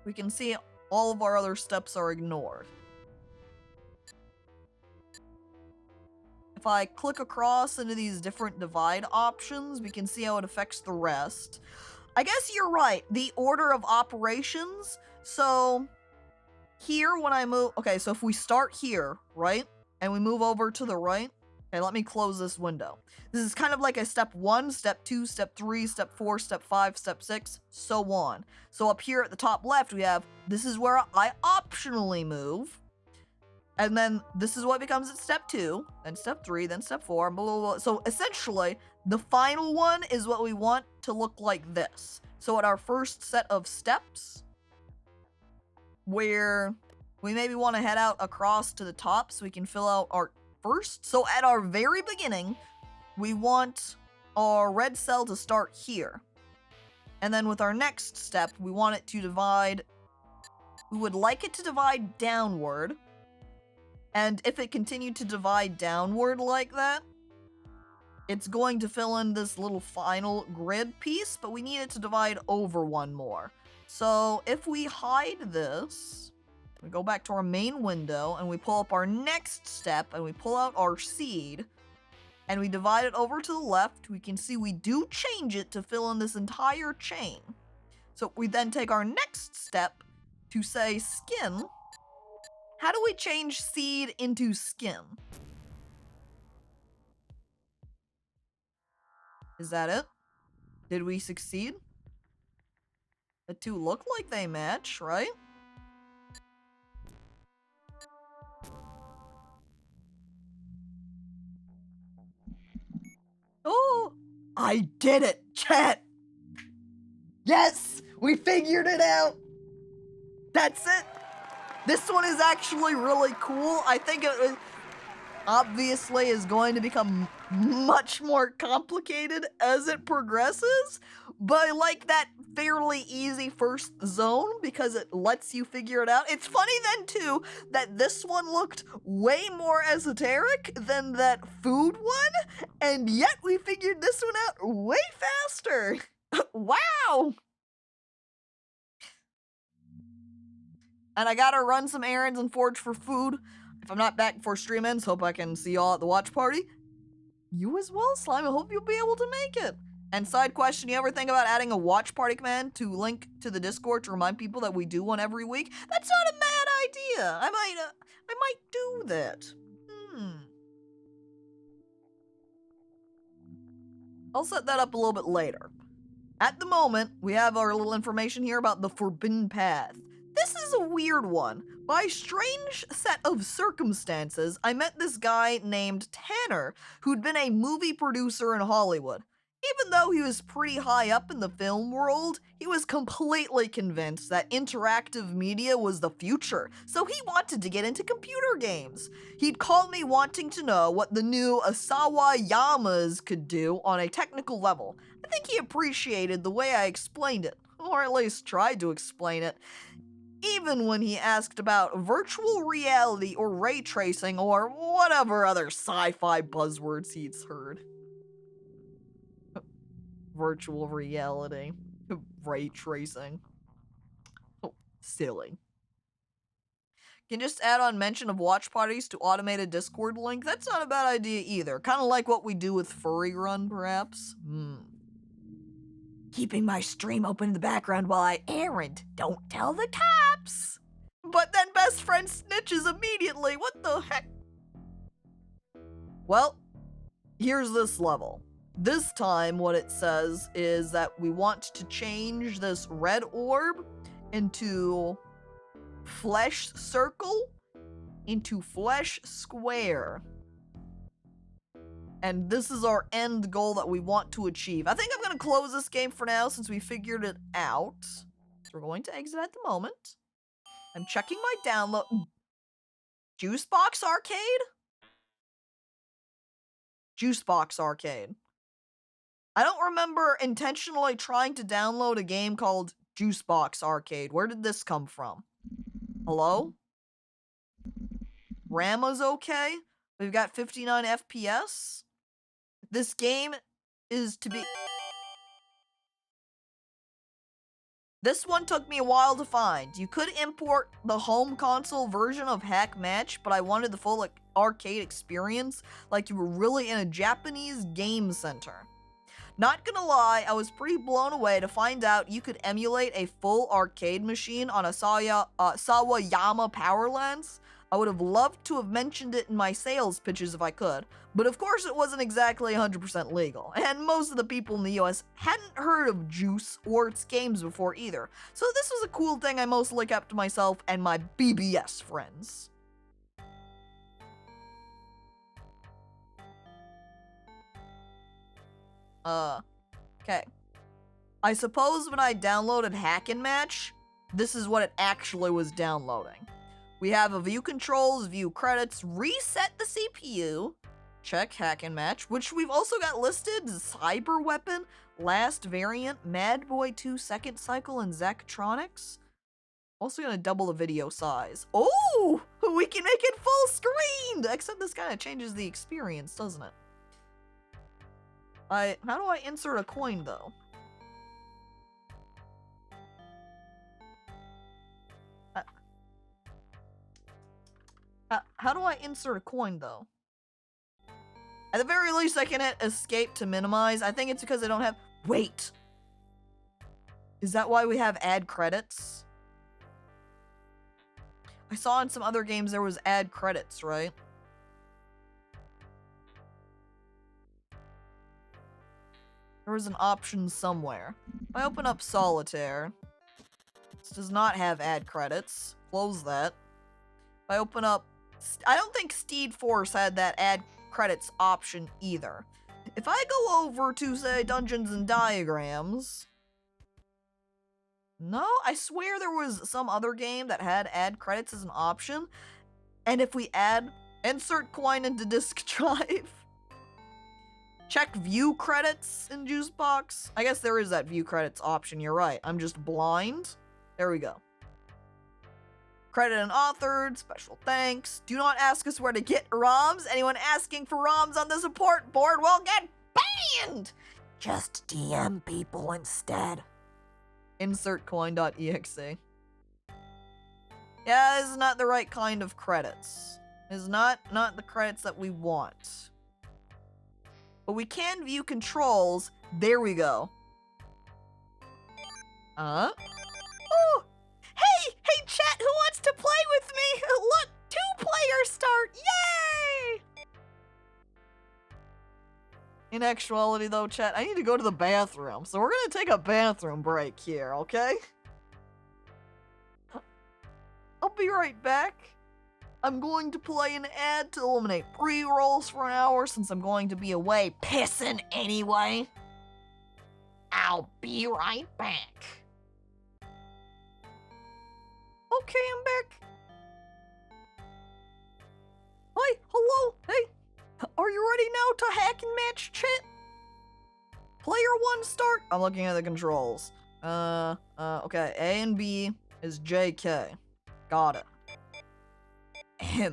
we can see all of our other steps are ignored. If I click across into these different divide options, we can see how it affects the rest. I guess you're right, the order of operations. So here when I move, okay, so if we start here, right? And we move over to the right. Okay, let me close this window. This is kind of like a step 1, step 2, step 3, step 4, step 5, step 6, so on. So up here at the top left, we have, this is where I optionally move. And then this is what becomes at step 2, then step 3, then step 4, blah, blah, blah. So essentially, the final one is what we want to look like this. So at our first set of steps, where we maybe want to head out across to the top so we can fill out our first. So at our very beginning, we want our red cell to start here. And then with our next step, we want it to divide. We would like it to divide downward. And if it continued to divide downward like that, it's going to fill in this little final grid piece, but we need it to divide over one more. So if we hide this, we go back to our main window and we pull up our next step and we pull out our seed and we divide it over to the left, we can see we do change it to fill in this entire chain. So we then take our next step to say skin. How do we change seed into skin? Is that it? Did we succeed? The two look like they match, right? Oh, I did it, chat! Yes, we figured it out! That's it! This one is actually really cool. I think it obviously is going to become much more complicated as it progresses, but I like that fairly easy first zone because it lets you figure it out. It's funny then too that this one looked way more esoteric than that food one, and yet we figured this one out way faster. Wow! And I gotta run some errands and forage for food. If I'm not back before stream ends, hope I can see y'all at the watch party. You as well, Slime. I hope you'll be able to make it. And side question, you ever think about adding a watch party command to link to the Discord to remind people that we do one every week? That's not a bad idea. I might do that. I'll set that up a little bit later. At the moment, we have our little information here about the Forbidden Path. This is a weird one. By a strange set of circumstances, I met this guy named Tanner, who'd been a movie producer in Hollywood. Even though he was pretty high up in the film world, he was completely convinced that interactive media was the future, so he wanted to get into computer games. He'd called me wanting to know what the new Asawa Yamas could do on a technical level. I think he appreciated the way I explained it, or at least tried to explain it. Even when he asked about virtual reality or ray tracing or whatever other sci-fi buzzwords he's heard. Virtual reality. Ray tracing. Oh, silly. Can just add on mention of watch parties to automated Discord link? That's not a bad idea either. Kind of like what we do with Furry Run, perhaps? Keeping my stream open in the background while I errand. Don't tell the cops! But then best friend snitches immediately. What the heck? Well, here's this level. This time, what it says is that we want to change this red orb into flesh circle into flesh square. And this is our end goal that we want to achieve. I think I'm going to close this game for now since we figured it out. So we're going to exit at the moment. I'm checking my download. Juicebox Arcade? Juicebox Arcade. I don't remember intentionally trying to download a game called Juicebox Arcade. Where did this come from? Hello? RAM was okay? We've got 59 FPS? This game is to be... This one took me a while to find. You could import the home console version of Hack Match, but I wanted the full arcade experience, like you were really in a Japanese game center. Not gonna lie, I was pretty blown away to find out you could emulate a full arcade machine on a Sawayama Power Lens. I would have loved to have mentioned it in my sales pitches if I could, but of course it wasn't exactly 100% legal, and most of the people in the US hadn't heard of Juice or its games before either, so this was a cool thing I mostly kept to myself and my BBS friends. Okay. I suppose when I downloaded Hack and Match, this is what it actually was downloading. We have a view controls, view credits, reset the CPU, check Hack and Match, which we've also got listed, Cyber Weapon, Last Variant, Mad Boy 2 Second Cycle, and Zachtronics. Also gonna double the video size. Oh, we can make it full screened! Except this kind of changes the experience, doesn't it? How do I insert a coin, though? How do I insert a coin, though? At the very least, I can hit escape to minimize. I think it's because I don't have... Wait! Is that why we have add credits? I saw in some other games there was add credits, right? There was an option somewhere. If I open up Solitaire, this does not have add credits. Close that. If I open up... I don't think Steed Force had that add credits option either. If I go over to, say, Dungeons and Diagrams... No, I swear there was some other game that had add credits as an option. And if we add insert coin into disk drive... Check view credits in Juicebox. I guess there is that view credits option, you're right. I'm just blind. There we go. Credit and authored, special thanks. Do not ask us where to get ROMs. Anyone asking for ROMs on the support board will get banned! Just DM people instead. Insert coin.exe. Yeah, this is not the right kind of credits. It's not the credits that we want. But we can view controls. There we go. Oh! Hey, chat, who wants to play with me? Look, 2 players start. Yay! In actuality, though, chat, I need to go to the bathroom. So we're gonna take a bathroom break here, okay? I'll be right back. I'm going to play an ad to eliminate pre-rolls for an hour since I'm going to be away pissing anyway. I'll be right back. Okay, I'm back. Hi, hello, hey. Are you ready now to hack and match chat? Player 1 start. I'm looking at the controls. Okay, A and B is JK. Got it. Hey.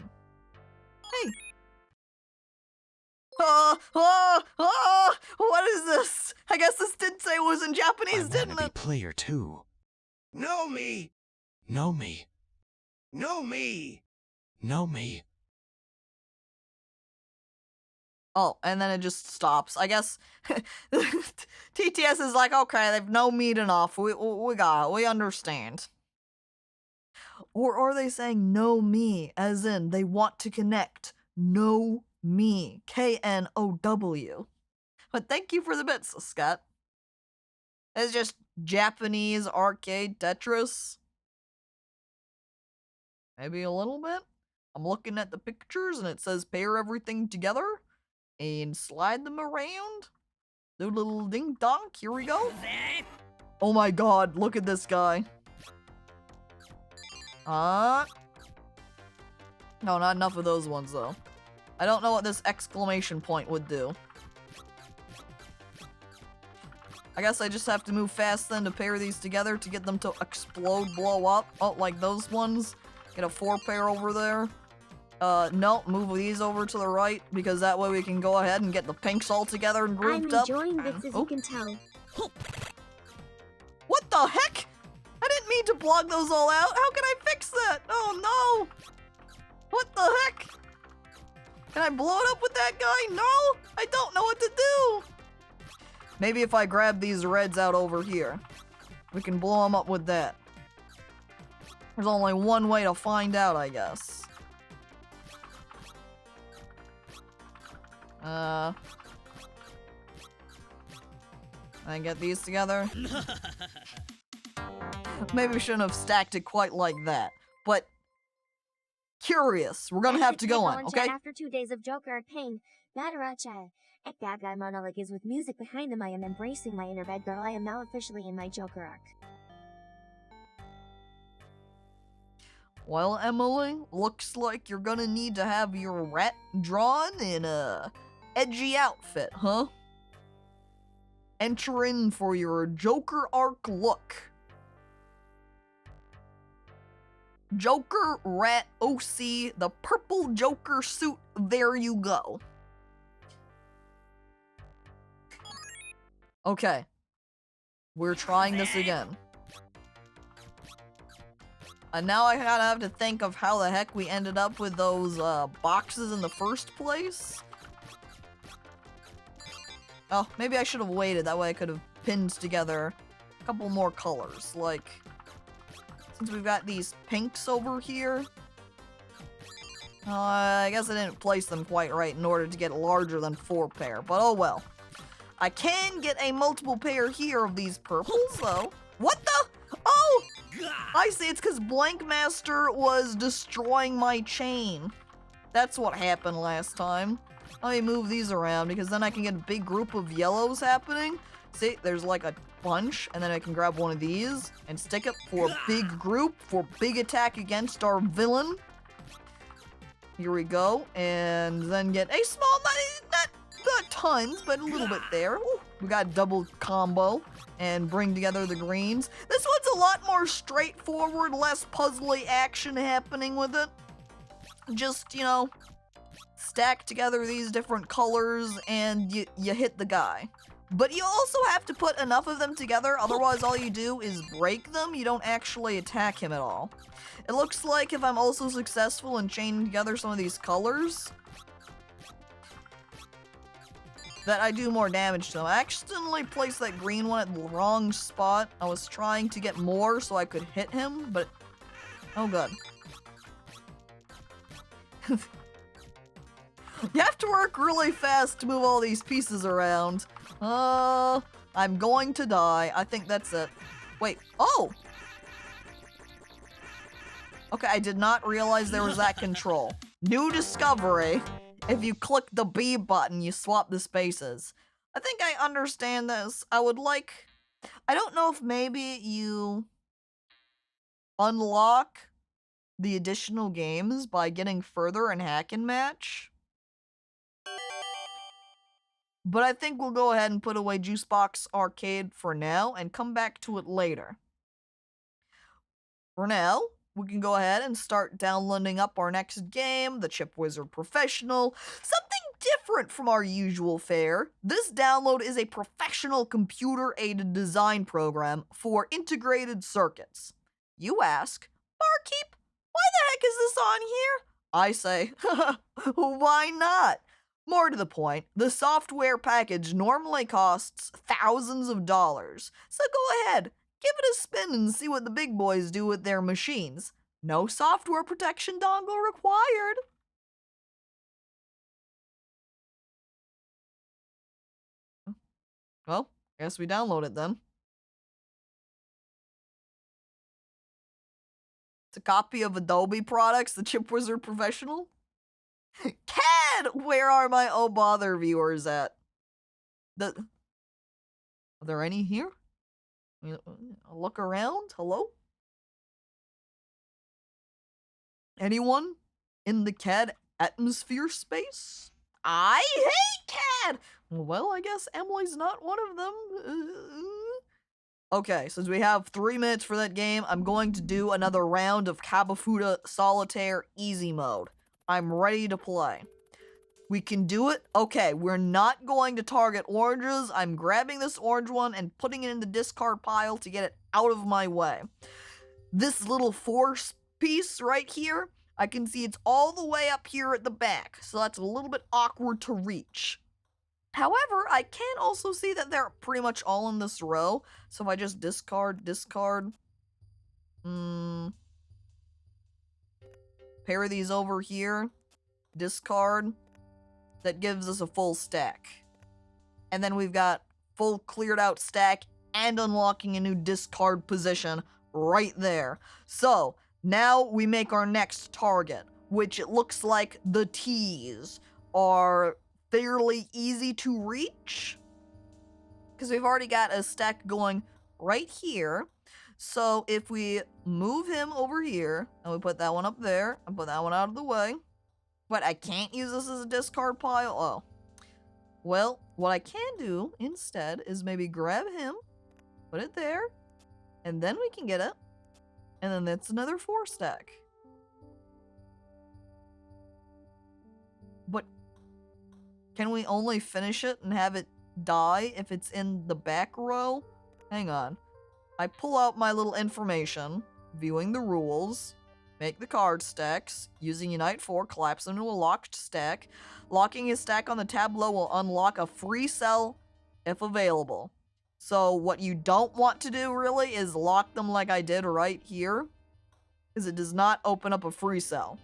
What is this? I guess this did say it was in Japanese, didn't be it? player 2. Know me. Know me. Know me. Know me. Oh, and then it just stops. I guess TTS is like, okay, they've known me enough. We got it. We understand. Or are they saying know me, as in they want to connect? Know me. KNOW. But thank you for the bits, Scott. It's just Japanese arcade Tetris. Maybe a little bit. I'm looking at the pictures and it says pair everything together and slide them around. Do a little ding donk. Here we go. Oh my god, look at this guy. No, not enough of those ones though. I don't know what this exclamation point would do. I guess I just have to move fast then to pair these together to get them to explode, blow up. Oh, like those ones. Get a 4-pair over there. No, move these over to the right because that way we can go ahead and get the pinks all together and grouped up. I'm enjoying this, as you can tell. What the heck? I didn't mean to blog those all out. How can I fix that? Oh no! What the heck? Can I blow it up with that guy? No! I don't know what to do! Maybe if I grab these reds out over here, we can blow them up with that. There's only one way to find out, I guess. I get these together. Maybe we shouldn't have stacked it quite like that, but curious. We're gonna have to go on, okay? After 2 days of Joker and pain, Madaracha, a bad guy monologue is with music behind them. I am embracing my inner bad girl. I am now officially in my Joker arc. Well, Emily, looks like you're gonna need to have your rat drawn in a edgy outfit, huh? Enter in for your Joker arc look. Joker Rat OC, the purple Joker suit, there you go. Okay. We're trying this again. And now I gotta have to think of how the heck we ended up with those boxes in the first place. Oh, maybe I should have waited, that way I could have pinned together a couple more colors, like, since we've got these pinks over here. I guess I didn't place them quite right in order to get larger than 4-pair, but oh well. I can get a multiple pair here of these purples, though. What the? Oh! I see, it's because Blank Master was destroying my chain. That's what happened last time. Let me move these around, because then I can get a big group of yellows happening. See, there's like a bunch, and then I can grab one of these and stick it for a big group, for big attack against our villain. Here we go, and then get a small, not tons, but a little bit there. Ooh, we got double combo and bring together the greens. This one's a lot more straightforward, less puzzly action happening with it. Just, you know, stack together these different colors and you hit the guy. But you also have to put enough of them together, otherwise all you do is break them. You don't actually attack him at all. It looks like if I'm also successful in chaining together some of these colors, that I do more damage to him. I accidentally placed that green one at the wrong spot. I was trying to get more so I could hit him, but... Oh god. You have to work really fast to move all these pieces around. I'm going to die. I think that's it. Wait, oh! Okay, I did not realize there was that control. New discovery. If you click the B button, you swap the spaces. I think I understand this. I would like... I don't know if maybe you unlock the additional games by getting further in Hack and Match. But I think we'll go ahead and put away Juicebox Arcade for now and come back to it later. For now, we can go ahead and start downloading up our next game, the Chip Wizard Professional. Something different from our usual fare. This download is a professional computer-aided design program for integrated circuits. You ask, Barkeep, why the heck is this on here? I say, why not? More to the point, the software package normally costs thousands of dollars. So go ahead, give it a spin and see what the big boys do with their machines. No software protection dongle required. Well, guess we download it then. It's a copy of Adobe products, the Chip Wizard Professional. CAD! Where are my oh bother viewers at? Are there any here? I'll look around. Hello? Anyone in the CAD atmosphere space? I hate CAD! Well, I guess Emily's not one of them. Okay, since we have 3 minutes for that game, I'm going to do another round of Kabufuda Solitaire Easy Mode. I'm ready to play. We can do it? Okay, we're not going to target oranges. I'm grabbing this orange one and putting it in the discard pile to get it out of my way. This little force piece right here, I can see it's all the way up here at the back, so that's a little bit awkward to reach. However, I can also see that they're pretty much all in this row, so if I just discard, pair these over here, discard, that gives us a full stack. And then we've got full cleared out stack and unlocking a new discard position right there. So, now we make our next target, which it looks like the T's are fairly easy to reach. Because we've already got a stack going right here. So if we move him over here, and we put that one up there, and put that one out of the way, but I can't use this as a discard pile? Oh. Well, what I can do instead is maybe grab him, put it there, and then we can get it, and then that's another 4 stack. But can we only finish it and have it die if it's in the back row? Hang on. I pull out my little information, viewing the rules, make the card stacks, using Unite 4, collapse into a locked stack. Locking a stack on the tableau will unlock a free cell if available. So what you don't want to do really is lock them like I did right here, because it does not open up a free cell.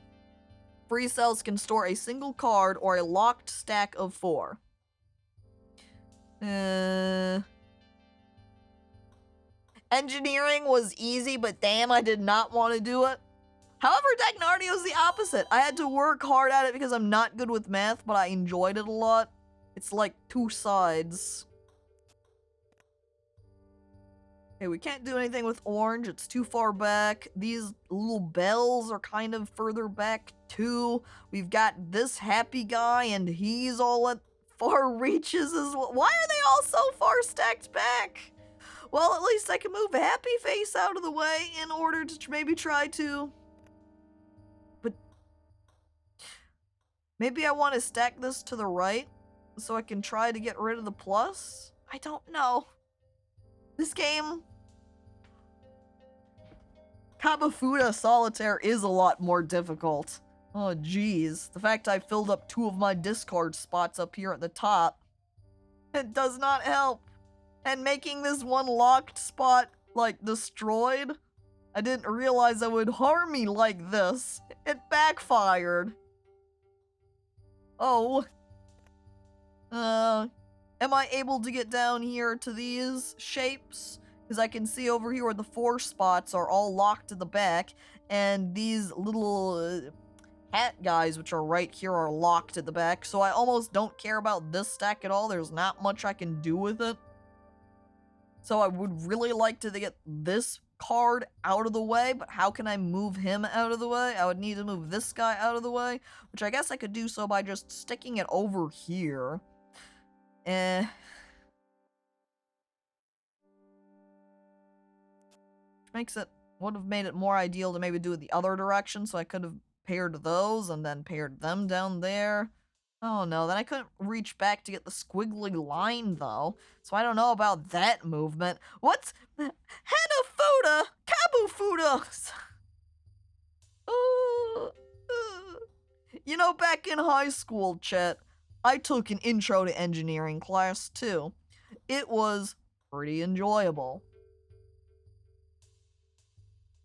Free cells can store a single card or a locked stack of 4. Engineering was easy, but damn, I did not want to do it. However, Technardio is the opposite. I had to work hard at it because I'm not good with math, but I enjoyed it a lot. It's like 2 sides. Okay, we can't do anything with orange. It's too far back. These little bells are kind of further back too. We've got this happy guy, and he's all far reaches as well. Why are they all so far stacked back? Well, at least I can move Happy Face out of the way in order to maybe try to... But... Maybe I want to stack this to the right so I can try to get rid of the plus? I don't know. This game... Cabufuda Solitaire is a lot more difficult. Oh, geez. The fact I filled up 2 of my discard spots up here at the top, it does not help. And making this one locked spot, like, destroyed, I didn't realize it would harm me like this. It backfired. Oh. Am I able to get down here to these shapes? Because I can see over here where the 4 spots are all locked to the back, and these little hat guys, which are right here, are locked at the back, so I almost don't care about this stack at all. There's not much I can do with it. So I would really like to get this card out of the way, but how can I move him out of the way? I would need to move this guy out of the way, which I guess I could do so by just sticking it over here. Makes it, would have made it more ideal to maybe do it the other direction, so I could have paired those and then paired them down there. Oh no, then I couldn't reach back to get the squiggly line though, so I don't know about that movement. What's Hanafuda? Kabufuda! You know, back in high school, chat, I took an intro to engineering class too. It was pretty enjoyable.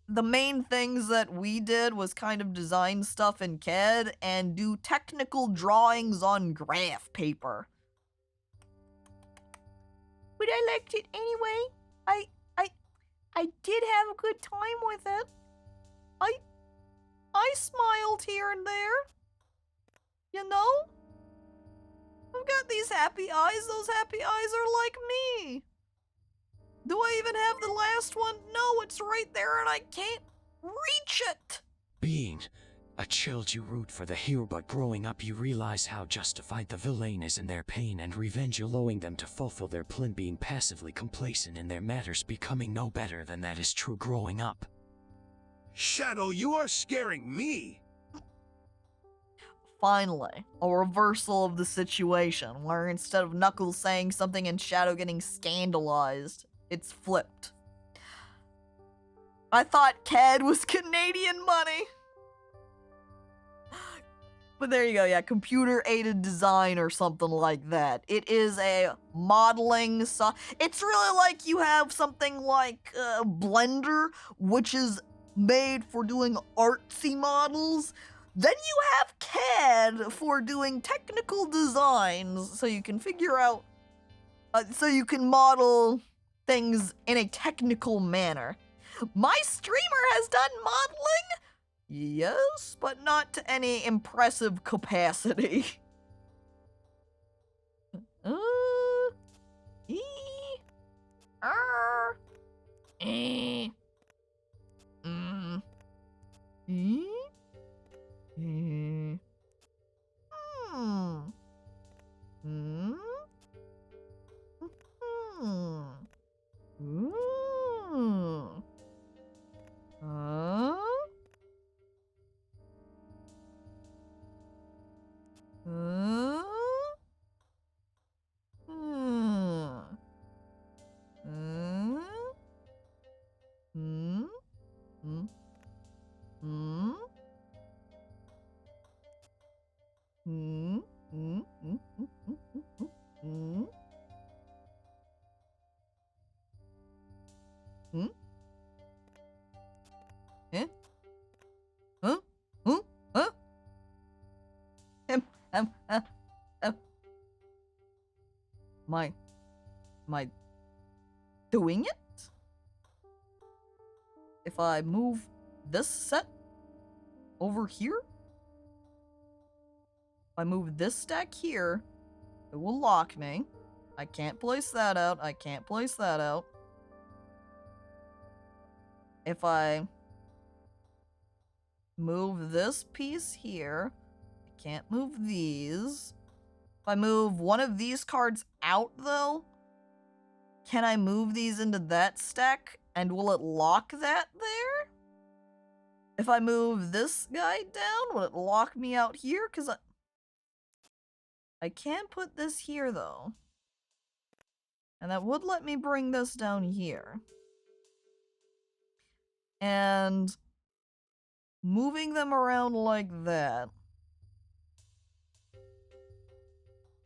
The main things that we did was kind of design stuff in CAD and do technical drawings on graph paper. But I liked it anyway. I did have a good time with it. I smiled here and there. You know? I've got these happy eyes. Those happy eyes are like me. Do I even have the last one? No, it's right there and I can't reach it. Being a child, you root for the hero, but growing up you realize how justified the villain is in their pain and revenge, allowing them to fulfill their plan, being passively complacent in their matters, becoming no better than that is true growing up. Shadow, you are scaring me. Finally, a reversal of the situation, where instead of Knuckles saying something and Shadow getting scandalized, it's flipped. I thought CAD was Canadian money. But there you go, yeah, computer-aided design or something like that. It is a modeling it's really like you have something like Blender, which is made for doing artsy models. Then you have CAD for doing technical designs, so you can figure out, so you can model things in a technical manner. My streamer has done modeling, yes, but not to any impressive capacity. Am I doing it? If I move this set over here, if I move this stack here, it will lock me. I can't place that out. I can't place that out. If I move this piece here, I can't move these. If I move one of these cards out, though, can I move these into that stack? And will it lock that there? If I move this guy down, will it lock me out here? Because I can put this here, though. And that would let me bring this down here. And moving them around like that.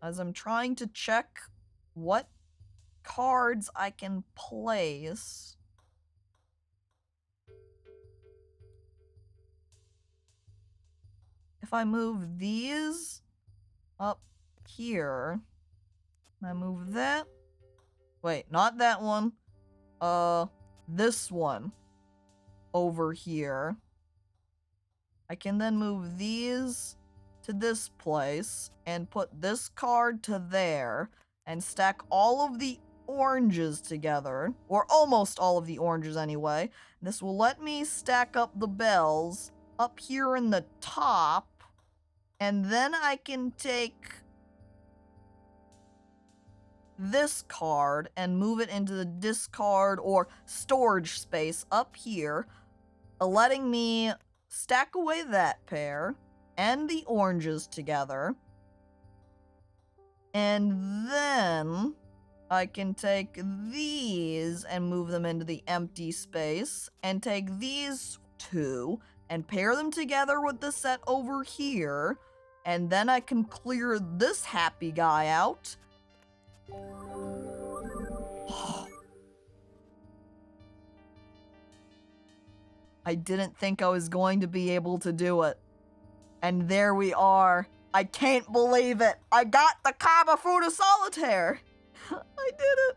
As I'm trying to check what cards I can place. If I move these up here, and I move that. Wait, not that one. This one over here. I can then move these to this place and put this card to there and stack all of the oranges together, or almost all of the oranges anyway. This will let me stack up the bells up here in the top, and then I can take this card and move it into the discard or storage space up here, letting me stack away that pair and the oranges together. And then I can take these and move them into the empty space and take these two and pair them together with the set over here. And then I can clear this happy guy out. I didn't think I was going to be able to do it. And there we are. I can't believe it. I got the Kabufuda Solitaire. I did it.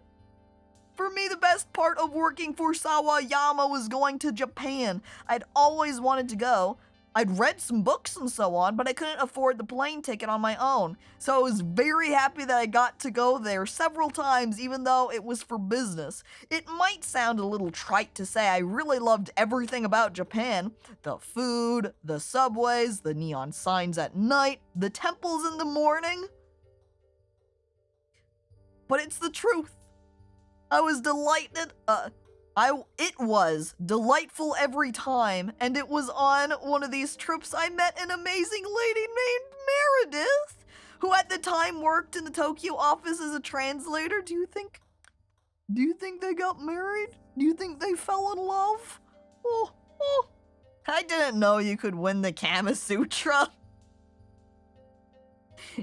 For me, the best part of working for Sawayama was going to Japan. I'd always wanted to go. I'd read some books and so on, but I couldn't afford the plane ticket on my own. So I was very happy that I got to go there several times, even though it was for business. It might sound a little trite to say I really loved everything about Japan. The food, the subways, the neon signs at night, the temples in the morning. But it's the truth. I was delighted. It was delightful every time, and it was on one of these trips I met an amazing lady named Meredith, who at the time worked in the Tokyo office as a translator. Do you think they got married? Do you think they fell in love? Oh. I didn't know you could win the Kama Sutra.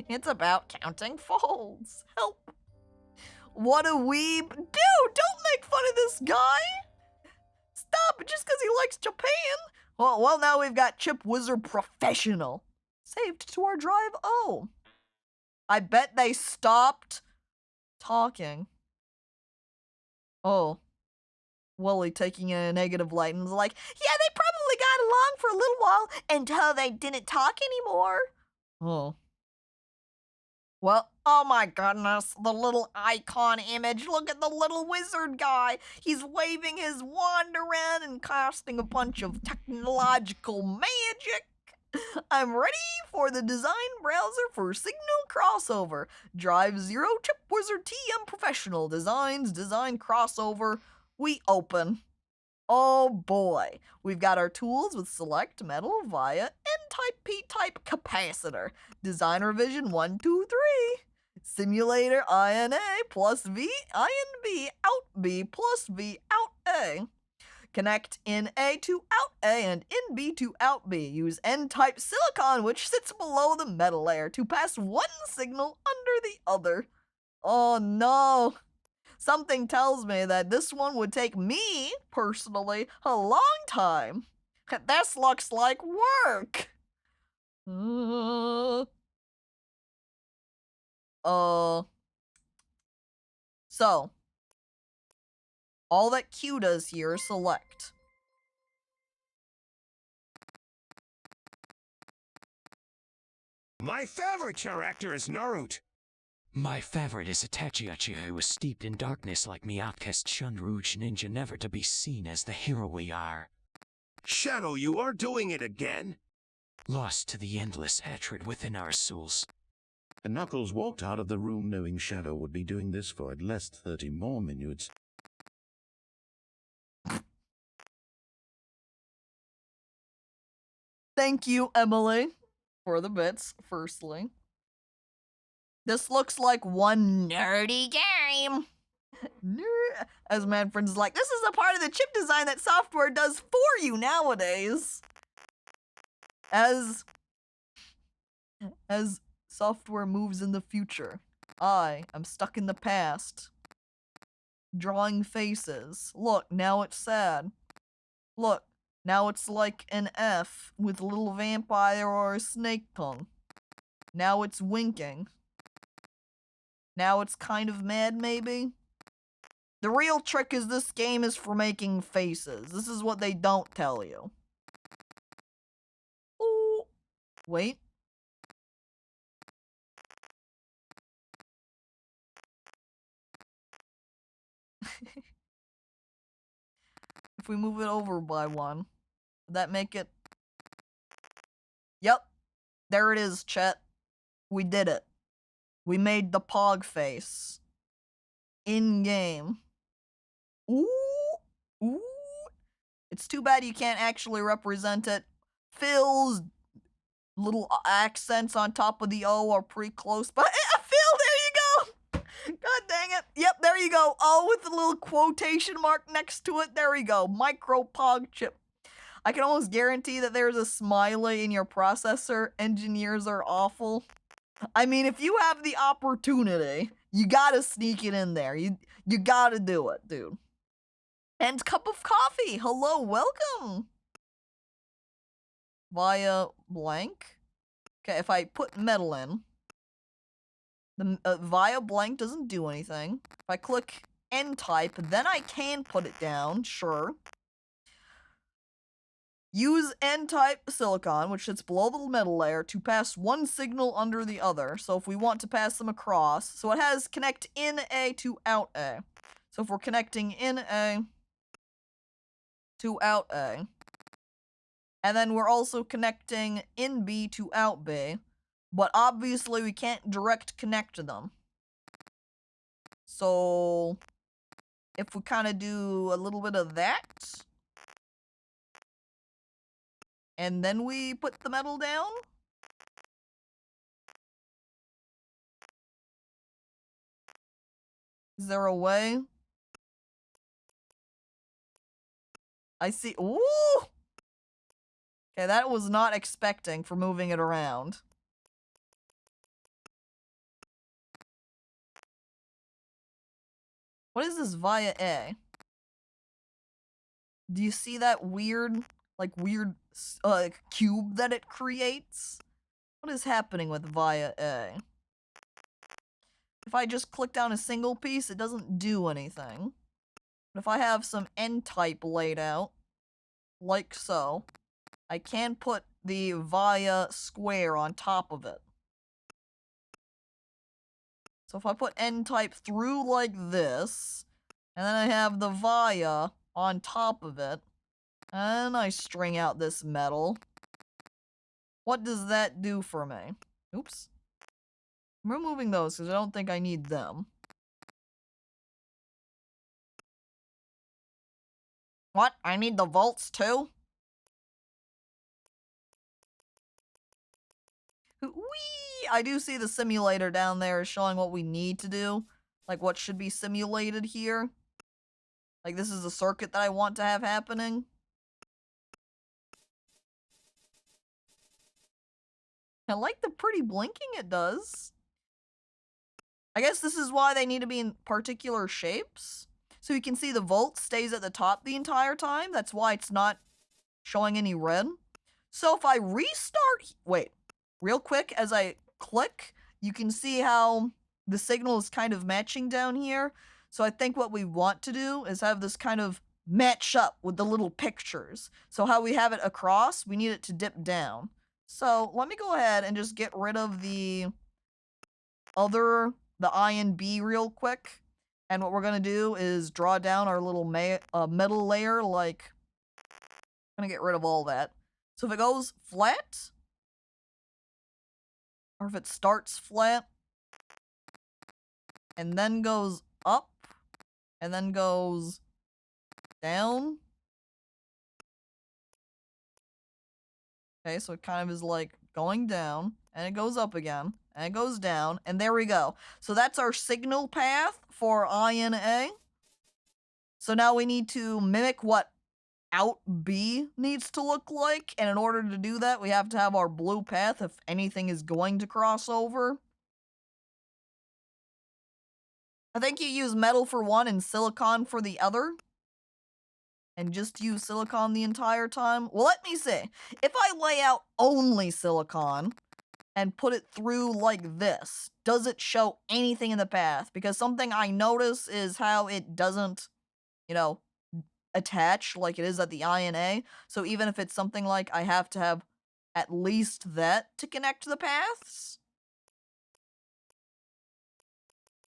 It's about counting folds. Help. What a weeb. Dude, don't make fun of this guy. Stop, just because he likes Japan. Well, now we've got Chip Wizard Professional saved to our drive. Oh. I bet they stopped talking. Oh. Wooly taking in a negative light and was like, yeah, they probably got along for a little while until they didn't talk anymore. Oh. Well, oh my goodness, the little icon image. Look at the little wizard guy. He's waving his wand around and casting a bunch of technological magic. I'm ready for the design browser for Signal Crossover. Drive 0 Chip Wizard TM Professional Designs, Design Crossover. We open. Oh boy, we've got our tools with Select Metal via N-type P-type Capacitor, Designer Vision 1, 2, 3, Simulator INA plus V, INB, out B plus V, out A. Connect in A to out A and in B to out B. Use N-type silicon, which sits below the metal layer, to pass one signal under the other. Oh no. Something tells me that this one would take me, personally, a long time. This looks like work. So, all that Q does here is select. My favorite character is Naruto. My favorite is Itachi, who was steeped in darkness like me outcast shunned Rouge Ninja, never to be seen as the hero we are. Shadow, you are doing it again. Lost to the endless hatred within our souls. And Knuckles walked out of the room knowing Shadow would be doing this for at least 30 more minutes. Thank you, Emily, for the bits, firstly. This looks like one nerdy game. As Manfred's like, this is a part of the chip design that software does for you nowadays. As software moves in the future, I am stuck in the past. Drawing faces. Look, now it's sad. Look, now it's like an F with a little vampire or a snake tongue. Now it's winking. Now it's kind of mad, maybe? The real trick is this game is for making faces. This is what they don't tell you. Oh, wait. If we move it over by one, would that make it? Yep. There it is, chat. We did it. We made the pog face. In-game. Ooh. Ooh. It's too bad you can't actually represent it. Phil's little accents on top of the O are pretty close, but Phil, there you go! God dang it. Yep, there you go. O with the little quotation mark next to it. There we go. Micro pog chip. I can almost guarantee that there's a smiley in your processor. Engineers are awful. I mean, if you have the opportunity, you gotta sneak it in there. You gotta do it, dude. And cup of coffee. Hello, welcome. Via blank. Okay, if I put metal in, the via blank doesn't do anything. If I click N type, then I can put it down, sure. Use N-type silicon, which sits below the metal layer, to pass one signal under the other. So if we want to pass them across, so it has connect in A to out A. So if we're connecting in A to out A, and then we're also connecting in B to out B, but obviously we can't direct connect them. So if we kind of do a little bit of that, and then we put the metal down? Is there a way? I see. Ooh! Okay, that was not expecting for moving it around. What is this via A? Do you see that weird, weird cube that it creates? What is happening with via A? If I just click down a single piece, it doesn't do anything. But if I have some N-type laid out, like so, I can put the via square on top of it. So if I put N-type through like this, and then I have the via on top of it, and I string out this metal, what does that do for me? Oops. I'm removing those because I don't think I need them. What? I need the volts too? Whee! I do see the simulator down there showing what we need to do. Like what should be simulated here. Like this is a circuit that I want to have happening. I like the pretty blinking it does. I guess this is why they need to be in particular shapes. So you can see the volt stays at the top the entire time. That's why it's not showing any red. So if I restart... Wait. Real quick, as I click, you can see how the signal is kind of matching down here. So I think what we want to do is have this kind of match up with the little pictures. So how we have it across, we need it to dip down. So let me go ahead and just get rid of the I and B real quick. And what we're going to do is draw down our little metal layer, like, I'm going to get rid of all that. So if it goes flat, Or if it starts flat and then goes up and then goes down. Okay, so it kind of is like going down and it goes up again and it goes down and there we go. So that's our signal path for INA. So now we need to mimic what out B needs to look like, and in order to do that, we have to have our blue path if anything is going to cross over. I think you use metal for one and silicon for the other. And just use silicon the entire time. Well, let me see. If I lay out only silicon and put it through like this, does it show anything in the path? Because something I notice is how it doesn't, you know, attach like it is at the INA. So even if it's something like I have to have at least that to connect the paths.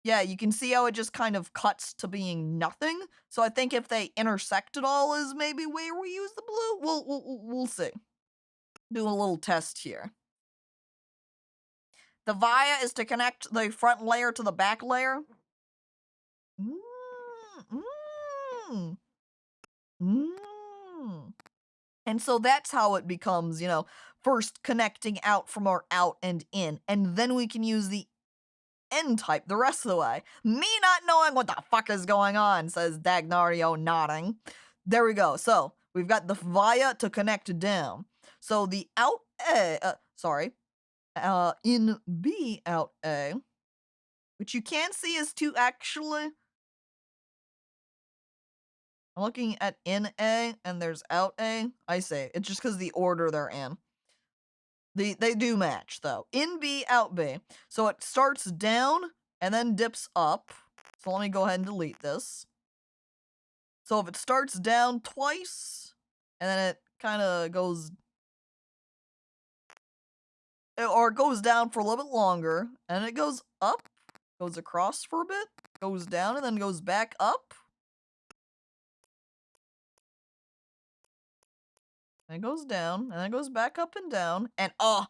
Yeah, you can see how it just kind of cuts to being nothing. So I think if they intersect it all is maybe where we use the blue. We'll see. Do a little test here. The via is to connect the front layer to the back layer. And so that's how it becomes, you know, first connecting out from our out and in. And then we can use the N type the rest of the way. Me not knowing what the fuck is going on, says Dagnario nodding. There we go. So we've got the via to connect down. So the out A, in B out A, which you can see is to actually. I'm looking at in A and there's out A. I say it's just because the order they're in. They do match, though. In B, out B. So it starts down and then dips up. So let me go ahead and delete this. So if it starts down twice, and then it kind of goes... Or it goes down for a little bit longer, and it goes up, goes across for a bit, goes down, and then goes back up. And it goes down, and then it goes back up and down, and oh!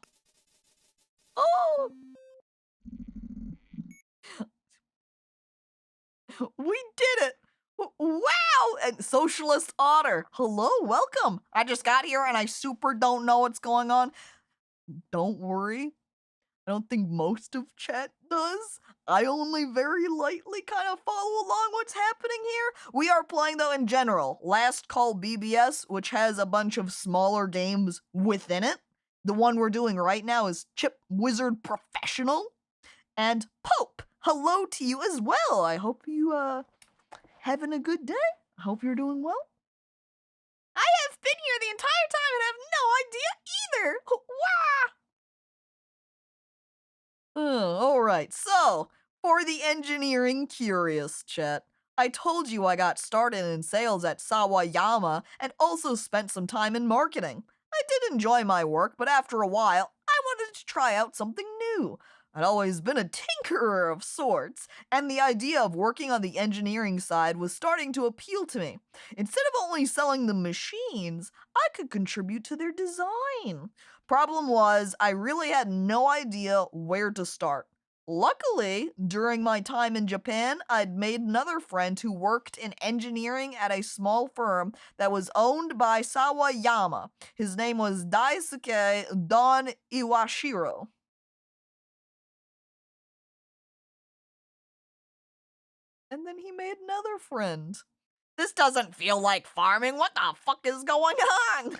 We did it! Wow! And Socialist Otter, hello, welcome! I just got here and I super don't know what's going on. Don't worry. I don't think most of chat does. I only very lightly kind of follow along what's happening here. We are playing, though, in general. Last Call BBS, which has a bunch of smaller games within it. The one we're doing right now is Chip Wizard Professional. And Pope, hello to you as well. I hope you, having a good day. I hope you're doing well. I have been here the entire time and have no idea either. Wah! Alright, so, for the engineering curious chat, I told you I got started in sales at Sawayama and also spent some time in marketing. I did enjoy my work, but after a while, I wanted to try out something new. I'd always been a tinkerer of sorts, and the idea of working on the engineering side was starting to appeal to me. Instead of only selling the machines, I could contribute to their design. Problem was, I really had no idea where to start. Luckily, during my time in Japan, I'd made another friend who worked in engineering at a small firm that was owned by Sawayama. His name was Daisuke Don Iwashiro. And then he made another friend. This doesn't feel like farming. What the fuck is going on?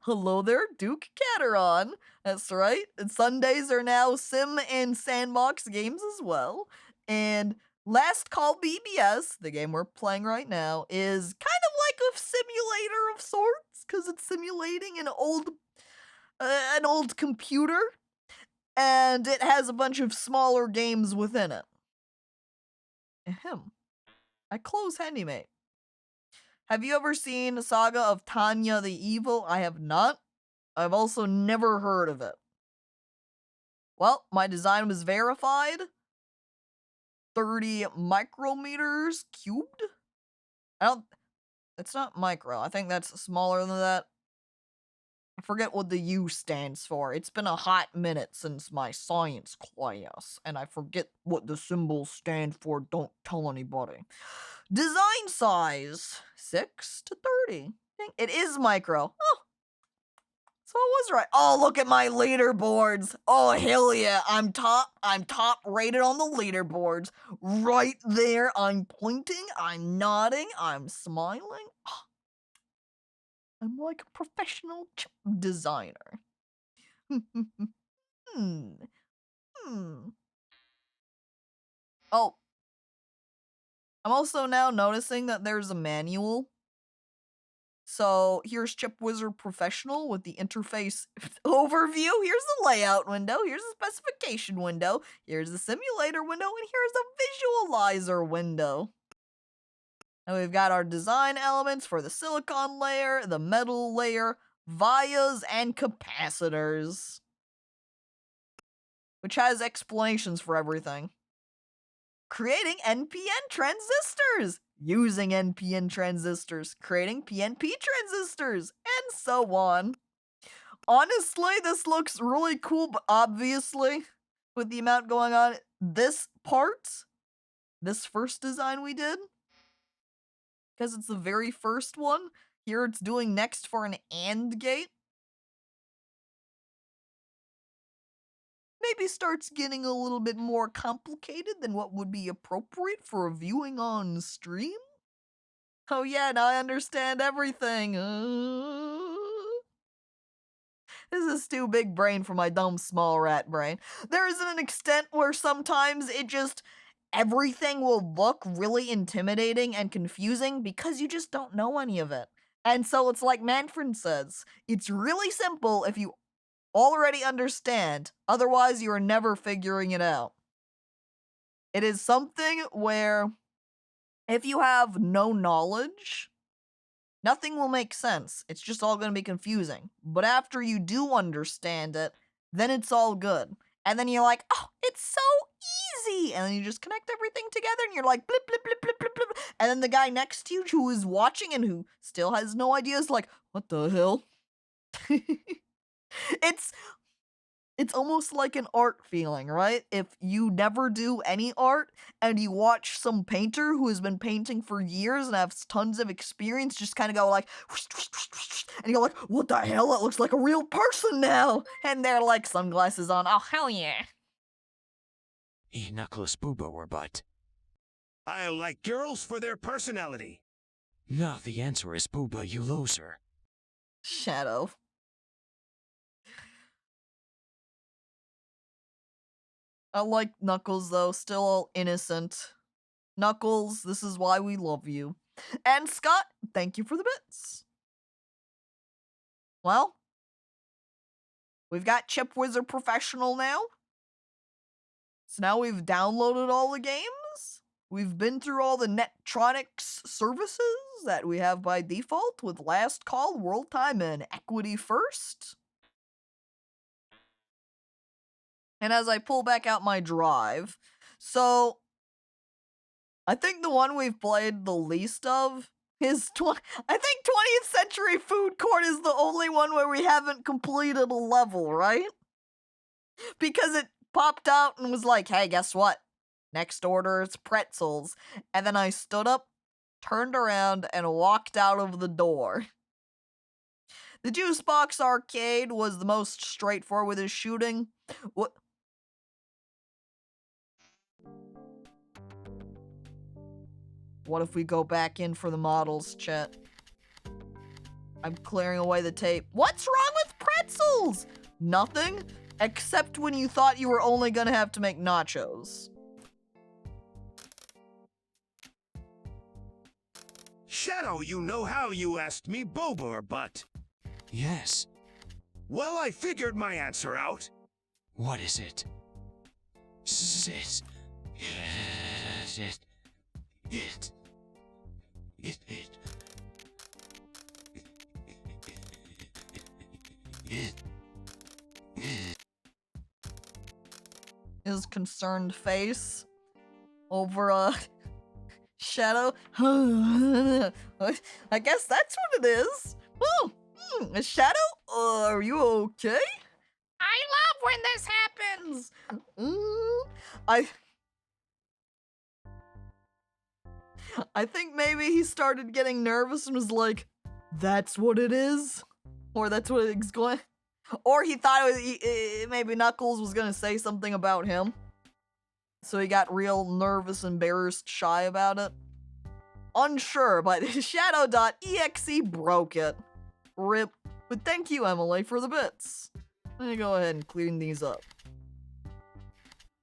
Hello there, Duke Cateron. That's right. And Sundays are now sim and sandbox games as well. And Last Call BBS, the game we're playing right now, is kind of like a simulator of sorts, because it's simulating an old computer, and it has a bunch of smaller games within it. Ahem. I close Handymate. Have you ever seen Saga of Tanya the Evil? I have not. I've also never heard of it. Well, my design was verified. 30 micrometers cubed? It's not micro. I think that's smaller than that. I forget what the U stands for. It's been a hot minute since my science class, and I forget what the symbols stand for. Don't tell anybody. Design size 6 to 30. It is micro. Oh, so I was right. Oh, look at my leaderboards. Oh, hell yeah. I'm top rated on the leaderboards. Right there. I'm pointing. I'm nodding. I'm smiling. Oh, I'm like a professional chip designer. Oh. I'm also now noticing that there's a manual. So here's Chip Wizard Professional with the interface overview. Here's the layout window. Here's the specification window. Here's the simulator window. And here's the visualizer window. And we've got our design elements for the silicon layer, the metal layer, vias, and capacitors. Which has explanations for everything. Creating NPN transistors, using NPN transistors, creating PNP transistors, and so on. Honestly, this looks really cool, but obviously, with the amount going on, this part, this first design we did, because it's the very first one, here it's doing next for an AND gate, maybe starts getting a little bit more complicated than what would be appropriate for viewing on stream. Oh yeah, now I understand everything. This is too big brain for my dumb small rat brain. There is an extent where sometimes it just, everything will look really intimidating and confusing because you just don't know any of it. And so it's like Manfred says, it's really simple if you already understand, otherwise you are never figuring it out. It is something where if you have no knowledge, nothing will make sense. It's just all going to be confusing. But after you do understand it, then it's all good. And then you're like, oh, it's so easy. And then you just connect everything together and you're like, blip, blip, blip, blip, blip, blip. And then the guy next to you who is watching and who still has no idea is like, what the hell? It's almost like an art feeling, right? If you never do any art and you watch some painter who has been painting for years and has tons of experience just kind of go like, and you're like, what the hell? It looks like a real person now. And they're like sunglasses on. Oh, hell yeah. Knuckles Booba or butt? I like girls for their personality. No, the answer is Booba, you loser. Shadow. I like Knuckles, though, still all innocent. Knuckles, this is why we love you. And Scott, thank you for the bits. Well, we've got Chip Wizard Professional now. So now we've downloaded all the games. We've been through all the Netronics services that we have by default with Last Call, World Time, and Equity First. And as I pull back out my drive, so I think the one we've played the least of is I think 20th Century Food Court is the only one where we haven't completed a level, right? Because it popped out and was like, hey, guess what? Next order is pretzels. And then I stood up, turned around, and walked out of the door. The Juice Box Arcade was the most straightforward with his shooting. What if we go back in for the models, chat? I'm clearing away the tape. What's wrong with pretzels? Nothing, except when you thought you were only gonna have to make nachos. Shadow, you know how you asked me Boba or butt? Yes. Well, I figured my answer out. What is it? His concerned face over a shadow. I guess that's what it is. A shadow Are you okay? I love when this happens. I think maybe he started getting nervous and was like, "That's what it is," or "That's what it's going," or he thought maybe Knuckles was gonna say something about him, so he got real nervous, embarrassed, shy about it. Unsure, but Shadow.exe broke it. Rip. But thank you, Emily, for the bits. Let me go ahead and clean these up.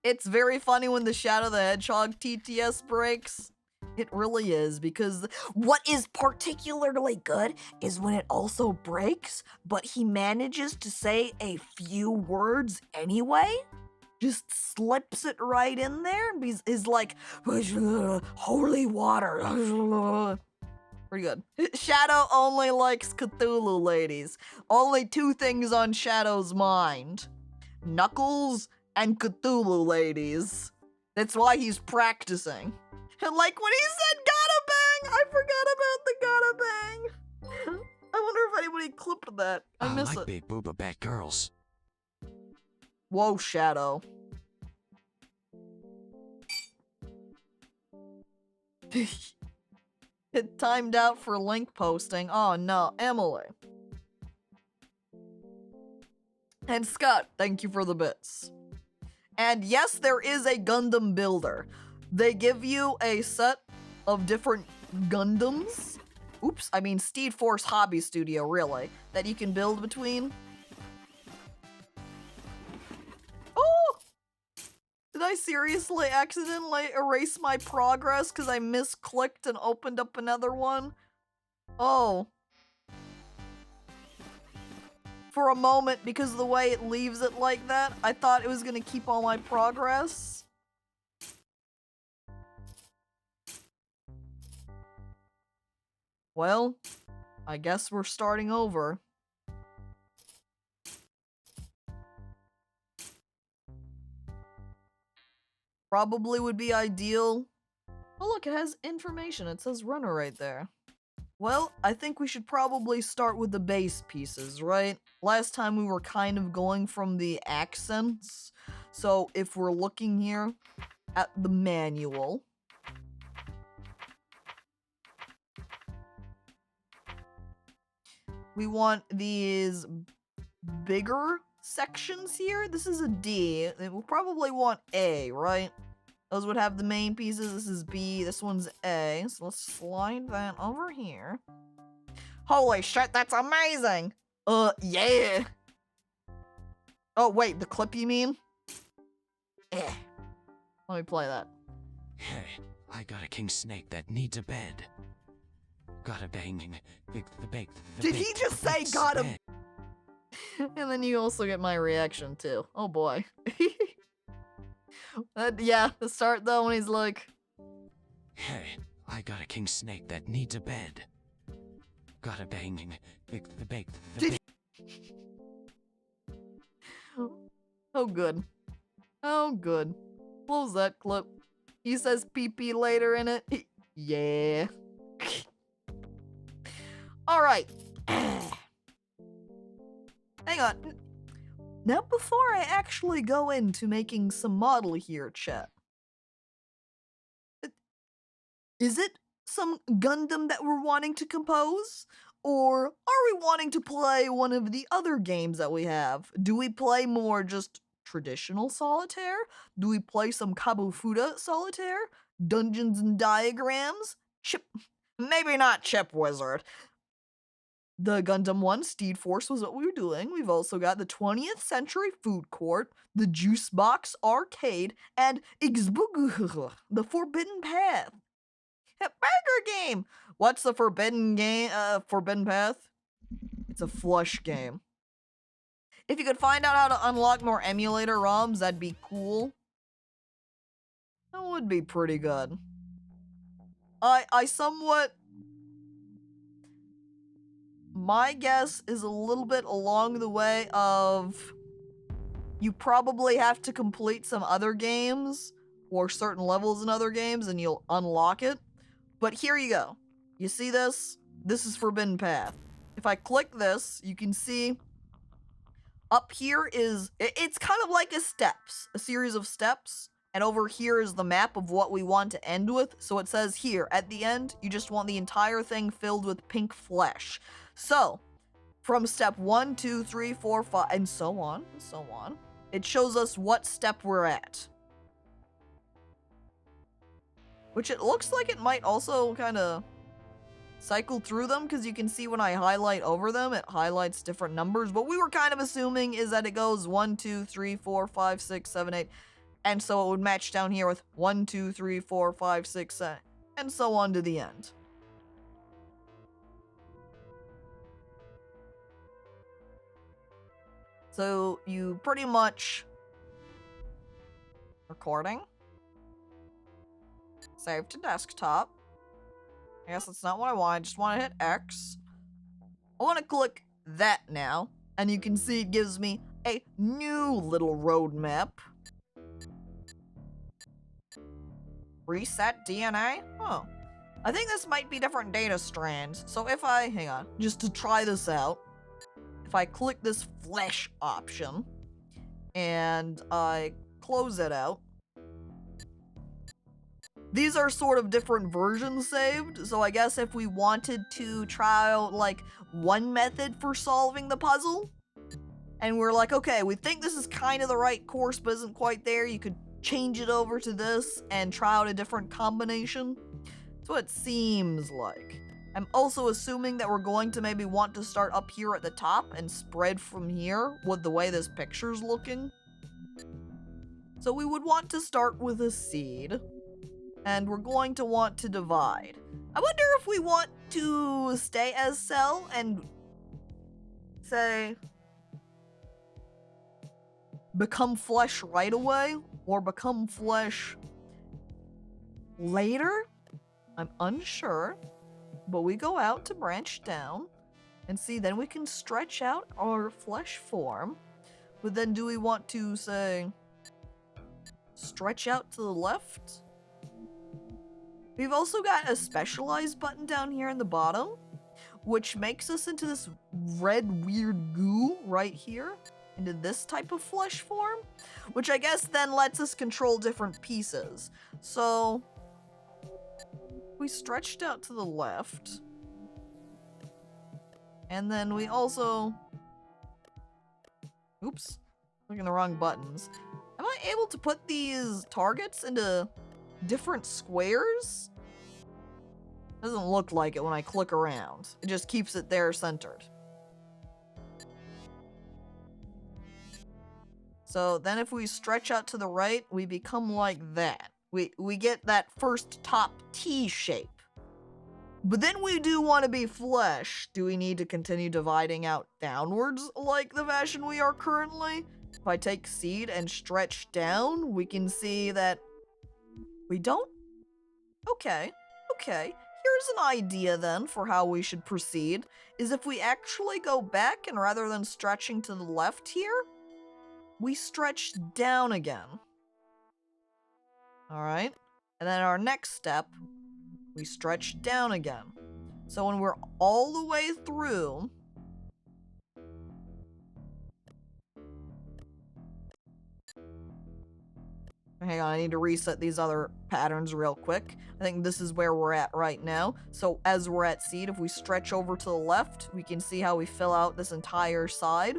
It's very funny when the Shadow the Hedgehog TTS breaks. It really is, because what is particularly good is when it also breaks, but he manages to say a few words anyway. Just slips it right in there and is like, holy water. Pretty good. Shadow only likes Cthulhu ladies. Only two things on Shadow's mind: Knuckles and Cthulhu ladies. That's why he's practicing. And like when he said gotta bang, I forgot about the gotta bang. I wonder if anybody clipped that. I miss like it. big booba bat girls. Whoa, Shadow. It timed out for link posting. Oh no, Emily. And Scott, thank you for the bits. And yes, there is a Gundam builder. They give you a set of different Gundams. Oops, I mean Steed Force Hobby Studio, really, that you can build between. Oh! Did I seriously accidentally erase my progress because I misclicked and opened up another one? Oh. For a moment, because of the way it leaves it like that, I thought it was gonna keep all my progress. Well, I guess we're starting over. Probably would be ideal. Oh look, it has information. It says runner right there. Well, I think we should probably start with the base pieces, right? Last time we were kind of going from the accents. So if we're looking here at the manual, we want these bigger sections here. This is a D. We'll probably want A, right? Those would have the main pieces. This is B. This one's A. So let's slide that over here. Holy shit, that's amazing! Yeah! Oh, wait, the clip you mean? Eh. Let me play that. Hey, I got a king snake that needs a bed. Got a banging. Did he just say got him? And then you also get my reaction too. Oh boy. Yeah, the start though when he's like, hey, I got a king snake that needs a bed. Got a banging. Oh good. Oh good. What was that clip? He says PP later in it. Yeah. Alright. Hang on. Now before I actually go into making some model here, chat. Is it some Gundam that we're wanting to compose? Or are we wanting to play one of the other games that we have? Do we play more just traditional solitaire? Do we play some Kabufuda Solitaire? Dungeons and Diagrams? Maybe not Chip Wizard. The Gundam 1 Steed Force was what we were doing. We've also got the 20th Century Food Court, the Juice Box Arcade, and Xbugu, the Forbidden Path. A burger game! What's the Forbidden Path? It's a flush game. If you could find out how to unlock more emulator ROMs, that'd be cool. That would be pretty good. I somewhat... My guess is a little bit along the way of you probably have to complete some other games or certain levels in other games and you'll unlock it. But here you go. You see this? This is Forbidden Path. If I click this, you can see up here is, it's kind of like a series of steps. And over here is the map of what we want to end with. So it says here, at the end, you just want the entire thing filled with pink flesh. So, from step 1, 2, 3, 4, 5, and so on, and so on, it shows us what step we're at. Which it looks like it might also kind of cycle through them, because you can see when I highlight over them, it highlights different numbers. What we were kind of assuming is that it goes 1, 2, 3, 4, 5, 6, 7, 8. And so it would match down here with 1, 2, 3, 4, 5, 6, 7, and so on to the end. So you pretty much recording, save to desktop. I guess that's not what I want. I just want to hit X. I want to click that now, and you can see it gives me a new little roadmap. Reset DNA? Oh. I think this might be different data strands. So if I, hang on, just to try this out, if I click this flesh option and I close it out, these are sort of different versions saved. So I guess if we wanted to try out like one method for solving the puzzle, and we're like, okay, we think this is kind of the right course but isn't quite there, you could change it over to this and try out a different combination. That's what it seems like. I'm also assuming that we're going to maybe want to start up here at the top and spread from here with the way this picture's looking. So we would want to start with a seed, and we're going to want to divide. I wonder if we want to stay as cell and say become flesh right away, or become flesh later? I'm unsure, but we go out to branch down and see, then we can stretch out our flesh form. But then do we want to say stretch out to the left? We've also got a specialized button down here in the bottom, which makes us into this red weird goo right here, into this type of flesh form, which I guess then lets us control different pieces. So we stretched out to the left, and then we also, oops, clicking the wrong buttons. Am I able to put these targets into different squares? Doesn't look like it when I click around. It just keeps it there centered. So then if we stretch out to the right, we become like that. We get that first top T shape. But then we do want to be flesh. Do we need to continue dividing out downwards like the fashion we are currently? If I take seed and stretch down, we can see that we don't? Okay. Here's an idea then for how we should proceed, is if we actually go back and rather than stretching to the left here, we stretch down again. Alright, and then our next step, we stretch down again. So when we're all the way through, hang on, I need to reset these other patterns real quick. I think this is where we're at right now. So as we're at seed, if we stretch over to the left, we can see how we fill out this entire side,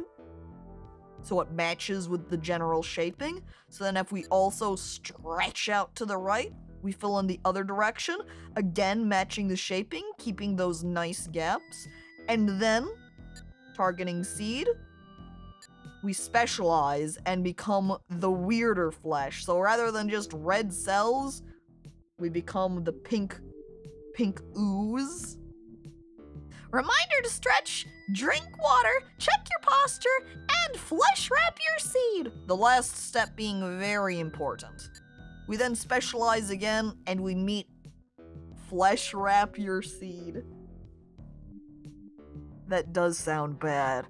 so it matches with the general shaping. So then if we also stretch out to the right, we fill in the other direction, again matching the shaping, keeping those nice gaps. And then, targeting seed, we specialize and become the weirder flesh. So rather than just red cells, we become the pink ooze. Reminder to stretch, drink water, check your posture, and flesh wrap your seed. The last step being very important. We then specialize again, and we meet flesh wrap your seed. That does sound bad.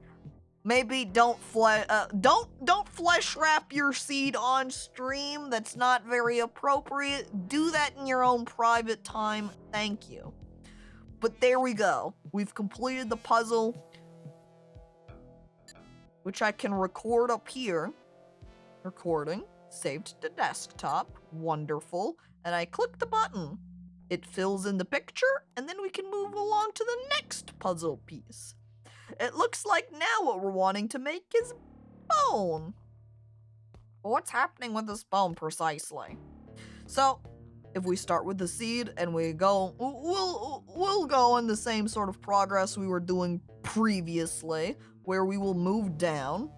Maybe don't flesh wrap your seed on stream. That's not very appropriate. Do that in your own private time. Thank you. But there we go. We've completed the puzzle. which I can record up here. Recording, saved to desktop, wonderful, and I click the button. It fills in the picture, and then we can move along to the next puzzle piece. It looks like now what we're wanting to make is bone. What's happening with this bone precisely? So, if we start with the seed and we go, we'll go in the same sort of progress we were doing previously, where we will move down,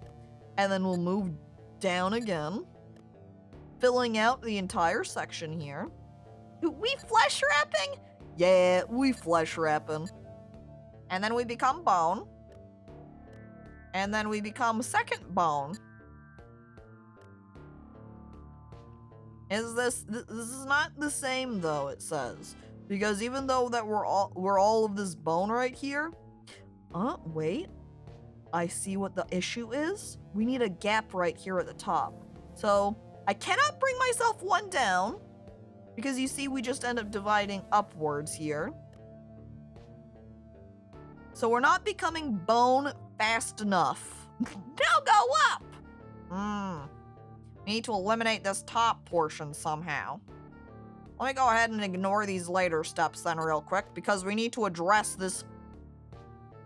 and then we'll move down again, filling out the entire section here. We flesh wrapping? Yeah, we flesh wrapping. And then we become bone. And then we become second bone. This is not the same though, it says. Because even though that we're all of this bone right here. Wait. I see what the issue is. We need a gap right here at the top. So, I cannot bring myself one down. Because you see, we just end up dividing upwards here. So we're not becoming bone fast enough. Now go up! We need to eliminate this top portion somehow. Let me go ahead and ignore these later steps then real quick, because we need to address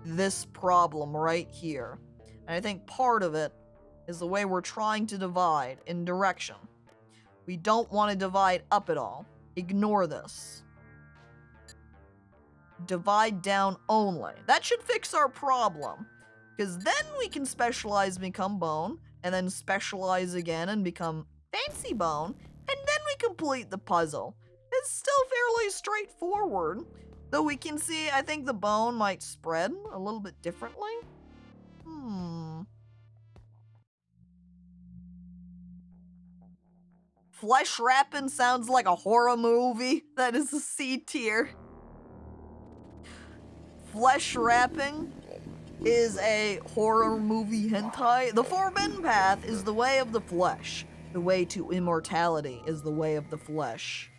this problem right here. And I think part of it is the way we're trying to divide in direction. We don't want to divide up at all. Ignore this. Divide down only. That should fix our problem. Because then we can specialize and become bone, and then specialize again and become fancy bone, and then we complete the puzzle. It's still fairly straightforward. Though we can see, I think the bone might spread a little bit differently. Flesh wrapping sounds like a horror movie. That is a C tier. Flesh wrapping is a horror movie hentai. The forbidden path is the way of the flesh. The way to immortality is the way of the flesh.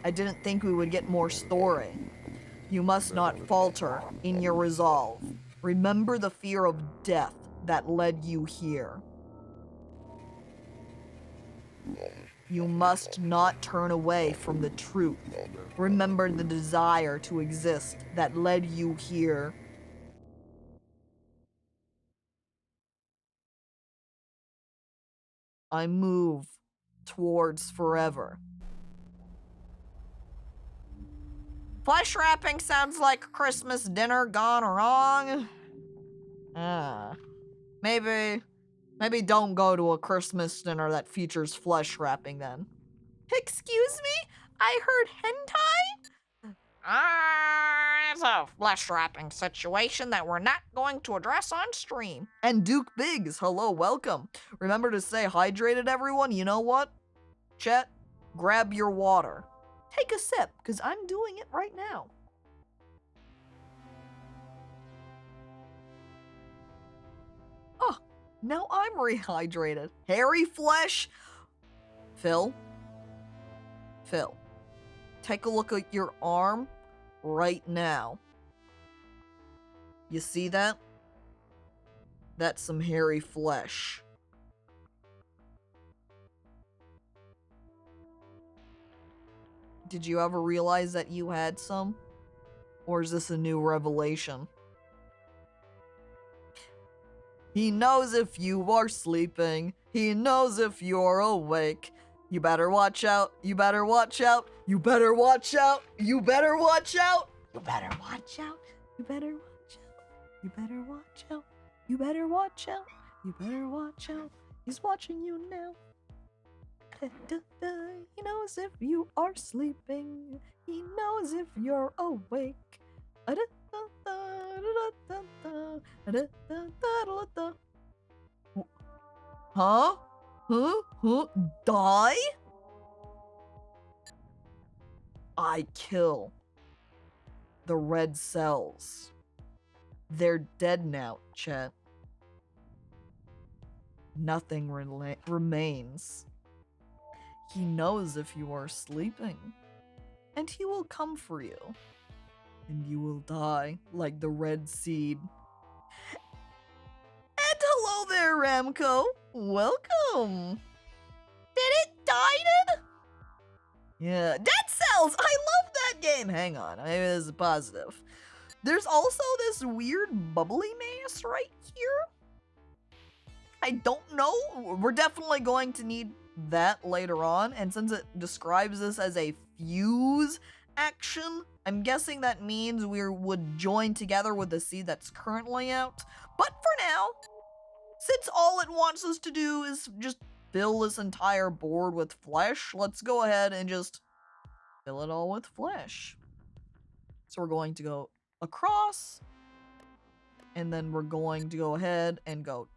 I didn't think we would get more story. You must not falter in your resolve. Remember the fear of death that led you here. You must not turn away from the truth. Remember the desire to exist that led you here. I move towards forever. Flesh wrapping sounds like a Christmas dinner gone wrong. Maybe don't go to a Christmas dinner that features flesh wrapping then. Excuse me? I heard hentai? It's a flesh wrapping situation that we're not going to address on stream. And Duke Biggs, hello, welcome. Remember to stay hydrated, everyone. You know what? Chet, grab your water. Take a sip, because I'm doing it right now. Oh, now I'm rehydrated. Hairy flesh? Phil, take a look at your arm right now. You see that? That's some hairy flesh. Did you ever realize that you had some? Or is this a new revelation? He knows if you are sleeping. He knows if you're awake. You better watch out. You better watch out. You better watch out. You better watch out. You better watch out. You better watch out. You better watch out. You better watch out. You better watch out. He's watching you now. He knows if you are sleeping. He knows if you're awake. Huh? Die? I kill the red cells. They're dead now, Chet. Nothing remains. He knows if you are sleeping, and he will come for you, and you will die like the red seed. And hello Namco. Welcome. Did it die? Yeah, Dead Cells! I love that game! Hang on, it is positive. There's also this weird bubbly mass right here. I don't know. We're definitely going to need that later on, and since it describes this as a fuse action, I'm guessing that means we would join together with the seed that's currently out. But for now, since all it wants us to do is just fill this entire board with flesh, let's go ahead and just fill it all with flesh. So we're going to go across, and then we're going to go ahead and go.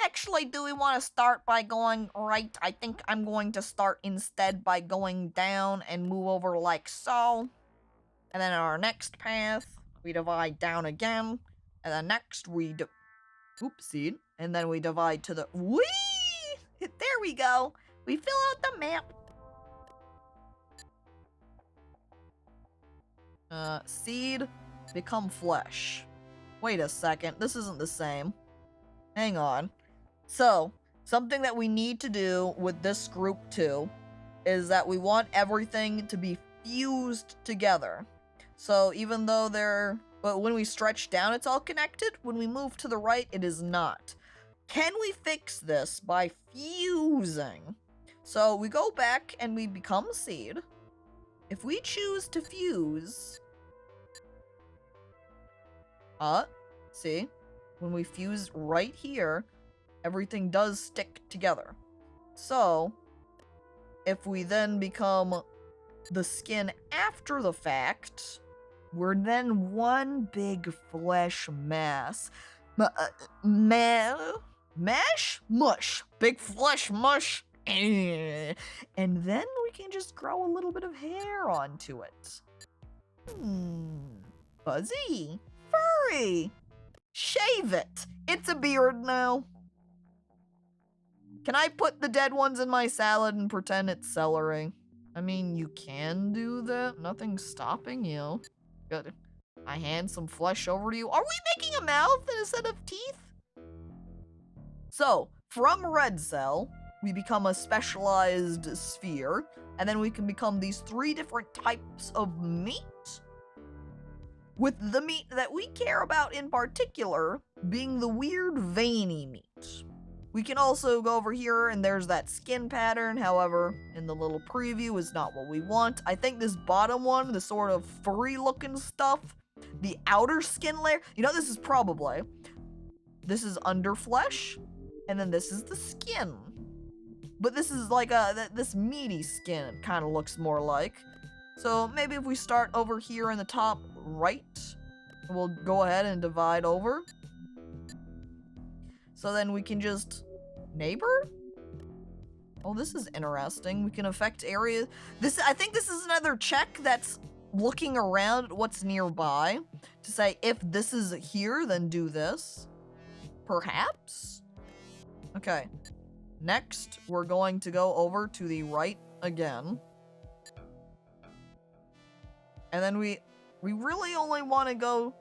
Actually, do we want to start by going right? I think I'm going to start instead by going down and move over like so. And then our next path, we divide down again. And then next we oopsie. And then we divide to the whee! There we go. We fill out the map. Seed, become flesh. Wait a second, this isn't the same. Hang on. So, something that we need to do with this group too is that we want everything to be fused together. So even though but when we stretch down, it's all connected. When we move to the right, it is not. Can we fix this by fusing? So we go back and we become seed. If we choose to fuse, see, when we fuse right here, everything does stick together. So, if we then become the skin after the fact, we're then one big flesh mass. Mash? Mush. Big flesh mush. And then we can just grow a little bit of hair onto it. Fuzzy. Furry. Shave it. It's a beard now. Can I put the dead ones in my salad and pretend it's celery? I mean, you can do that. Nothing's stopping you. Good. I hand some flesh over to you. Are we making a mouth instead of teeth? So, from red cell, we become a specialized sphere, and then we can become these 3 different types of meat. With the meat that we care about in particular being the weird veiny meat. We can also go over here and there's that skin pattern, however, in the little preview is not what we want. I think this bottom one, the sort of furry looking stuff, the outer skin layer, this is probably, this is under flesh, and then this is the skin. But this is like this meaty skin, it kind of looks more like. So maybe if we start over here in the top right, we'll go ahead and divide over. So then we can just neighbor? Oh, this is interesting. We can affect areas. I think this is another check that's looking around at what's nearby to say if this is here, then do this. Perhaps? Okay. Next, we're going to go over to the right again. And then we really only want to go.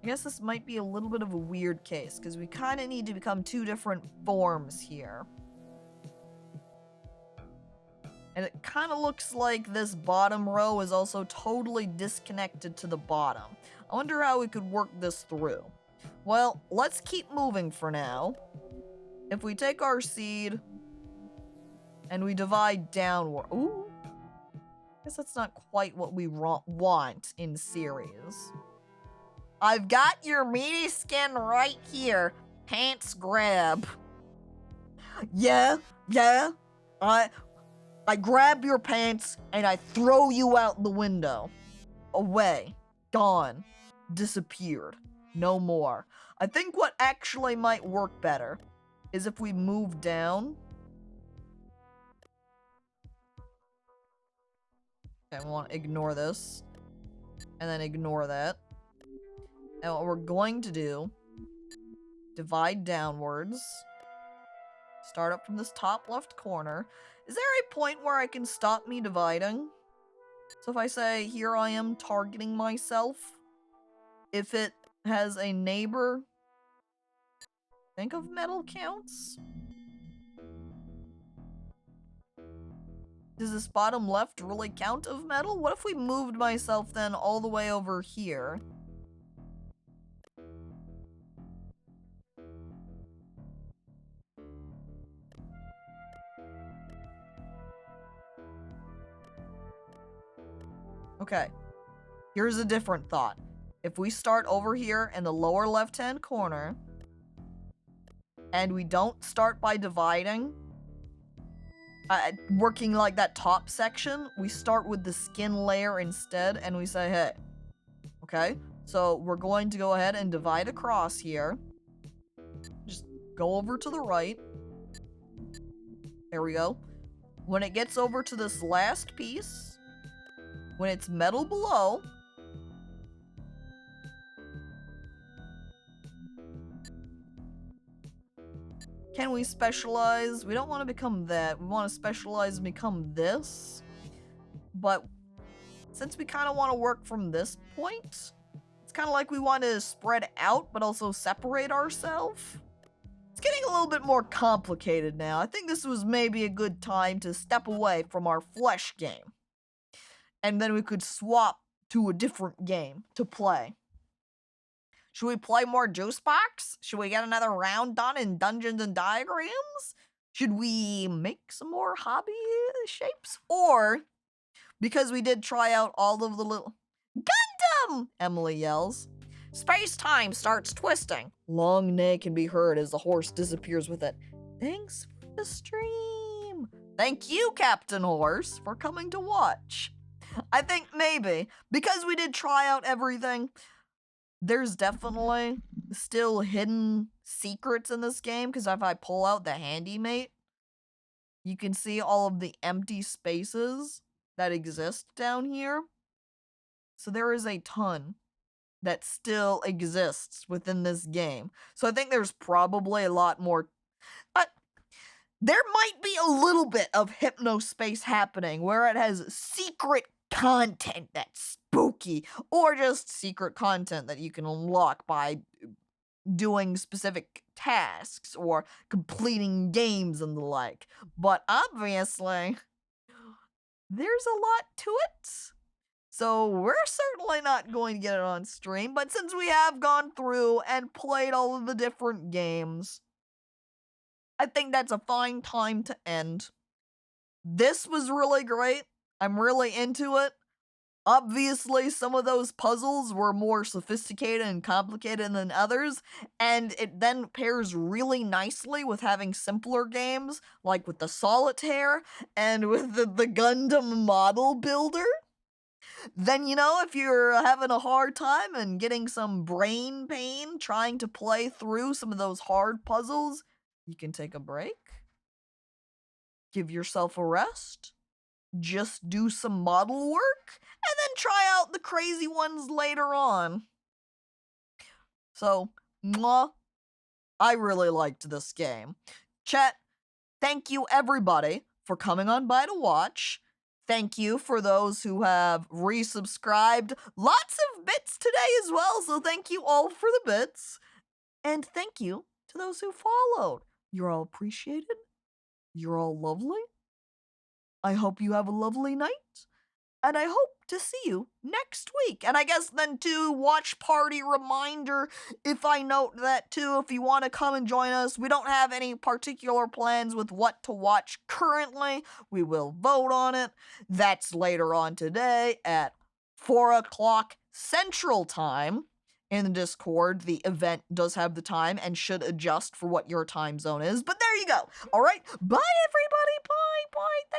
I guess this might be a little bit of a weird case, because we kind of need to become 2 different forms here. And it kind of looks like this bottom row is also totally disconnected to the bottom. I wonder how we could work this through. Well, let's keep moving for now. If we take our seed and we divide downward. Ooh. I guess that's not quite what we want in series. I've got your meaty skin right here. Pants grab. Yeah. I grab your pants and I throw you out the window. Away. Gone. Disappeared. No more. I think what actually might work better is if we move down. Okay, I want to ignore this. And then ignore that. And what we're going to do, divide downwards, start up from this top left corner. Is there a point where I can stop me dividing? So if I say, here I am targeting myself, if it has a neighbor. Think of metal counts? Does this bottom left really count of metal? What if we moved myself then all the way over here? Okay, here's a different thought. If we start over here in the lower left-hand corner, and we don't start by dividing, working like that top section, we start with the skin layer instead, and we say, hey, okay, so we're going to go ahead and divide across here. Just go over to the right. There we go. When it gets over to this last piece, when it's metal below, can we specialize? We don't want to become that. We want to specialize and become this. But since we kind of want to work from this point, it's kind of like we want to spread out but also separate ourselves. It's getting a little bit more complicated now. I think this was maybe a good time to step away from our flesh game. And then we could swap to a different game to play. Should we play more Juice Box? Should we get another round done in Dungeons and Diagrams? Should we make some more hobby shapes? Or, because we did try out all of the little... Gundam! Emily yells. Space-time starts twisting. Long neigh can be heard as the horse disappears with it. Thanks for the stream. Thank you, Captain Horse, for coming to watch. I think maybe, because we did try out everything, there's definitely still hidden secrets in this game, because if I pull out the Handymate, you can see all of the empty spaces that exist down here. So there is a ton that still exists within this game. So I think there's probably a lot more, but there might be a little bit of hypnospace happening where it has secret content that's spooky, or just secret content that you can unlock by doing specific tasks or completing games and the like. But obviously, there's a lot to it. So we're certainly not going to get it on stream, but since we have gone through and played all of the different games, I think that's a fine time to end. This was really great. I'm really into it. Obviously, some of those puzzles were more sophisticated and complicated than others, and it then pairs really nicely with having simpler games, like with the Solitaire and with the Gundam model builder. Then, you know, if you're having a hard time and getting some brain pain trying to play through some of those hard puzzles, you can take a break, give yourself a rest, just do some model work, and then try out the crazy ones later on. So, mwah, I really liked this game. Chat, thank you everybody for coming on by to watch. Thank you for those who have resubscribed. Lots of bits today as well, so thank you all for the bits. And thank you to those who followed. You're all appreciated. You're all lovely. I hope you have a lovely night. And I hope to see you next week. And I guess then too, watch party reminder, if I note that too, if you want to come and join us. We don't have any particular plans with what to watch currently. We will vote on it. That's later on today at 4 o'clock Central Time. In the Discord, the event does have the time and should adjust for what your time zone is. But there you go. All right. Bye, everybody. Bye. Bye.